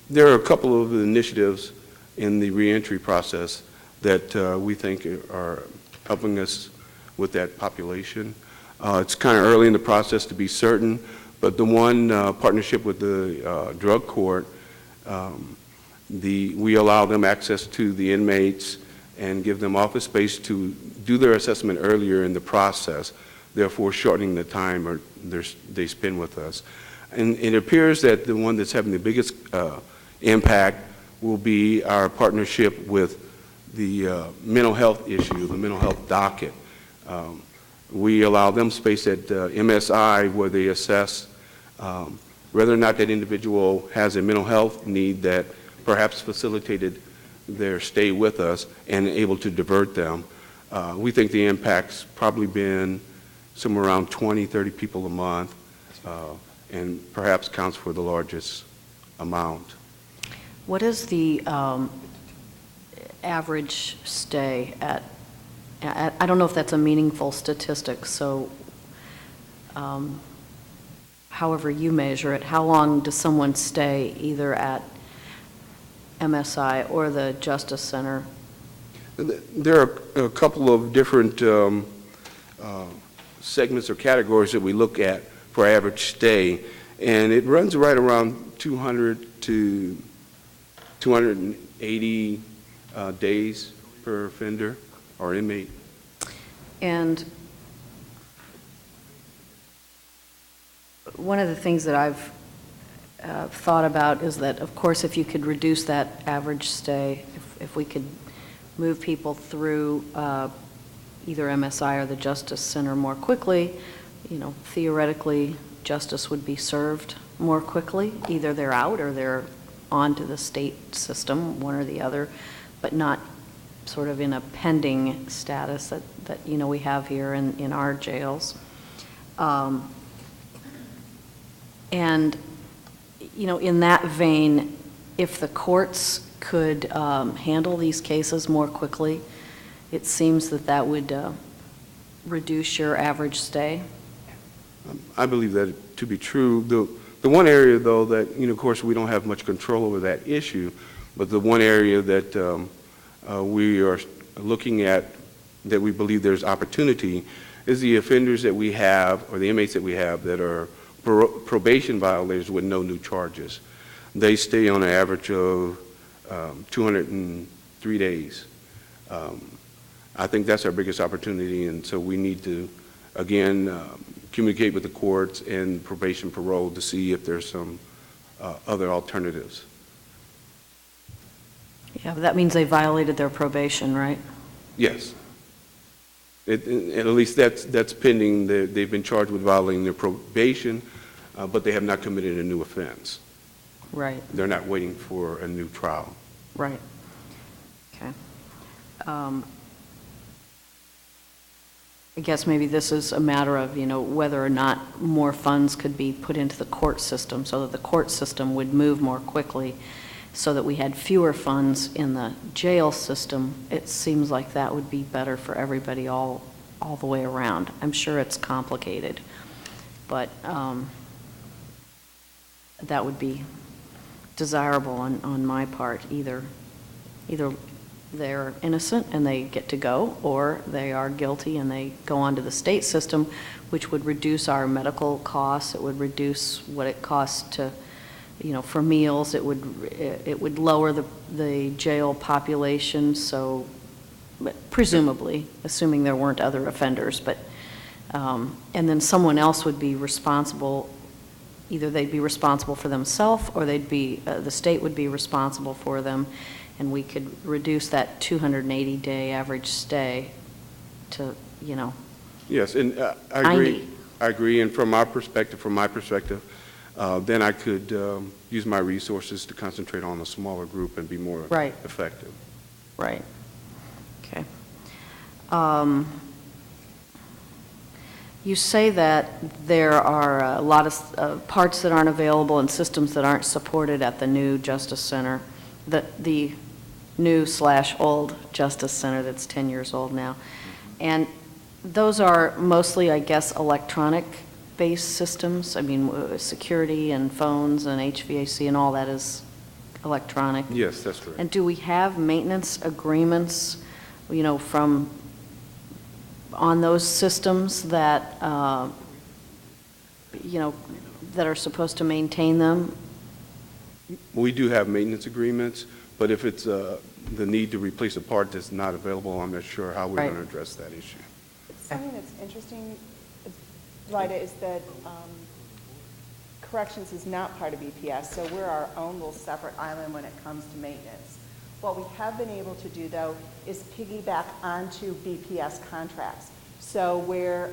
There are a couple of initiatives in the reentry process that we think are helping us with that population. It's kind of early in the process to be certain, but the one partnership with the drug court, we allow them access to the inmates and give them office space to do their assessment earlier in the process, therefore shortening the time they spend with us. And it appears that the one that's having the biggest impact will be our partnership with the mental health issue, the mental health docket. We allow them space at MSI where they assess whether or not that individual has a mental health need that perhaps facilitated their stay with us and able to divert them. We think the impact's probably been somewhere around 20, 30 people a month, and perhaps counts for the largest amount. What is the average stay at, I don't know if that's a meaningful statistic, so however you measure it, how long does someone stay either at MSI or the Justice Center? There are a couple of different segments or categories that we look at for average stay, and it runs right around 200 to 280 days per offender or inmate. And one of the things that I've thought about is that, of course, if you could reduce that average stay, if we could move people through either MSI or the Justice Center more quickly, you know, theoretically, justice would be served more quickly. Either they're out or they're on to the state system, one or the other, but not sort of in a pending status that you know, we have here in our jails. And, you know, in that vein, if the courts could handle these cases more quickly, it seems that would reduce your average stay. I believe that to be true. The one area, though, that, you know, of course, we don't have much control over that issue, but the one area that we are looking at that we believe there's opportunity is the offenders that we have, or the inmates that we have that are probation violators with no new charges. They stay on an average of 203 days. I think that's our biggest opportunity, and so we need to, again, communicate with the courts and probation parole to see if there's some other alternatives. Yeah, but that means they violated their probation, right? Yes. At least that's pending. They've been charged with violating their probation, but they have not committed a new offense. Right. They're not waiting for a new trial. Right. Okay. I guess maybe this is a matter of, you know, whether or not more funds could be put into the court system so that the court system would move more quickly, so that we had fewer funds in the jail system. It seems like that would be better for everybody all the way around. I'm sure it's complicated, but that would be desirable on my part. Either they're innocent and they get to go, or they are guilty and they go on to the state system, which would reduce our medical costs. It would reduce what it costs to, you know, for meals. It would lower the jail population, so presumably, assuming there weren't other offenders, but and then someone else would be responsible. Either they'd be responsible for themselves, or they'd be the state would be responsible for them, and we could reduce that 280-day average stay to, you know. Yes, and I agree. I agree, and from my perspective, then I could use my resources to concentrate on a smaller group and be more effective. Right. Okay. You say that there are a lot of parts that aren't available and systems that aren't supported at the new Justice Center, the new/old Justice Center that's 10 years old now. And those are mostly, I guess, electronic-based systems. I mean, security and phones and HVAC and all that is electronic. Yes, that's correct. And do we have maintenance agreements, you know, on those systems that, you know, that are supposed to maintain them? We do have maintenance agreements, but if it's the need to replace a part that's not available, I'm not sure how we're Right. going to address that issue. Something that's interesting, Lyda, is that corrections is not part of BPS, so we're our own little separate island when it comes to maintenance. What we have been able to do, though, is piggyback onto BPS contracts. So where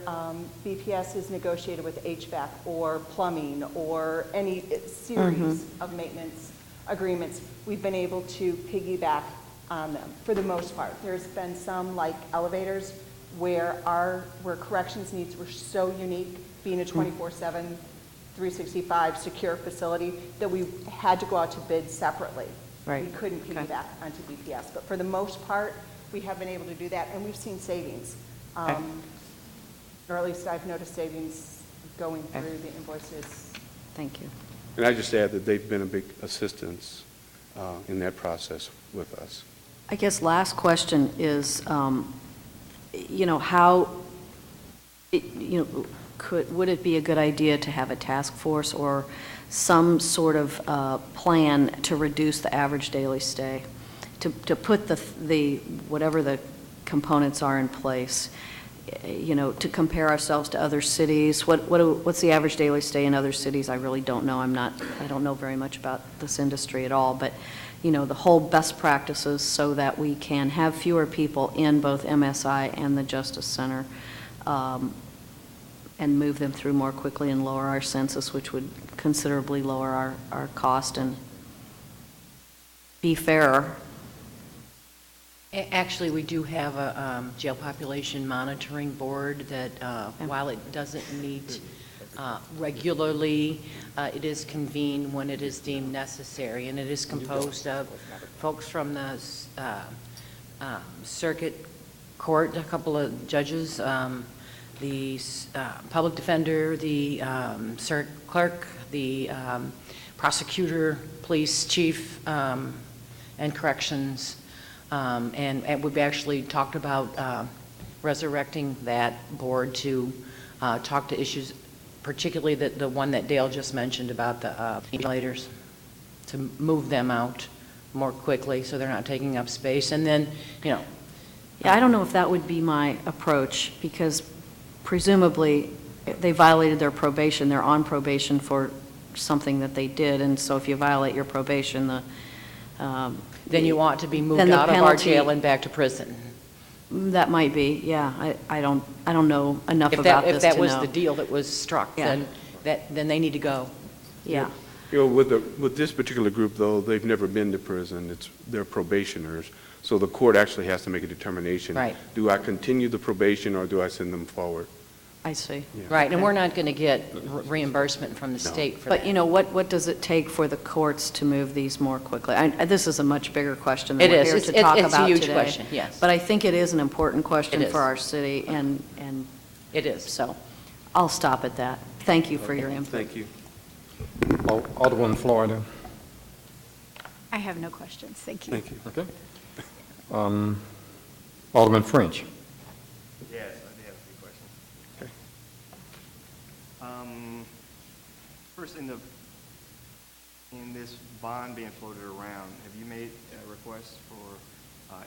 BPS is negotiated with HVAC or plumbing or any series of maintenance agreements, we've been able to piggyback on them for the most part. There's been some, like elevators, where corrections needs were so unique, being a 24/7, 365 secure facility, that we had to go out to bid separately. Right. We couldn't piggyback onto BPS, but for the most part, we have been able to do that, and we've seen savings. Or at least I've noticed savings going through the invoices. Thank you. And I just add that they've been a big assistance in that process with us. I guess last question is, you know, how, you know, would it be a good idea to have a task force or some sort of plan to reduce the average daily stay? To put the whatever the components are in place, you know, to compare ourselves to other cities. What's the average daily stay in other cities? I really don't know. I don't know very much about this industry at all, but, you know, the whole best practices so that we can have fewer people in both MSI and the Justice Center, and move them through more quickly and lower our census, which would considerably lower our cost and be fairer. Actually, we do have a jail population monitoring board that, while it doesn't meet regularly, it is convened when it is deemed necessary, and it is composed of folks from the circuit court, a couple of judges, the public defender, the circuit clerk, the prosecutor, police chief, and corrections. And we've actually talked about resurrecting that board to talk to issues, particularly the one that Dale just mentioned about the ventilators, to move them out more quickly so they're not taking up space. And then, you know. Yeah, I don't know if that would be my approach, because presumably they violated their probation. They're on probation for something that they did, and so if you violate your probation, then you ought to be moved out of our jail and back to prison. That might be, yeah. I don't know enough about this to know. If that was the deal that was struck, then they need to go. Yeah. You know, with this particular group, though, they've never been to prison. They're probationers. So the court actually has to make a determination. Right. Do I continue the probation or do I send them forward? I see. Yeah. Right, and we're not going to get reimbursement from the state for that. But, you know, what does it take for the courts to move these more quickly? This is a much bigger question than we're here to talk about today. It's a huge question, yes. But I think it is an important question It is. for our city, and it is. So I'll stop at that. Thank you for your input. Thank you. Alderwoman Florida. I have no questions. Thank you. Thank you. Okay. Alderman French. Yes, I do have a few questions. Okay. First, in this bond being floated around, have you made requests for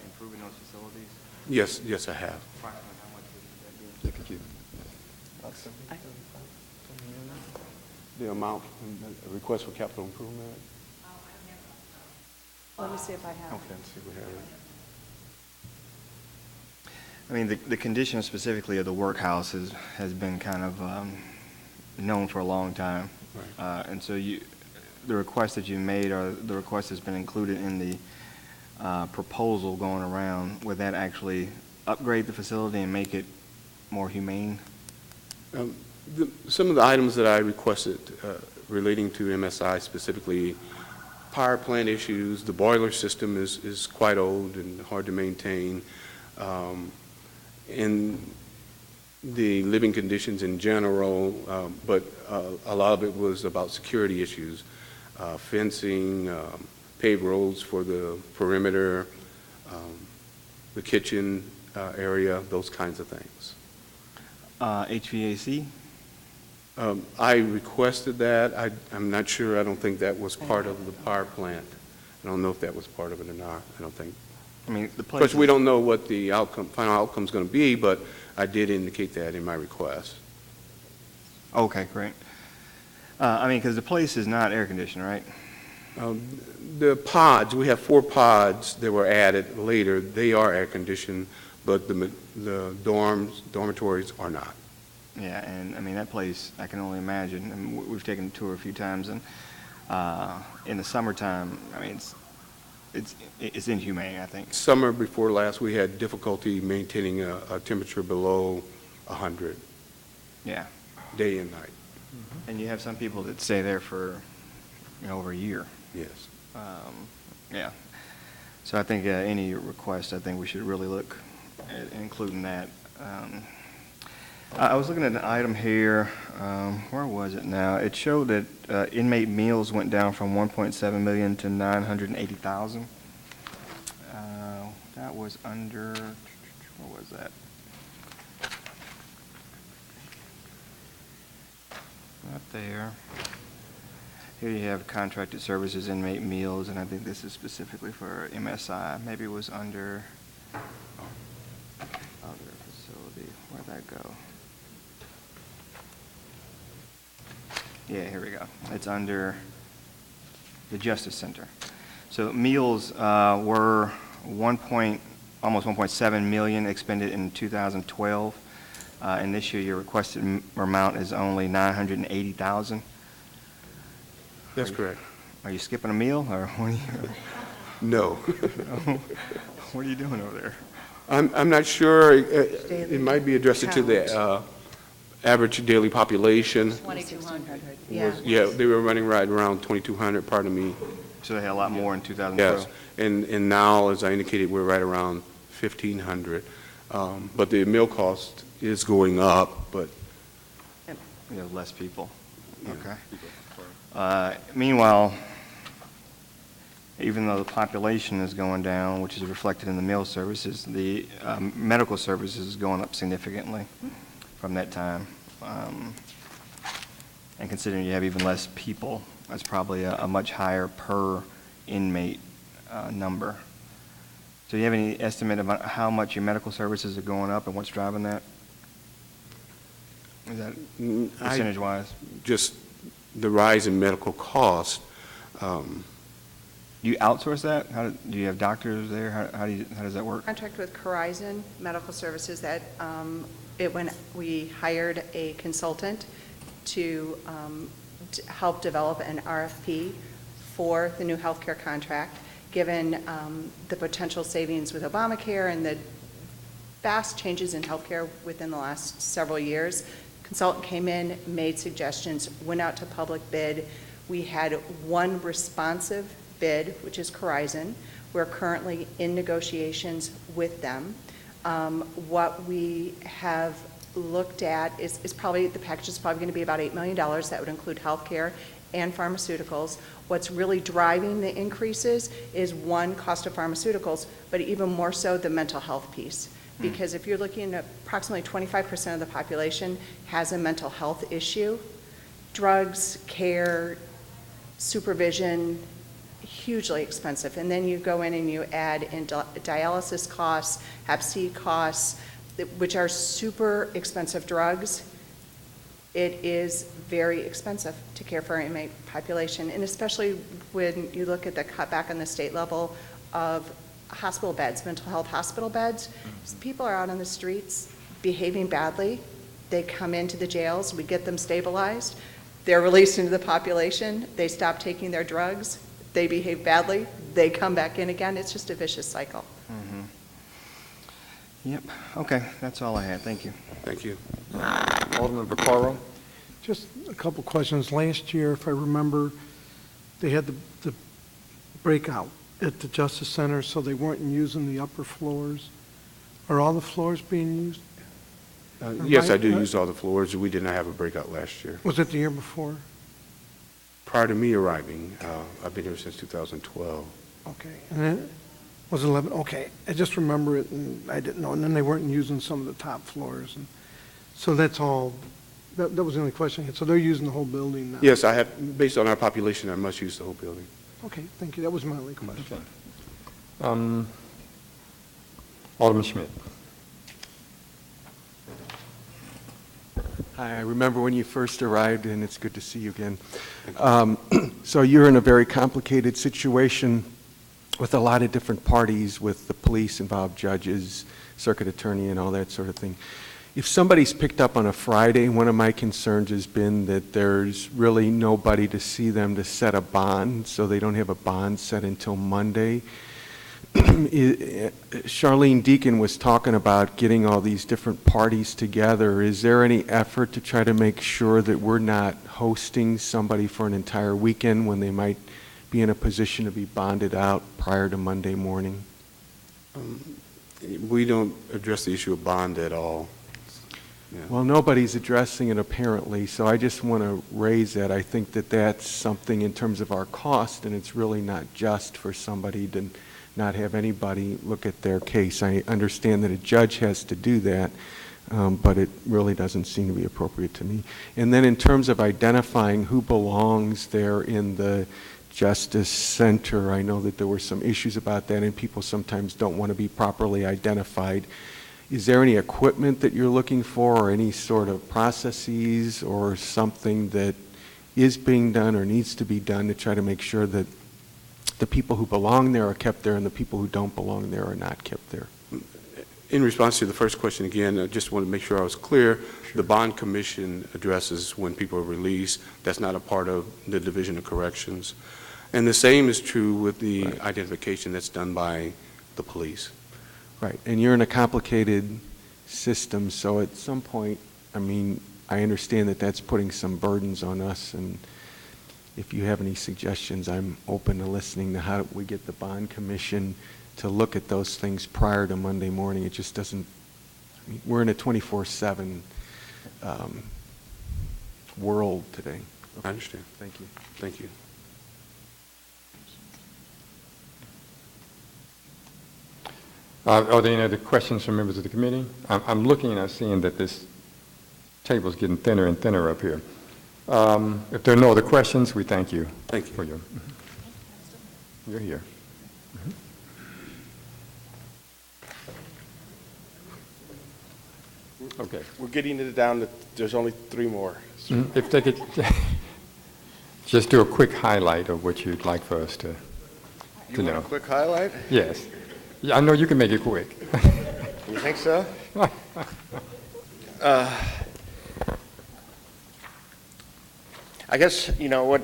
improving those facilities? Yes, I have. Approximately how much would that be? Look at you. The amount, the request for capital improvement? Let me see if I have. Okay, let's see if we have it. I mean, the condition specifically of the workhouse has been kind of known for a long time. Right. And so the request that you made, or the request that's been included in the proposal going around, would that actually upgrade the facility and make it more humane? Some of the items that I requested relating to MSI specifically, power plant issues, the boiler system is quite old and hard to maintain. in the living conditions in general, but a lot of it was about security issues, fencing, paved roads for the perimeter, the kitchen area, those kinds of things. HVAC? I requested that. I'm not sure. I don't think that was part of the power plant. I don't know if that was part of it or not. I don't think. I mean, the Of course, we don't know what the final outcome is going to be, but I did indicate that in my request. Okay, great. I mean, because the place is not air conditioned, right? The pods, we have 4 pods that were added later. They are air conditioned, but the dormitories are not. Yeah, and I mean, that place, I can only imagine. I mean, we've taken a tour a few times, and in the summertime, I mean, it's inhumane, I think. Summer before last, we had difficulty maintaining a temperature below 100. Yeah. Day and night. And you have some people that stay there for, over a year. Yes. Yeah. So I think any request, I think we should really look at including that. I was looking at an item here. Where was it now? It showed that inmate meals went down from 1.7 million to 980,000. That was under, what was that? Not there. Here you have contracted services, inmate meals, and I think this is specifically for MSI. Maybe it was under other facility. Where'd that go? Yeah, here we go. It's under the Justice Center. So meals were almost 1.7 million expended in 2012. And this year, your requested amount is only 980,000. That's correct. Are you skipping a meal, or what are you? No. What are you doing over there? I'm not sure. It might be addressed to the average daily population. 2,200. Yeah, they were running right around 2,200. Pardon me. So they had a lot more in 2012. Yes, and now, as I indicated, we're right around 1,500. But the meal cost is going up, but You have less people. Okay. Meanwhile, even though the population is going down, which is reflected in the meal services, the medical services is going up significantly from that time. And considering you have even less people, that's probably a much higher per inmate number. So do you have any estimate about how much your medical services are going up and what's driving that? Is that percentage-wise? Just the rise in medical costs. Do you outsource that? Do you have doctors there? How does that work? Contract with Horizon Medical Services that we hired a consultant to help develop an RFP for the new healthcare contract, given the potential savings with Obamacare and the vast changes in healthcare within the last several years. Consultant came in, made suggestions, went out to public bid. We had one responsive bid, which is Horizon. We're currently in negotiations with them. What we have looked at is probably, the package is probably going to be about $8 million. That would include healthcare and pharmaceuticals. What's really driving the increases is, one, cost of pharmaceuticals, but even more so the mental health piece. Because if you're looking at approximately 25% of the population has a mental health issue, drugs, care, supervision, hugely expensive. And then you go in and you add in dialysis costs, Hep C costs, which are super expensive drugs. It is very expensive to care for our inmate population, and especially when you look at the cutback on the state level of hospital beds, mental health hospital beds. People are out on the streets behaving badly. They come into the jails, we get them stabilized, they're released into the population, they stop taking their drugs, they behave badly, they come back in again. It's just a vicious cycle. Yep. Okay, that's all I had. Thank you. Thank you. Alderman Vaccaro? Just a couple questions. Last year, if I remember, they had the breakout at the Justice Center, so they weren't using the upper floors. Are all the floors being used? Yes, I do use all the floors. We did not have a breakout last year. Was it the year before? Prior to me arriving, I've been here since 2012. Okay, and then, was it 11, okay, I just remember it, and I didn't know, and then they weren't using some of the top floors, and so that's all, that was the only question I had, so they're using the whole building now? Yes, I have, based on our population, I must use the whole building. Okay, thank you, that was my only question. Alderman Schmidt. Hi, I remember when you first arrived, and it's good to see you again. So you're in a very complicated situation with a lot of different parties, with the police involved, judges, circuit attorney, and all that sort of thing. If somebody's picked up on a Friday, one of my concerns has been that there's really nobody to see them to set a bond, so they don't have a bond set until Monday. Charlene Deacon was talking about getting all these different parties together. Is there any effort to try to make sure that we're not hosting somebody for an entire weekend when they might be in a position to be bonded out prior to Monday morning? We don't address the issue of bond at all. Yeah. Well, nobody's addressing it apparently, so I just want to raise that. I think that that's something in terms of our cost, and it's really not just for somebody to not have anybody look at their case. I understand that a judge has to do that, but it really doesn't seem to be appropriate to me. And then in terms of identifying who belongs there in the Justice Center, I know that there were some issues about that, and people sometimes don't want to be properly identified. Is there any equipment that you're looking for, or any sort of processes or something that is being done or needs to be done to try to make sure that the people who belong there are kept there and the people who don't belong there are not kept there? In response to the first question again, I just want to make sure I was clear. The bond commission addresses when people are released. That's not a part of the Division of Corrections. And the same is true with the identification that's done by the police. Right, and you're in a complicated system, so at some point, I mean, I understand that that's putting some burdens on us, and if you have any suggestions, I'm open to listening to how we get the bond commission to look at those things prior to Monday morning. It just doesn't, I mean, we're in a 24/7 world today. I understand. Thank you. Thank you. Are there any other questions from members of the committee? I'm looking and I'm seeing that this table is getting thinner and thinner up here. If there are no other questions, we thank you. Thank you. For your, you're here. Okay. We're getting it down to, there's only 3 more. If they could just do a quick highlight of what you'd like for us to You want know. a quick highlight? Yes. Yeah, I know you can make it quick. You think so? I guess, you know, what,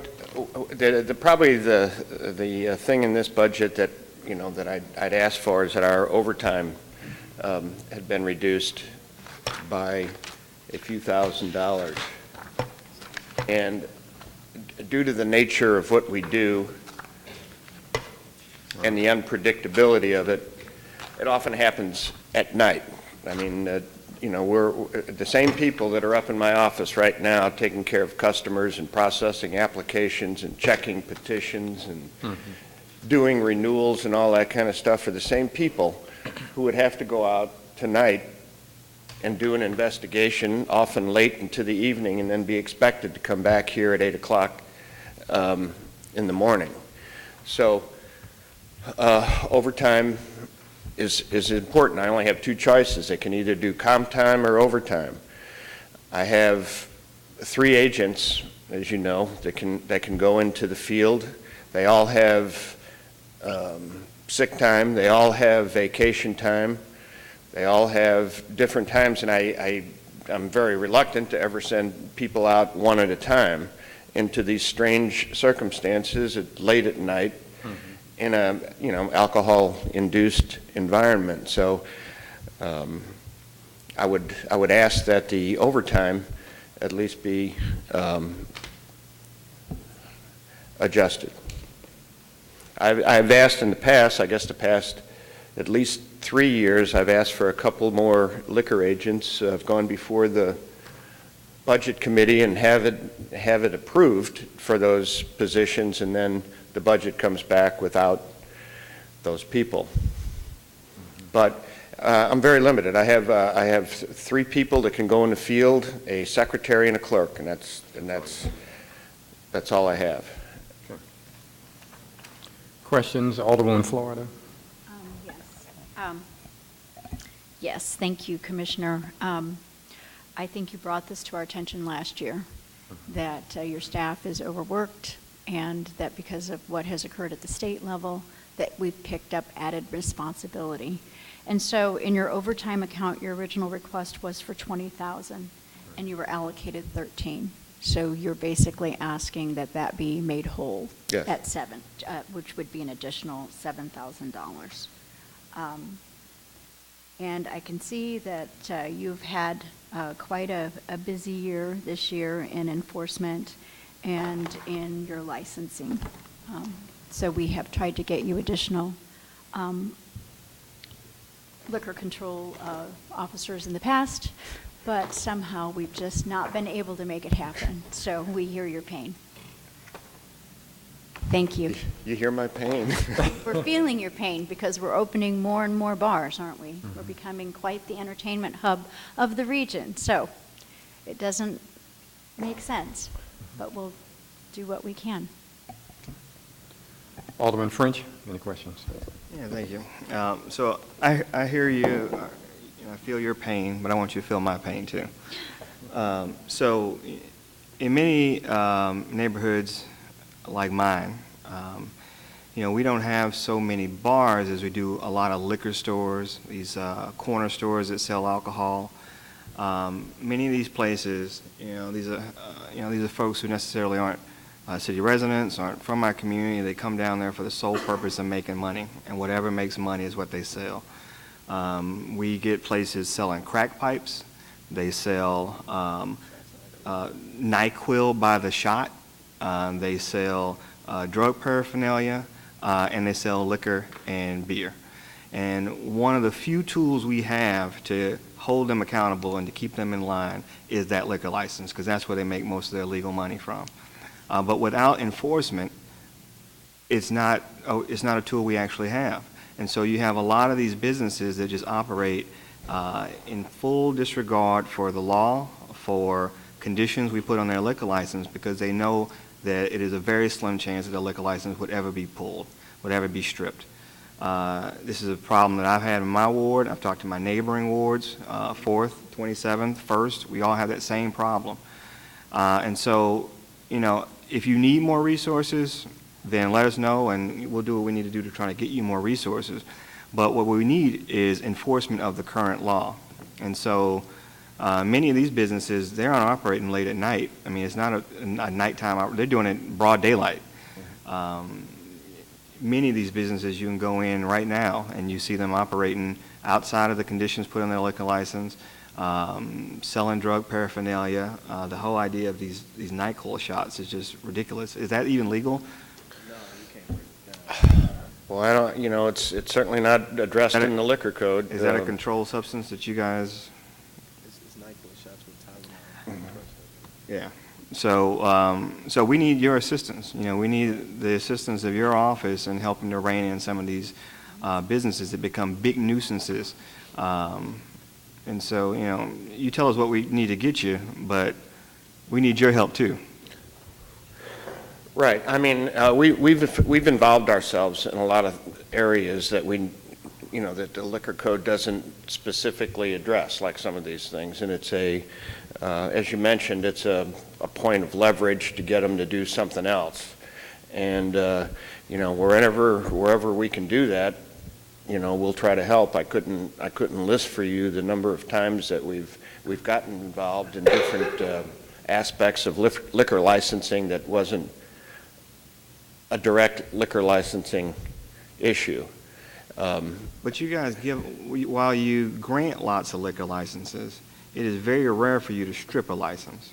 probably the thing in this budget that, you know, that I'd ask for is that our overtime had been reduced by a few $1,000s. And due to the nature of what we do and the unpredictability of it, it often happens at night. I mean, you know, we're the same people that are up in my office right now taking care of customers and processing applications and checking petitions and doing renewals and all that kind of stuff are the same people who would have to go out tonight and do an investigation, often late into the evening, and then be expected to come back here at 8 o'clock in the morning. So overtime is important. I only have 2 choices. I can either do comp time or overtime. I have 3 agents, as you know, that can go into the field. They all have sick time. They all have vacation time. They all have different times, and I'm very reluctant to ever send people out one at a time into these strange circumstances late at night in a, you know, alcohol-induced environment. So I would ask that the overtime at least be adjusted. I've asked in the past, I guess the past at least 3 years. I've asked for a couple more liquor agents. I've gone before the Budget Committee and have it approved for those positions, and then the budget comes back without those people. But I'm very limited. I have 3 people that can go in the field, a secretary and a clerk, and that's all I have. Questions, Alderwoman Florida? Yes. Yes, thank you, Commissioner. I think you brought this to our attention last year, that your staff is overworked, and that because of what has occurred at the state level, that we've picked up added responsibility. And so in your overtime account, your original request was for $20,000, and you were allocated 13. So you're basically asking that that be made whole at 7, which would be an additional $7,000. And I can see that you've had quite a busy year this year in enforcement and in your licensing. So we have tried to get you additional liquor control officers in the past, but somehow we've just not been able to make it happen. So we hear your pain. Thank you. You hear my pain? We're feeling your pain because we're opening more and more bars, aren't we? We're becoming quite the entertainment hub of the region. So it doesn't make sense, but we'll do what we can. Alderman French, any questions? Yeah, thank you. So I hear you, I feel your pain, but I want you to feel my pain too. So in many neighborhoods like mine, we don't have so many bars as we do a lot of liquor stores, these corner stores that sell alcohol. Many of these places, these are folks who necessarily aren't city residents, aren't from my community. They come down there for the sole purpose of making money, and whatever makes money is what they sell. We get places selling crack pipes. They sell NyQuil by the shot. They sell drug paraphernalia, and they sell liquor and beer. And one of the few tools we have to hold them accountable and to keep them in line is that liquor license, because that's where they make most of their legal money from. But without enforcement, it's not a tool we actually have. And so you have a lot of these businesses that just operate in full disregard for the law, for conditions we put on their liquor license, because they know that it is a very slim chance that the liquor license would ever be pulled, would ever be stripped. This is a problem that I've had in my ward. I've talked to my neighboring wards, 4th, 27th, 1st. We all have that same problem. And so, if you need more resources, then let us know, and we'll do what we need to do to try to get you more resources. But what we need is enforcement of the current law. And so many of these businesses, they're not operating late at night. I mean, it's not a nighttime, they're doing it broad daylight. Many of these businesses, you can go in right now and you see them operating outside of the conditions put on their liquor license, selling drug paraphernalia. The whole idea of these NyQuil shots is just ridiculous. Is that even legal? No, you can't break it down. Well, I don't, it's certainly not addressed in the liquor code. Is that a controlled substance that you guys? It's NyQuil shots with Tylenol. Yeah. So we need your assistance. We need the assistance of your office in helping to rein in some of these businesses that become big nuisances. And so, you tell us what we need to get you, but we need your help too. Right. I mean, we've involved ourselves in a lot of areas that that the liquor code doesn't specifically address, like some of these things. And it's as you mentioned, it's a point of leverage to get them to do something else. And wherever we can do that, we'll try to help. I couldn't list for you the number of times that we've gotten involved in different aspects of liquor licensing that wasn't a direct liquor licensing issue. But you guys while you grant lots of liquor licenses, it is very rare for you to strip a license.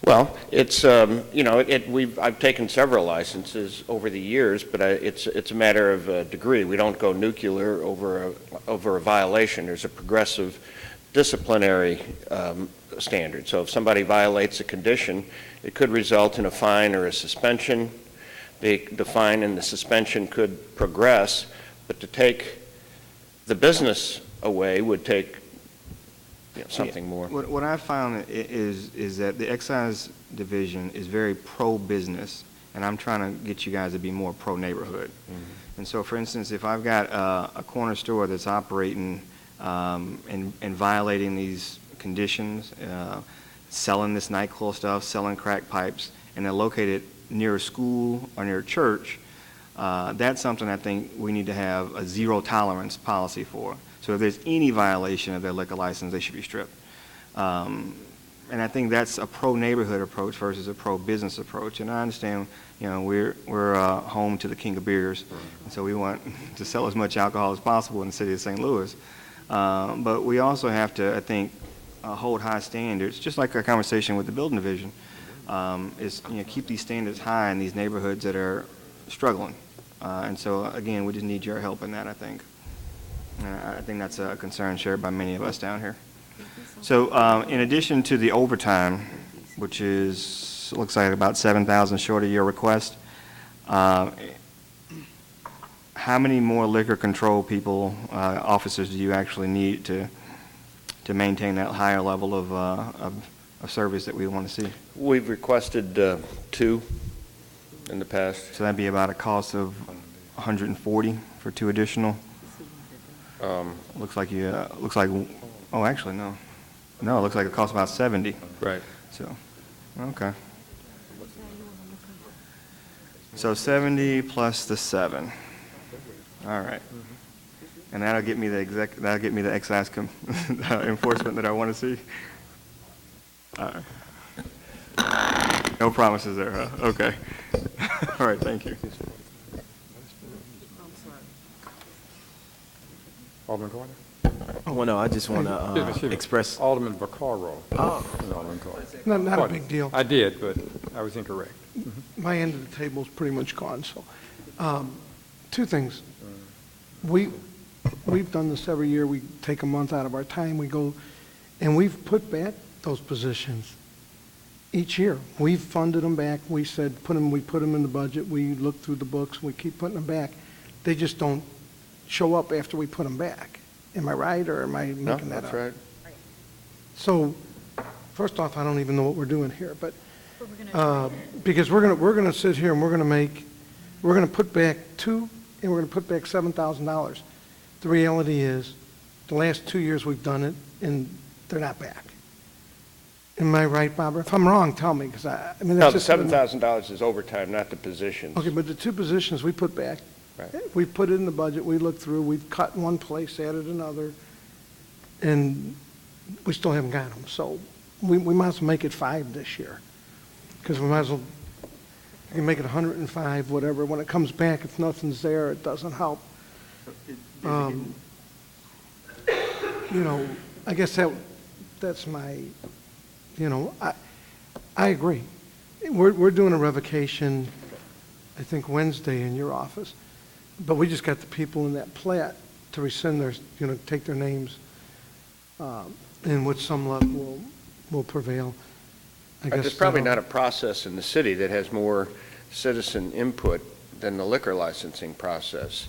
Well, it's, I've taken several licenses over the years, but it's a matter of degree. We don't go nuclear over a violation. There's a progressive disciplinary standard. So if somebody violates a condition, it could result in a fine or a suspension. The fine and the suspension could progress, but to take the business away would take something more. What I found is that the excise division is very pro-business, and I'm trying to get you guys to be more pro-neighborhood. And so, for instance, if I've got a corner store that's operating and violating these conditions, selling this NyQuil stuff, selling crack pipes, and they're located near a school or near a church, that's something I think we need to have a zero tolerance policy for. So if there's any violation of their liquor license, they should be stripped. And I think that's a pro-neighborhood approach versus a pro-business approach. And I understand, we're home to the king of beers, and so we want to sell as much alcohol as possible in the city of St. Louis. But we also have to, I think, hold high standards, just like our conversation with the building division, keep these standards high in these neighborhoods that are struggling. And so, again, we just need your help in that, I think. I think that's a concern shared by many of us down here. So in addition to the overtime, which looks like about $7,000 short of your request, how many more liquor control people, officers, do you actually need to maintain that higher level of service that we want to see? We've requested 2 in the past. So that'd be about a cost of $140 for 2 additional? Looks like oh, actually, no. No, it looks like it costs about 70. Right. So, okay. So 70 plus the 7. All right. And that'll get me the excise enforcement that I want to see. All right. No promises there, huh? Okay. All right, thank you. Alderman Carter? Well, no, I just want to express. Alderman Vaccaro. Oh. Alderman Carter. Not a big deal. I did, but I was incorrect. My end of the table is pretty much gone, so. 2 things. We've done this every year. We take a month out of our time, we go, and we've put back those positions each year. We've funded them back. We said, we put them in the budget. We look through the books. We keep putting them back. They just don't show up after we put them back. Am I right, or am I making that up? No, that's right. So, first off, I don't even know what we're doing here, but, because we're gonna sit here and we're gonna put back 2, and we're gonna put back $7,000. The reality is, the last 2 years we've done it, and they're not back. Am I right, Barbara? If I'm wrong, tell me, because I mean, No, that's the just. $7,000 is overtime, not the positions. Okay, but the 2 positions we put back, Right. we put it in the budget, we looked through, we've cut in one place, added another, and we still haven't got them. So we might as well make it 5 this year, because we might as well, you can make it 105, whatever. When it comes back, if nothing's there, it doesn't help. I guess that's my, I agree. We're doing a revocation, I think, Wednesday in your office, but we just got the people in that plat to rescind their, take their names, and with some luck will prevail. I guess There's probably not a process in the city that has more citizen input than the liquor licensing process.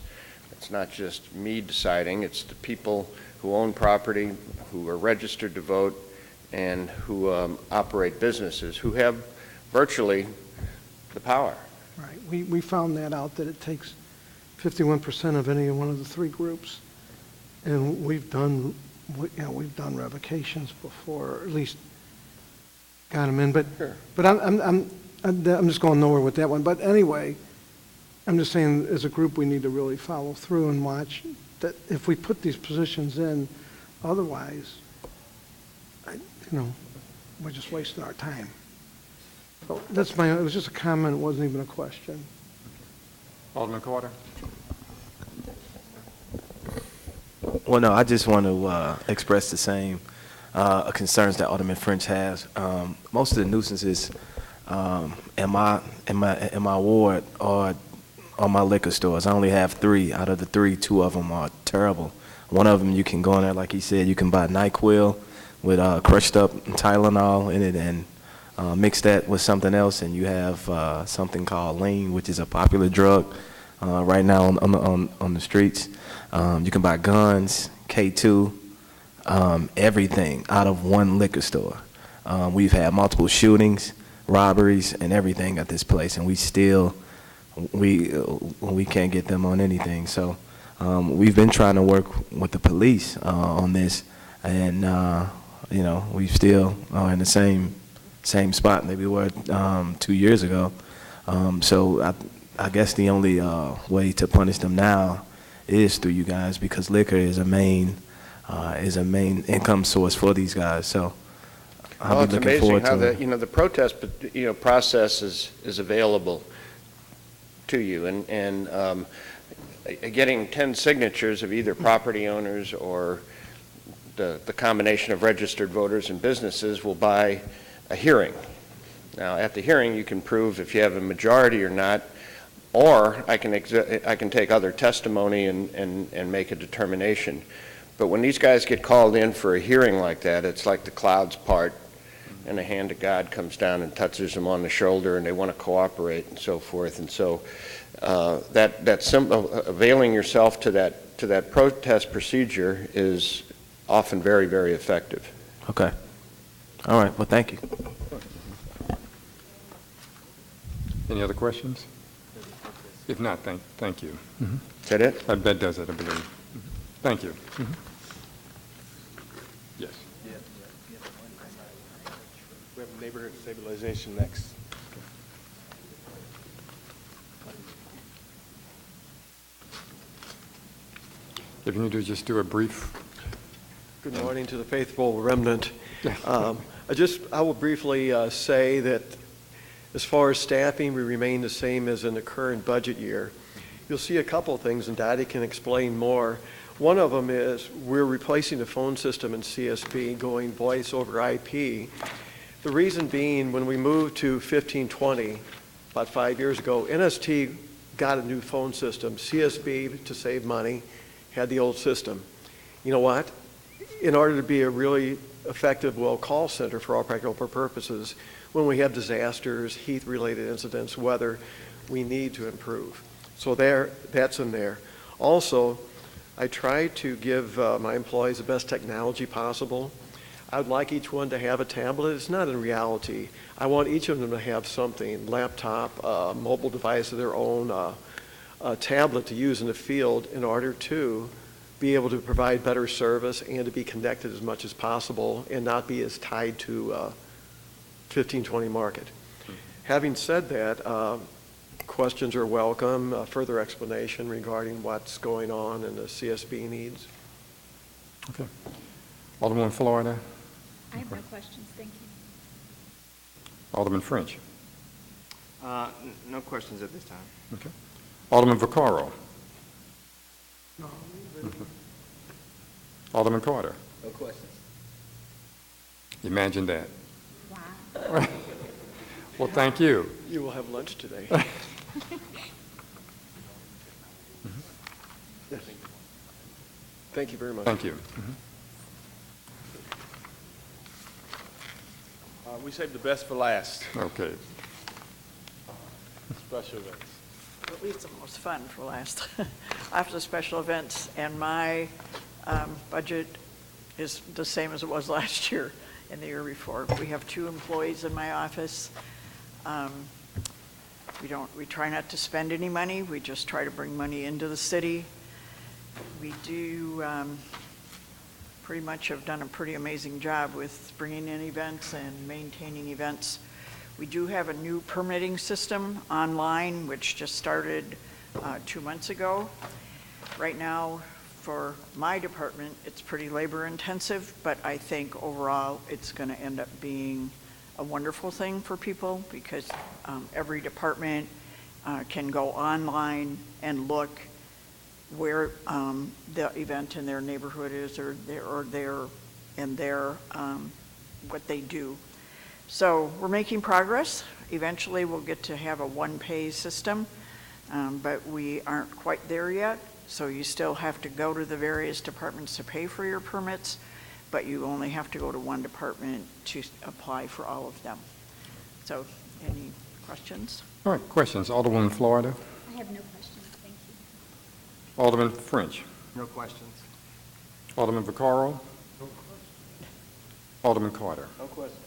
It's not just me deciding, it's the people who own property, who are registered to vote, and who operate businesses, who have virtually the power. Right. We found that out, that it takes 51% of any one of the 3 groups. And we've done revocations before, or at least got them in. But Sure. but I'm just going nowhere with that one. But anyway, I'm just saying, as a group, we need to really follow through and watch that if we put these positions in, otherwise, we're just wasting our time. So it was just a comment, it wasn't even a question. Alderman Carter? Well, no, I just want to express the same concerns that Alderman French has. Most of the nuisances in my ward are my liquor stores. I only have 3. Out of the 3, 2 of them are terrible. One of them, you can go in there, like he said, you can buy NyQuil with crushed up Tylenol in it and mix that with something else, and you have something called lean, which is a popular drug right now on the streets. You can buy guns, K2, everything out of one liquor store. We've had multiple shootings, robberies, and everything at this place, and we can't get them on anything. So we've been trying to work with the police on this, and we still are in the same spot that we were 2 years ago. So I guess the only way to punish them now is through you guys, because liquor is a main income source for these guys. So I'll be looking forward to it. The protest process is available to you, and getting 10 signatures of either property owners or the combination of registered voters and businesses will buy a hearing. Now, at the hearing, you can prove if you have a majority or not, or I can take other testimony and make a determination. But when these guys get called in for a hearing like that, it's like the clouds part and the hand of God comes down and touches them on the shoulder, and they want to cooperate and so forth. And so availing yourself to that protest procedure is often very, very effective. Okay. All right. Well, thank you. Any other questions? If not, thank you. Is that it? That does it, I believe. Thank you. Yes. We have neighborhood stabilization next. If you need to just do a brief. Good morning to the faithful remnant. I will briefly say that as far as staffing, we remain the same as in the current budget year. You'll see a couple of things, and Dottie can explain more. One of them is we're replacing the phone system in CSB, going voice over IP. The reason being, when we moved to 1520, about 5 years ago, NST got a new phone system. CSB, to save money, had the old system. You know what? In order to be a really effective, call center for all practical purposes, when we have disasters, heat-related incidents, weather, we need to improve. So that's in there. Also, I try to give my employees the best technology possible. I would like each one to have a tablet. It's not in reality. I want each of them to have something, laptop, mobile device of their own, a tablet to use in the field in order to be able to provide better service and to be connected as much as possible and not be as tied to 1520 market. Having said that, questions are welcome, further explanation regarding what's going on and the CSB needs. Okay. Alderman Florida. I have no questions, thank you. Alderman French. No questions at this time. Okay. Alderman Vaccaro. Alderman Carter. No questions. Imagine that. Wow. Well, thank you. You will have lunch today. Yes. Thank you very much. Thank you. We saved the best for last. Okay. Special events. At least the most fun for last. After the special events, and my budget is the same as it was last year and the year before. We have 2 employees in my office. We try not to spend any money. We just try to bring money into the city. We do pretty much have done a pretty amazing job with bringing in events and maintaining events. We do have a new permitting system online, which just started 2 months ago. Right now, for my department, it's pretty labor intensive, but I think overall it's going to end up being a wonderful thing for people because every department can go online and look where the event in their neighborhood is or their in their, what they do. So we're making progress. Eventually, we'll get to have a one-pay system, but we aren't quite there yet. So you still have to go to the various departments to pay for your permits, but you only have to go to one department to apply for all of them. So any questions? All right, questions. Alderwoman Florida. I have no questions, thank you. Alderman French. No questions. Alderman Vaccaro. No questions. Alderman Carter. No questions.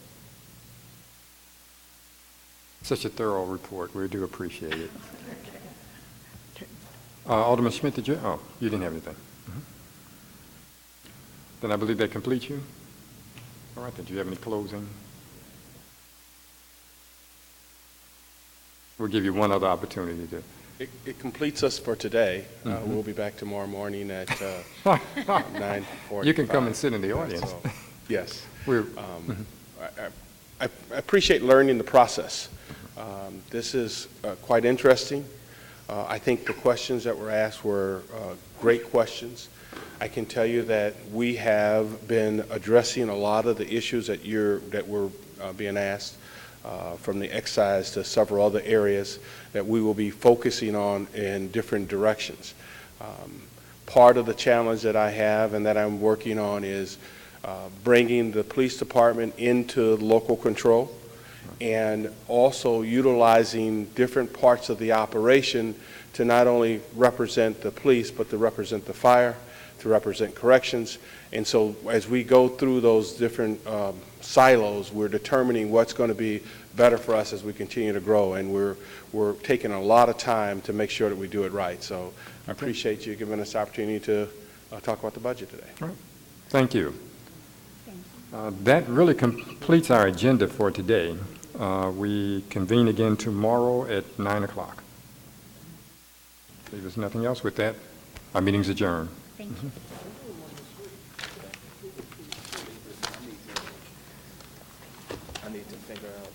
Such a thorough report. We do appreciate it. Alderman Schmidt, did you? Oh, you didn't have anything. Then I believe that completes you. All right, then do you have any closing? We'll give you one other opportunity to. It completes us for today. We'll be back tomorrow morning at 9:45. You can come and sit in the audience. So, yes. We're, I appreciate learning the process. This is quite interesting. I think the questions that were asked were great questions. I can tell you that we have been addressing a lot of the issues that were being asked, from the excise to several other areas that we will be focusing on in different directions. Part of the challenge that I have and that I'm working on is bringing the police department into local control, and also utilizing different parts of the operation to not only represent the police, but to represent the fire, to represent corrections. And so as we go through those different silos, we're determining what's going to be better for us as we continue to grow. And we're taking a lot of time to make sure that we do it right. So I appreciate you giving us the opportunity to talk about the budget today. all right. Thank you. That really completes our agenda for today. We convene again tomorrow at 9 o'clock. If there's nothing else with that, our meeting's adjourned. Thank you. I need to figure out.